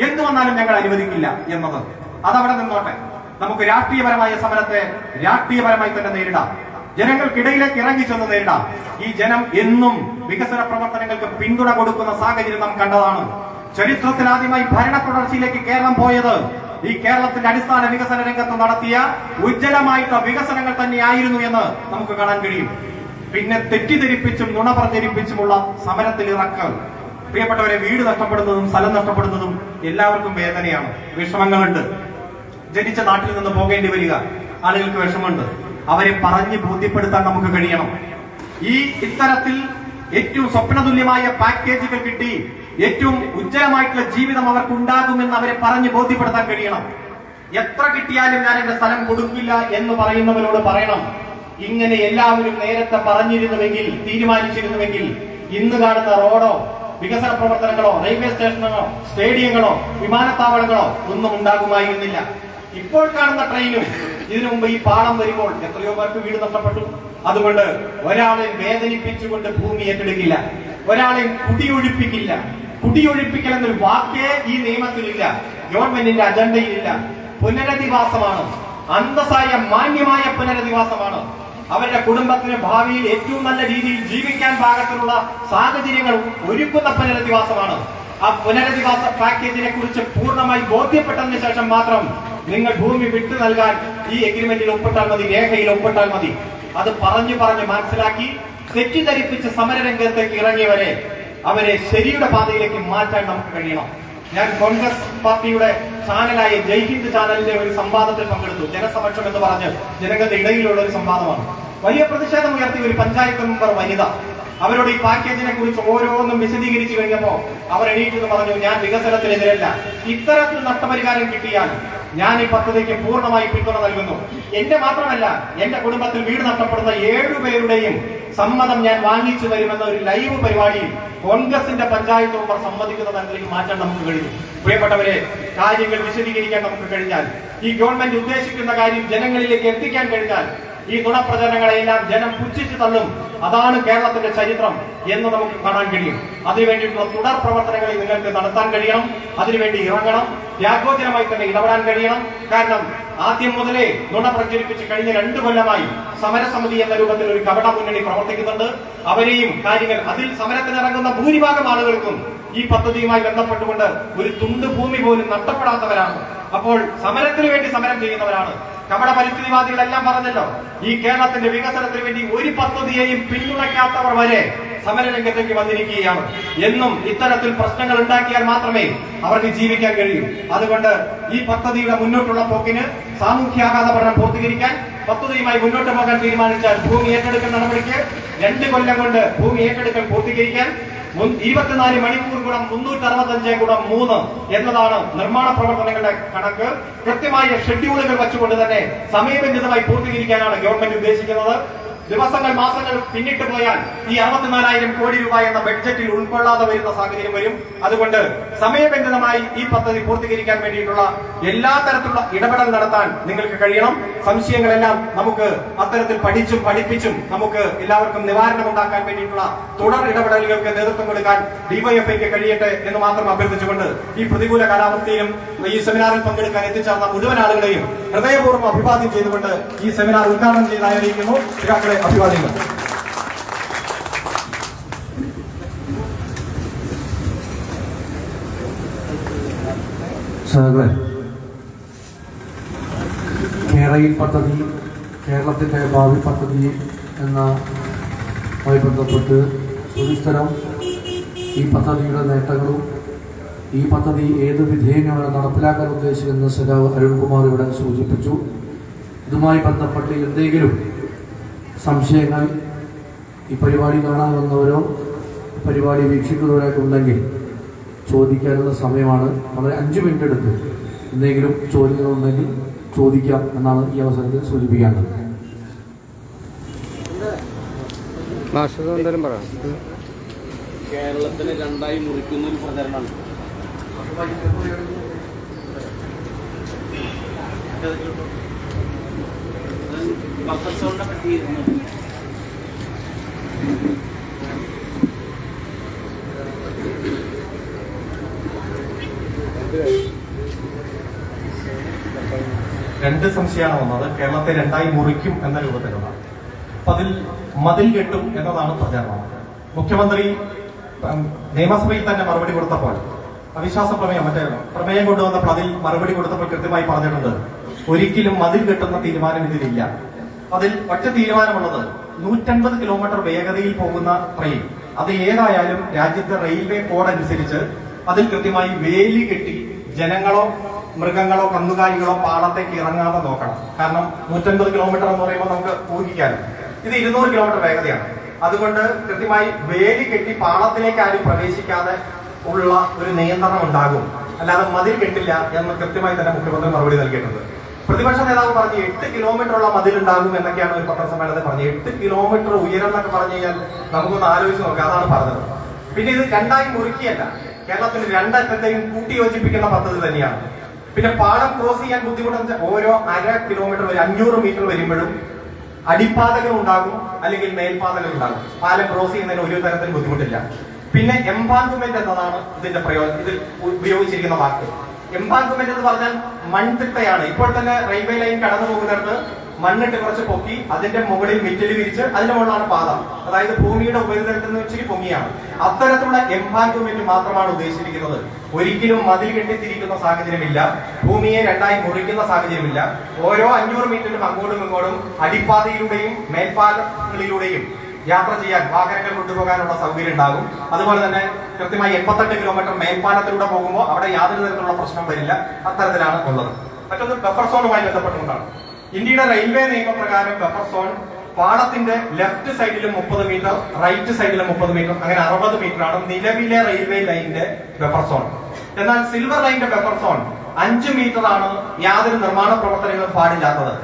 എന്തു വന്നാലും ഞങ്ങൾ അനുവദിക്കില്ല എന്നത് അതവിടെ നിന്നോട്ടെ. നമുക്ക് രാഷ്ട്രീയപരമായ സമരത്തെ രാഷ്ട്രീയപരമായി തന്നെ നേരിടാം. ജനങ്ങൾക്കിടയിലേക്ക് ഇറങ്ങിച്ചെന്ന് നേരിടാം. ഈ ജനം എന്നും വികസന പ്രവർത്തനങ്ങൾക്ക് പിന്തുണ കൊടുക്കുന്ന സാഹചര്യം നാം കണ്ടതാണ്. ചരിത്രത്തിൽ ആദ്യമായി ഭരണ തുടർച്ചയിലേക്ക് കേരളം പോയത് ഈ കേരളത്തിന്റെ അടിസ്ഥാന വികസന രംഗത്ത് നടത്തിയ ഉജ്ജ്വലമായിട്ടുള്ള വികസനങ്ങൾ തന്നെയായിരുന്നു എന്ന് നമുക്ക് കാണാൻ കഴിയും. പിന്നെ തെറ്റിദ്ധരിപ്പിച്ചും നുണ പ്രചരിപ്പിച്ചുമുള്ള സമരത്തിൽ ഇറക്കൽ. പ്രിയപ്പെട്ടവരെ, വീട് നഷ്ടപ്പെടുന്നതും സ്ഥലം നഷ്ടപ്പെടുന്നതും എല്ലാവർക്കും വേദനയാണ്, വിഷമങ്ങളുണ്ട്. ജനിച്ച നാട്ടിൽ നിന്ന് പോകേണ്ടി വരിക, ആളുകൾക്ക് വിഷമമുണ്ട്. അവരെ പറഞ്ഞ് ബോധ്യപ്പെടുത്താൻ നമുക്ക് കഴിയണം. ഇത്തരത്തിൽ ഏറ്റവും സ്വപ്നതുല്യമായ പാക്കേജുകൾ കിട്ടി ഏറ്റവും ഉജ്ജ്വലമായിട്ടുള്ള ജീവിതം അവർക്ക് ഉണ്ടാകുമെന്ന് അവരെ പറഞ്ഞ് ബോധ്യപ്പെടുത്താൻ കഴിയണം. എത്ര കിട്ടിയാലും ഞാൻ എന്റെ സ്ഥലം കൊടുക്കില്ല എന്ന് പറയുന്നവരോട് പറയണം, ഇങ്ങനെ എല്ലാവരും നേരത്തെ പറഞ്ഞിരുന്നുവെങ്കിൽ, തീരുമാനിച്ചിരുന്നുവെങ്കിൽ ഇന്ന് കാണുന്ന റോഡോ വികസന പ്രവർത്തനങ്ങളോ റെയിൽവേ സ്റ്റേഷനുകളോ സ്റ്റേഡിയങ്ങളോ വിമാനത്താവളങ്ങളോ ഒന്നും ഉണ്ടാകുമായിരുന്നില്ല. ഇപ്പോൾ കാണുന്ന ട്രെയിനും ഇതിനു മുമ്പ് ഈ പാളം വരുമ്പോൾ എത്രയോ പേർക്ക് വീട് നഷ്ടപ്പെട്ടു. അതുകൊണ്ട് ഒരാളെ വേദനിപ്പിച്ചുകൊണ്ട് ഭൂമി ഏറ്റെടുക്കില്ല, ഒരാളെ കുടിയൊഴിപ്പിക്കില്ല. കുടിയൊഴിപ്പിക്കൽ എന്നൊരു വാക്കേ ഈ നിയമത്തിലില്ല, ഗവൺമെന്റിന്റെ അജണ്ടയിലില്ല. പുനരധിവാസമാണ്, അന്തസ്സായ മാന്യമായ പുനരധിവാസമാണ്. അവരുടെ കുടുംബത്തിന് ഭാവിയിൽ ഏറ്റവും നല്ല രീതിയിൽ ജീവിക്കാൻ പാകത്തിലുള്ള സാഹചര്യങ്ങൾ ഒരുക്കുന്ന പുനരധിവാസമാണ്. ആ പുനരധിവാസ പാക്കേജിനെ കുറിച്ച് പൂർണ്ണമായി ബോധ്യപ്പെട്ടതിന് ശേഷം മാത്രം നിങ്ങൾ ഭൂമി വിട്ടു നൽകാൻ ഈ എഗ്രിമെന്റിൽ ഒപ്പിട്ടാൽ മതി, രേഖയിൽ ഒപ്പിട്ടാൽ മതി. അത് പറഞ്ഞു മനസ്സിലാക്കി തെറ്റിദ്ധരിപ്പിച്ച് സമരരംഗത്തേക്ക് ഇറങ്ങിയവരെ അവരെ ശരിയുടെ പാതയിലേക്ക് മാറ്റാൻ നമുക്ക് കഴിയണം. ഞാൻ കോൺഗ്രസ് പാർട്ടിയുടെ ചാനലായ ജയ് ഹിന്ദ് ചാനലിന്റെ ഒരു സംവാദത്തിൽ പങ്കെടുത്തു. ജനസമക്ഷം എന്ന് പറഞ്ഞ് ജനങ്ങളുടെ ഇടയിലുള്ള ഒരു സംവാദമാണ്. വലിയ പ്രതിഷേധം ഉയർത്തിയ ഒരു പഞ്ചായത്ത് മെമ്പർ വനിത അവരോട് ഈ പാക്കേജിനെ കുറിച്ച് ഓരോന്നും വിശദീകരിച്ചു കഴിഞ്ഞപ്പോ അവർ എണീറ്റെന്ന് പറഞ്ഞു, ഞാൻ വികസനത്തിനെതിരല്ല, ഇത്തരത്തിൽ നഷ്ടപരിഹാരം കിട്ടിയാൽ ഞാൻ ഈ പദ്ധതിക്ക് പൂർണ്ണമായി പിന്തുണ നൽകുന്നു. എന്റെ മാത്രമല്ല, എന്റെ കുടുംബത്തിൽ വീട് നഷ്ടപ്പെടുന്ന 7 പേരുടെയും സമ്മതം ഞാൻ വാങ്ങിച്ചു വരുമെന്ന ഒരു ലൈവ് പരിപാടിയിൽ കോൺഗ്രസിന്റെ പഞ്ചായത്ത് മെമ്പർ സമ്മതിക്കുന്ന തരത്തിലേക്ക് മാറ്റാൻ നമുക്ക് കഴിഞ്ഞു. പ്രിയപ്പെട്ടവരെ, കാര്യങ്ങൾ വിശദീകരിക്കാൻ നമുക്ക് കഴിഞ്ഞാൽ, ഈ ഗവൺമെന്റ് ഉദ്ദേശിക്കുന്ന കാര്യം ജനങ്ങളിലേക്ക് എത്തിക്കാൻ കഴിഞ്ഞാൽ ഈ നുണപ്രചരണങ്ങളെല്ലാം ജനം പുച്ഛിച്ചു തള്ളും. അതാണ് കേരളത്തിന്റെ ചരിത്രം. എന്ന് നമുക്ക് കാണാൻ കഴിയും. അതിനുവേണ്ടിയിട്ടുള്ള തുടർ പ്രവർത്തനങ്ങളിൽ നിങ്ങൾക്ക് നടത്താൻ കഴിയണം. അതിനുവേണ്ടി ഇറങ്ങണം. ത്യാഗോചരമായി തന്നെ ഇടപെടാൻ കഴിയണം. കാരണം ആദ്യം മുതലേ നുണ പ്രചരിപ്പിച്ച് കഴിഞ്ഞ 2 കൊല്ലമായി സമരസമിതി എന്ന രൂപത്തിൽ ഒരു കപട മുന്നണി പ്രവർത്തിക്കുന്നുണ്ട്. അവരെയും കാര്യങ്ങൾ അതിൽ സമരത്തിനിറങ്ങുന്ന ഭൂരിഭാഗം ആളുകൾക്കും ഈ പദ്ധതിയുമായി ബന്ധപ്പെട്ടുകൊണ്ട് ഒരു തുണ്ട് ഭൂമി പോലും നഷ്ടപ്പെടാത്തവരാണ്. അപ്പോൾ സമരത്തിന് വേണ്ടി സമരം ചെയ്യുന്നവരാണ്. കപട പരിസ്ഥിതിവാദികളെല്ലാം പറഞ്ഞല്ലോ, ഈ കേരളത്തിന്റെ വികസനത്തിന് വേണ്ടി ഒരു പദ്ധതിയെയും പിന്തുണയ്ക്കാത്തവർ വരെ സമരരംഗത്തേക്ക് വന്നിരിക്കുകയാണ്. എന്നും ഇത്തരത്തിൽ പ്രശ്നങ്ങൾ ഉണ്ടാക്കിയാൽ മാത്രമേ അവർക്ക് ജീവിക്കാൻ കഴിയൂ. അതുകൊണ്ട് ഈ പദ്ധതിയുടെ മുന്നോട്ടുള്ള പോക്കിന് സാമൂഹ്യാഘാത പഠനം പൂർത്തീകരിക്കാൻ പദ്ധതിയുമായി മുന്നോട്ട് പോകാൻ തീരുമാനിച്ചാൽ ഭൂമി ഏറ്റെടുക്കൽ നടപടിക്ക് 2 കൊല്ലം കൊണ്ട് ഭൂമി ഏറ്റെടുക്കൽ പൂർത്തീകരിക്കാൻ 24 മണിക്കൂർ ഗുണം 365 ഗുണം 3 എന്നതാണ് നിർമ്മാണ പ്രവർത്തനങ്ങളുടെ കണക്ക്. കൃത്യമായ ഷെഡ്യൂളുകൾ വെച്ചുകൊണ്ട് തന്നെ സമയബന്ധിതമായി പൂർത്തീകരിക്കാനാണ് ഗവൺമെന്റ് ഉദ്ദേശിക്കുന്നത്. ദിവസങ്ങൾ മാസങ്ങൾ പിന്നിട്ട് പോയാൽ ഈ 64,000 കോടി രൂപ എന്ന ബഡ്ജറ്റിൽ ഉൾക്കൊള്ളാതെ വരുന്ന സാഹചര്യം വരും. അതുകൊണ്ട് സമയബന്ധിതമായി ഈ പദ്ധതി പൂർത്തീകരിക്കാൻ വേണ്ടിയിട്ടുള്ള എല്ലാ തരത്തിലുള്ള ഇടപെടൽ നടത്താൻ നിങ്ങൾക്ക് കഴിയണം. സംശയങ്ങളെല്ലാം നമുക്ക് അത്തരത്തിൽ പഠിപ്പിച്ചും നമുക്ക് എല്ലാവർക്കും നിവാരണം ഉണ്ടാക്കാൻ വേണ്ടിയിട്ടുള്ള തുടർ ഇടപെടലുകൾക്ക് നേതൃത്വം കൊടുക്കാൻ ഡിവൈഎഫ്ഐക്ക് കഴിയട്ടെ എന്ന് മാത്രം അഭ്യർത്ഥിച്ചുകൊണ്ട് ഈ പ്രതികൂല കാലാവസ്ഥയിലും ഈ സെമിനാറിൽ പങ്കെടുക്കാൻ എത്തിച്ചേർന്ന മുഴുവൻ ആളുകളെയും ഹൃദയപൂർവ്വം അഭിവാദ്യം ചെയ്തുകൊണ്ട് ഈ സെമിനാർ ഉദ്ഘാടനം ചെയ്തായിരിക്കുന്നു. അഭിവാദ്യങ്ങൾ. കേരയിൽ പദ്ധതി, കേരളത്തിന്റെ ഭാവി പദ്ധതി എന്നതുമായി ബന്ധപ്പെട്ട് സുനിശ്ചിതം ഈ പദ്ധതിയുടെ നേട്ടങ്ങളും ഈ പദ്ധതി ഏത് വിധേയമാണ് നടപ്പിലാക്കാൻ ഉദ്ദേശിക്കുന്ന സഖാവ് അരുൺകുമാർ ഇവിടെ സൂചിപ്പിച്ചു. ഇതുമായി ബന്ധപ്പെട്ട് എന്തെങ്കിലും സംശയങ്ങൾ ഈ പരിപാടി കാണാൻ വന്നവരോ പരിപാടി വീക്ഷിക്കുന്നവരൊക്കെ ഉണ്ടെങ്കിൽ ചോദിക്കാനുള്ള സമയമാണ്. വളരെ 5 മിനിറ്റ് എടുത്ത് എന്തെങ്കിലും ചോദ്യങ്ങളുണ്ടെങ്കിൽ ചോദിക്കാം എന്നാണ് ഈ അവസരത്തിൽ സൂചിപ്പിക്കേണ്ടത്. കേരളത്തിനെ 2ആയി മുറിക്കുന്ന ഒരു പ്രചരണമാണ്. ബഫർ സോണിനെ പറ്റിയിരുന്നു. രണ്ട് സംശയമാണ് വന്നത്. കേരളത്തെ 2ആയി മുറിക്കും എന്ന രൂപത്തിലുള്ള, അപ്പൊ അതിൽ മതിൽ കെട്ടും എന്നതാണ് പ്രചാരണം. മുഖ്യമന്ത്രി നിയമസഭയിൽ തന്നെ മറുപടി കൊടുത്തപ്പോൾ അവിശ്വാസ പ്രമേയം പ്രമേയം കൊണ്ടുവന്നപ്പോൾ അതിൽ മറുപടി കൊടുത്തപ്പോൾ കൃത്യമായി പറഞ്ഞിട്ടുണ്ട്, ഒരിക്കലും മതിൽ കെട്ടുന്ന തീരുമാനം ഇതിലില്ല. അതിൽ ഒറ്റ തീരുമാനമുള്ളത് 150 കിലോമീറ്റർ വേഗതയിൽ പോകുന്ന ട്രെയിൻ, അത് ഏതായാലും രാജ്യത്തെ റെയിൽവേ കോഡ് അനുസരിച്ച് അതിൽ കൃത്യമായി വേലി കെട്ടി ജനങ്ങളോ മൃഗങ്ങളോ കന്നുകാലികളോ പാടത്തേക്ക് ഇറങ്ങാതെ നോക്കണം. കാരണം 150 കിലോമീറ്റർ എന്ന് പറയുമ്പോൾ നമുക്ക് ഊഹിക്കാനും, ഇത് 200 കിലോമീറ്റർ വേഗതയാണ്. അതുകൊണ്ട് കൃത്യമായി വേലി കെട്ടി പാടത്തിലേക്ക് ആരും പ്രവേശിക്കാതെ ഉള്ള ഒരു നിയന്ത്രണം ഉണ്ടാകും, അല്ലാതെ മതിൽ കെട്ടില്ല എന്ന് കൃത്യമായി തന്നെ മുഖ്യമന്ത്രി മറുപടി നൽകിയിട്ടുണ്ട്. പ്രതിപക്ഷ നേതാവ് പറഞ്ഞ് 8 കിലോമീറ്റർ ഉള്ള മതിലുണ്ടാകും എന്നൊക്കെയാണ് ഒരു പത്രസമ്മേളനത്തിൽ പറഞ്ഞത്. 8 കിലോമീറ്റർ ഉയരം എന്നൊക്കെ പറഞ്ഞു കഴിഞ്ഞാൽ നമുക്കൊന്ന് ആലോചിച്ച് നോക്കാം. അതാണ് പറഞ്ഞത്. പിന്നെ ഇത് 2ആയി മുറിക്കുകയല്ല, കേരളത്തിൽ 2 അറ്റത്തെയും കൂട്ടിയോജിപ്പിക്കുന്ന പദ്ധതി തന്നെയാണ്. പിന്നെ പാലം ക്രോസ് ചെയ്യാൻ ബുദ്ധിമുട്ടെന്ന് വെച്ചാൽ ഓരോ 1/2 കിലോമീറ്റർ 500 മീറ്റർ വരുമ്പോഴും അടിപ്പാതകൾ ഉണ്ടാകും, അല്ലെങ്കിൽ മേൽപ്പാതകൾ ഉണ്ടാകും. പാലം ക്രോസ് ചെയ്യുന്നതിന് ഒരു തരത്തിൽ ബുദ്ധിമുട്ടില്ല. പിന്നെ എംബാങ്ക്മെന്റ് എന്നതാണ് ഇതിന്റെ ഇതിൽ ഉപയോഗിച്ചിരിക്കുന്ന വാക്ക്. എംബാങ്ക്മെന്റ് എന്ന് പറഞ്ഞാൽ മൺതിട്ടയാണ്. ഇപ്പോൾ തന്നെ റെയിൽവേ ലൈൻ കടന്നു പോകുന്നിടത്ത് മണ്ണിട്ട് കുറച്ച് പൊക്കി അതിന്റെ മുകളിൽ മെറ്റൽ വിരിച്ച് അതിന്റെ മുകളിലാണ് പാത. അതായത് ഭൂമിയുടെ ഉപരിതലത്തിൽ നിന്ന് ഇച്ചിരി പൊങ്ങിയാണ്. അത്തരത്തിലുള്ള എംബാങ്ക്മെന്റ് മാത്രമാണ് ഉദ്ദേശിച്ചിരിക്കുന്നത്. ഒരിക്കലും മതിൽ കെട്ടിത്തിരിക്കുന്ന സാഹചര്യമില്ല, ഭൂമിയെ 2ആയി മുറിക്കുന്ന സാഹചര്യമില്ല. ഓരോ 500 മീറ്ററിലും അങ്ങോട്ടും ഇങ്ങോട്ടും അടിപ്പാതയിലൂടെയും മേൽപ്പാലങ്ങളിലൂടെയും യാത്ര ചെയ്യാൻ, വാഹനങ്ങൾ കൊണ്ടുപോകാനുള്ള സൗകര്യം ഉണ്ടാകും. അതുപോലെ തന്നെ കൃത്യമായി 88 കിലോമീറ്റർ മേൽപ്പാലത്തിലൂടെ പോകുമ്പോൾ അവിടെ യാതൊരു തരത്തിലുള്ള പ്രശ്നം വരില്ല. അത്തരത്തിലാണ് ഉള്ളത്. മറ്റൊന്ന് ബഫർ സോണുമായി ബന്ധപ്പെട്ടുകൊണ്ടാണ്. ഇന്ത്യയുടെ റെയിൽവേ നിയമപ്രകാരം ബഫർ സോൺ പാളത്തിന്റെ ലെഫ്റ്റ് സൈഡിലും 30 മീറ്റർ, റൈറ്റ് സൈഡിലും 30 മീറ്റർ, അങ്ങനെ 60 മീറ്റർ ആണ് നിലവിലെ റെയിൽവേ ലൈനിന്റെ ബഫർ സോൺ. എന്നാൽ സിൽവർ ലൈനിന്റെ ബഫർ സോൺ 5 മീറ്റർ ആണ് യാതൊരു നിർമ്മാണ പ്രവർത്തനങ്ങളും പാടില്ലാത്തത്.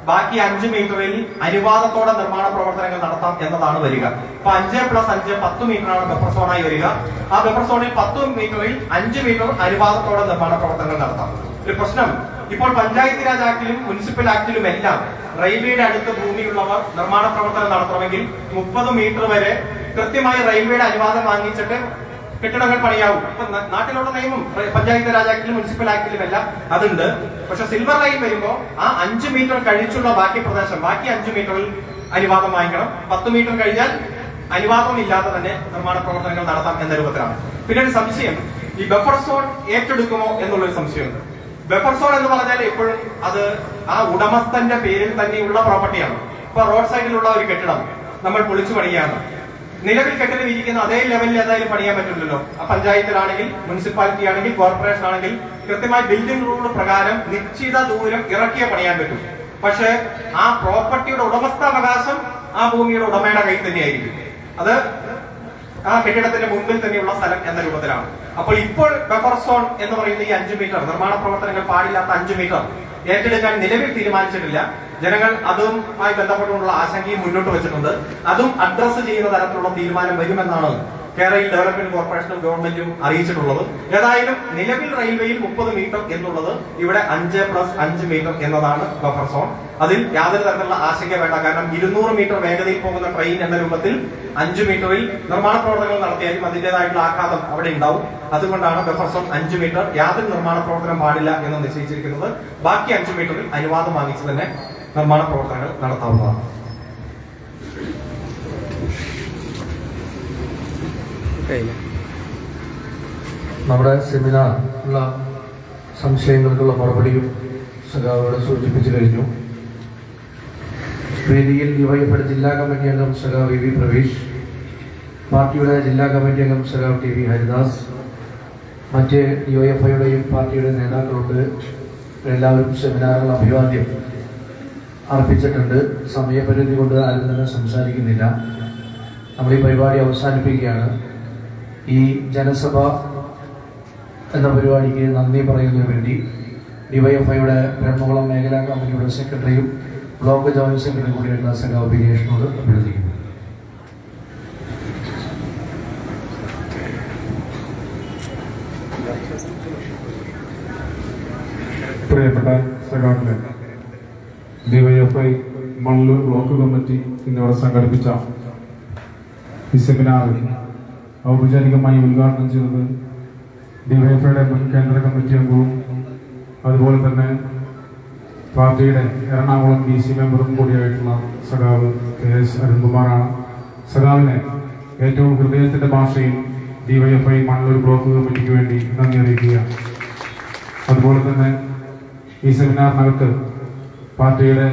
ബാക്കി 5 മീറ്ററിൽ അനുവാദത്തോടെ നിർമ്മാണ പ്രവർത്തനങ്ങൾ നടത്താം എന്നതാണ് വരിക. അപ്പൊ 5+5 10 മീറ്ററാണ് ബഫർ സോണായി വരിക. ആ ബഫർ സോണിൽ 10 മീറ്ററിൽ 5 മീറ്റർ അനുവാദത്തോടെ നിർമ്മാണ പ്രവർത്തനങ്ങൾ നടത്താം. ഒരു പ്രശ്നം, ഇപ്പോൾ പഞ്ചായത്ത് രാജ് ആക്ടിലും മുനിസിപ്പൽ ആക്ടിലും എല്ലാം റെയിൽവേയുടെ അടുത്ത് ഭൂമിയുള്ളവർ നിർമ്മാണ പ്രവർത്തനം നടത്തണമെങ്കിൽ 30 മീറ്റർ വരെ കൃത്യമായി റെയിൽവേയുടെ അനുവാദം വാങ്ങിച്ചിട്ട് കെട്ടിടങ്ങൾ പണിയാവും. ഇപ്പൊ നാട്ടിലുള്ള നിയമം പഞ്ചായത്ത് രാജ് ആക്ടിലും മുനിസിപ്പൽ ആക്ടിലും എല്ലാം അതുണ്ട്. പക്ഷെ സിൽവർ ലൈൻ വരുമ്പോ ആ 5 മീറ്റർ കഴിച്ചുള്ള ബാക്കി പ്രദേശം, ബാക്കി 5 മീറ്ററിൽ അനുവാദം വാങ്ങിക്കണം. 10 മീറ്റർ കഴിഞ്ഞാൽ അനുവാദം ഇല്ലാതെ തന്നെ നിർമ്മാണ പ്രവർത്തനങ്ങൾ നടത്താം എന്ന രൂപത്തിലാണ്. പിന്നെ ഒരു സംശയം, ഈ ബഫർ സോൺ ഏറ്റെടുക്കുമോ എന്നുള്ളൊരു സംശയമുണ്ട്. ബഫർ സോൺ എന്ന് പറഞ്ഞാൽ എപ്പോഴും അത് ആ ഉടമസ്ഥന്റെ പേരിൽ തന്നെയുള്ള പ്രോപ്പർട്ടിയാണ്. ഇപ്പൊ റോഡ് സൈഡിലുള്ള ഒരു കെട്ടിടം നമ്മൾ പൊളിച്ചു പണിയാണ്, നിലവിൽ കെട്ടിടം ഇരിക്കുന്ന അതേ ലെവലിൽ ഏതായാലും പണിയാൻ പറ്റില്ലല്ലോ. ആ പഞ്ചായത്തിലാണെങ്കിൽ, മുനിസിപ്പാലിറ്റി ആണെങ്കിൽ, കോർപ്പറേഷൻ ആണെങ്കിൽ കൃത്യമായി ബിൽഡിംഗ് റൂൾ പ്രകാരം നിശ്ചിത ദൂരം ഇറക്കിയേ പണിയാൻ പറ്റും. പക്ഷെ ആ പ്രോപ്പർട്ടിയുടെ ഉടമസ്ഥാവകാശം ആ ഭൂമിയുടെ ഉടമയുടെ കയ്യിൽ തന്നെയായിരിക്കും. അത് ആ കെട്ടിടത്തിന്റെ മുൻപിൽ തന്നെയുള്ള സ്ഥലം എന്ന രൂപത്തിലാണ്. അപ്പോൾ ഇപ്പോൾ ബഫർ സോൺ എന്ന് പറയുന്ന ഈ 5 മീറ്റർ നിർമ്മാണ പ്രവർത്തനങ്ങൾ പാടില്ലാത്ത 5 മീറ്റർ ഏറ്റെടുക്കാൻ നിലവിൽ തീരുമാനിച്ചിട്ടില്ല. ജനങ്ങൾ അതുമായി ബന്ധപ്പെട്ടുകൊണ്ടുള്ള ആശങ്കയും മുന്നോട്ട് വെച്ചിട്ടുണ്ട്. അതും അഡ്രസ് ചെയ്യുന്ന തരത്തിലുള്ള തീരുമാനം വരുമെന്നാണ് കേരള ഡെവലപ്മെന്റ് കോർപ്പറേഷനും ഗവൺമെന്റും അറിയിച്ചിട്ടുള്ളത്. ഏതായാലും നിലവിൽ റെയിൽവേയിൽ 30 മീറ്റർ എന്നുള്ളത് ഇവിടെ 5+5 മീറ്റർ എന്നതാണ് ബഫർ സോൺ. അതിൽ യാതൊരു തരത്തിലുള്ള ആശങ്ക വേണ്ട. കാരണം 200 മീറ്റർ വേഗതയിൽ പോകുന്ന ട്രെയിൻ എന്ന രൂപത്തിൽ 5 മീറ്ററിൽ നിർമ്മാണ പ്രവർത്തനങ്ങൾ നടത്തിയാലും അതിന്റേതായിട്ടുള്ള ആഘാതം അവിടെ ഉണ്ടാവും. അതുകൊണ്ടാണ് ബഫർ സോൺ 5 മീറ്റർ യാതൊരു നിർമ്മാണ പ്രവർത്തനം പാടില്ല എന്ന് നിശ്ചയിച്ചിരിക്കുന്നത്. ബാക്കി 5 മീറ്ററിൽ അനുവാദം വാങ്ങിച്ച് തന്നെ നിർമ്മാണ പ്രവർത്തനങ്ങൾ നടത്താവുന്നതാണ്. നമ്മുടെ സെമിനാറിലുള്ള സംശയങ്ങൾക്കുള്ള മറുപടിയും സഖാവോട് സൂചിപ്പിച്ചു കഴിഞ്ഞു. വേദിയിൽ യുവൈഎഫ് ജില്ലാ കമ്മിറ്റി അംഗം സഖാവ് വി പ്രവീഷ്, പാർട്ടിയുടെ ജില്ലാ കമ്മിറ്റി അംഗം സഖാവ് ടി വി ഹരിദാസ്, മറ്റ് യുവൈഎഫ്ഐയുടെയും പാർട്ടിയുടെ നേതാക്കളുണ്ട്. എല്ലാവരും സെമിനാറിൽ അഭിവാദ്യം അർപ്പിച്ചിട്ടുണ്ട്. സമയപരിധി കൊണ്ട് ആരും തന്നെ സംസാരിക്കുന്നില്ല. നമ്മൾ ഈ പരിപാടി അവസാനിപ്പിക്കുകയാണ്. ഈ ജനസഭ എന്ന പരിപാടിക്ക് നന്ദി പറയുന്നതിന് വേണ്ടി ഡിവൈഎഫ്ഐയുടെ ബ്രഹ്മകുളം മേഖലാ കമ്മിറ്റിയുടെ സെക്രട്ടറിയും ബ്ലോക്ക് ജോയിന്റ് സെക്രട്ടറി കൂടിയായിട്ടുള്ള സഖാവ് ബിനേഷിനോട് അഭ്യർത്ഥിക്കുന്നു. പ്രിയപ്പെട്ട സഖാക്കളെ, ഡിവൈഎഫ്ഐ മണ്ണൂർ ബ്ലോക്ക് കമ്മിറ്റി എന്നിവർ സംഘടിപ്പിച്ച ഈ സെമിനാറിൽ ഔപചാരികമായി ഉദ്ഘാടനം ചെയ്തത് ഡിവൈഎഫ്ഐയുടെ മുൻ കേന്ദ്ര കമ്മിറ്റി അംഗവും അതുപോലെ തന്നെ പാർട്ടിയുടെ എറണാകുളം DC മെമ്പറും കൂടിയായിട്ടുള്ള സഖാവ് KS അരുൺകുമാറാണ്. സഖാവിനെ ഏറ്റവും ഹൃദയത്തിന്റെ ഭാഷയിൽ ഡിവൈഎഫ്ഐ മണ്ണൂർ ബ്ലോക്ക് കമ്മിറ്റിക്ക് വേണ്ടി നന്ദി അറിയിക്കുക. അതുപോലെ തന്നെ ഈ സെമിനാറിനകത്ത് പാർട്ടിയുടെ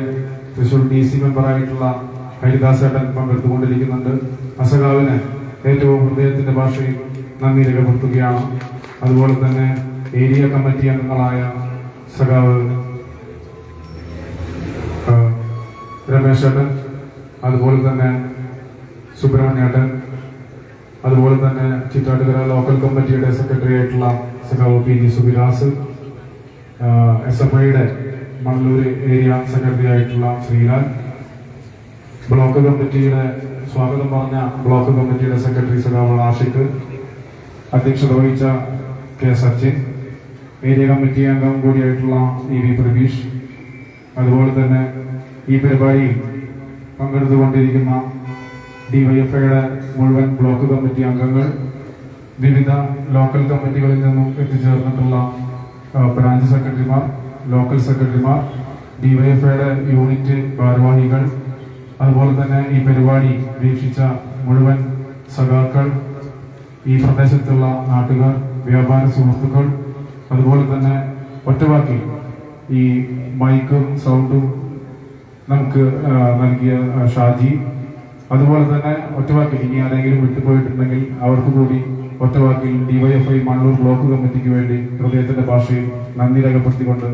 തൃശൂർ DC മെമ്പറായിട്ടുള്ള ഹരിദാസ് ഏട്ടൻ പങ്കെടുത്തുകൊണ്ടിരിക്കുന്നുണ്ട്. അസഖാവിന് ഏറ്റവും ഹൃദയത്തിന്റെ ഭാഷയിൽ നന്ദി രേഖപ്പെടുത്തുകയാണ്. അതുപോലെ തന്നെ ഏരിയ കമ്മിറ്റി അംഗങ്ങളായ സഖാവ് രമേശേട്ടൻ, അതുപോലെ തന്നെ സുബ്രഹ്മണ്യേട്ടൻ, അതുപോലെ തന്നെ ചിറ്റാട്ടുകര ലോക്കൽ കമ്മിറ്റിയുടെ സെക്രട്ടറി ആയിട്ടുള്ള സഖാവ് PG സുബിരാസ്, SFIയുടെ മണ്ണൂർ ഏരിയ സെക്രട്ടറി ആയിട്ടുള്ള ശ്രീലാൽ, ബ്ലോക്ക് കമ്മിറ്റിയുടെ സ്വാഗതം പറഞ്ഞ ബ്ലോക്ക് കമ്മിറ്റിയുടെ സെക്രട്ടറി സഖാവ് ആഷിഖ്, അധ്യക്ഷത വഹിച്ച K സച്ചിൻ, ഏരിയ കമ്മിറ്റി അംഗം കൂടിയായിട്ടുള്ള EV പ്രവീഷ്, അതുപോലെ തന്നെ ഈ പരിപാടിയിൽ പങ്കെടുത്തുകൊണ്ടിരിക്കുന്ന ഡിവൈഎഫ്ഐയുടെ മുഴുവൻ ബ്ലോക്ക് കമ്മിറ്റി അംഗങ്ങൾ, വിവിധ ലോക്കൽ കമ്മിറ്റികളിൽ നിന്നും എത്തിച്ചേർന്നിട്ടുള്ള ബ്രാഞ്ച് സെക്രട്ടറിമാർ, ലോക്കൽ സെക്രട്ടറിമാർ, ഡിവൈഎഫ്ഐയുടെ യൂണിറ്റ് ഭാരവാഹികൾ, അതുപോലെ തന്നെ ഈ പരിപാടി വീക്ഷിച്ച മുഴുവൻ സഖാക്കൾ, ഈ പ്രദേശത്തുള്ള നാട്ടുകാർ, വ്യാപാര സുഹൃത്തുക്കൾ, അതുപോലെ തന്നെ ഒറ്റവാക്കിൽ ഈ മൈക്കും സൗണ്ടും നമുക്ക് നൽകിയ ഷാജി, അതുപോലെ തന്നെ ഒറ്റവാക്കിൽ ഇനി ആരെങ്കിലും വിട്ടുപോയിട്ടുണ്ടെങ്കിൽ അവർക്ക് കൂടി ഒറ്റവാക്കിൽ ഡിവൈഎഫ്ഐ മണ്ണൂർ ബ്ലോക്ക് കമ്മിറ്റിക്ക് വേണ്ടി ഹൃദയത്തിന്റെ ഭാഷയിൽ നന്ദി രേഖപ്പെടുത്തിക്കൊണ്ട്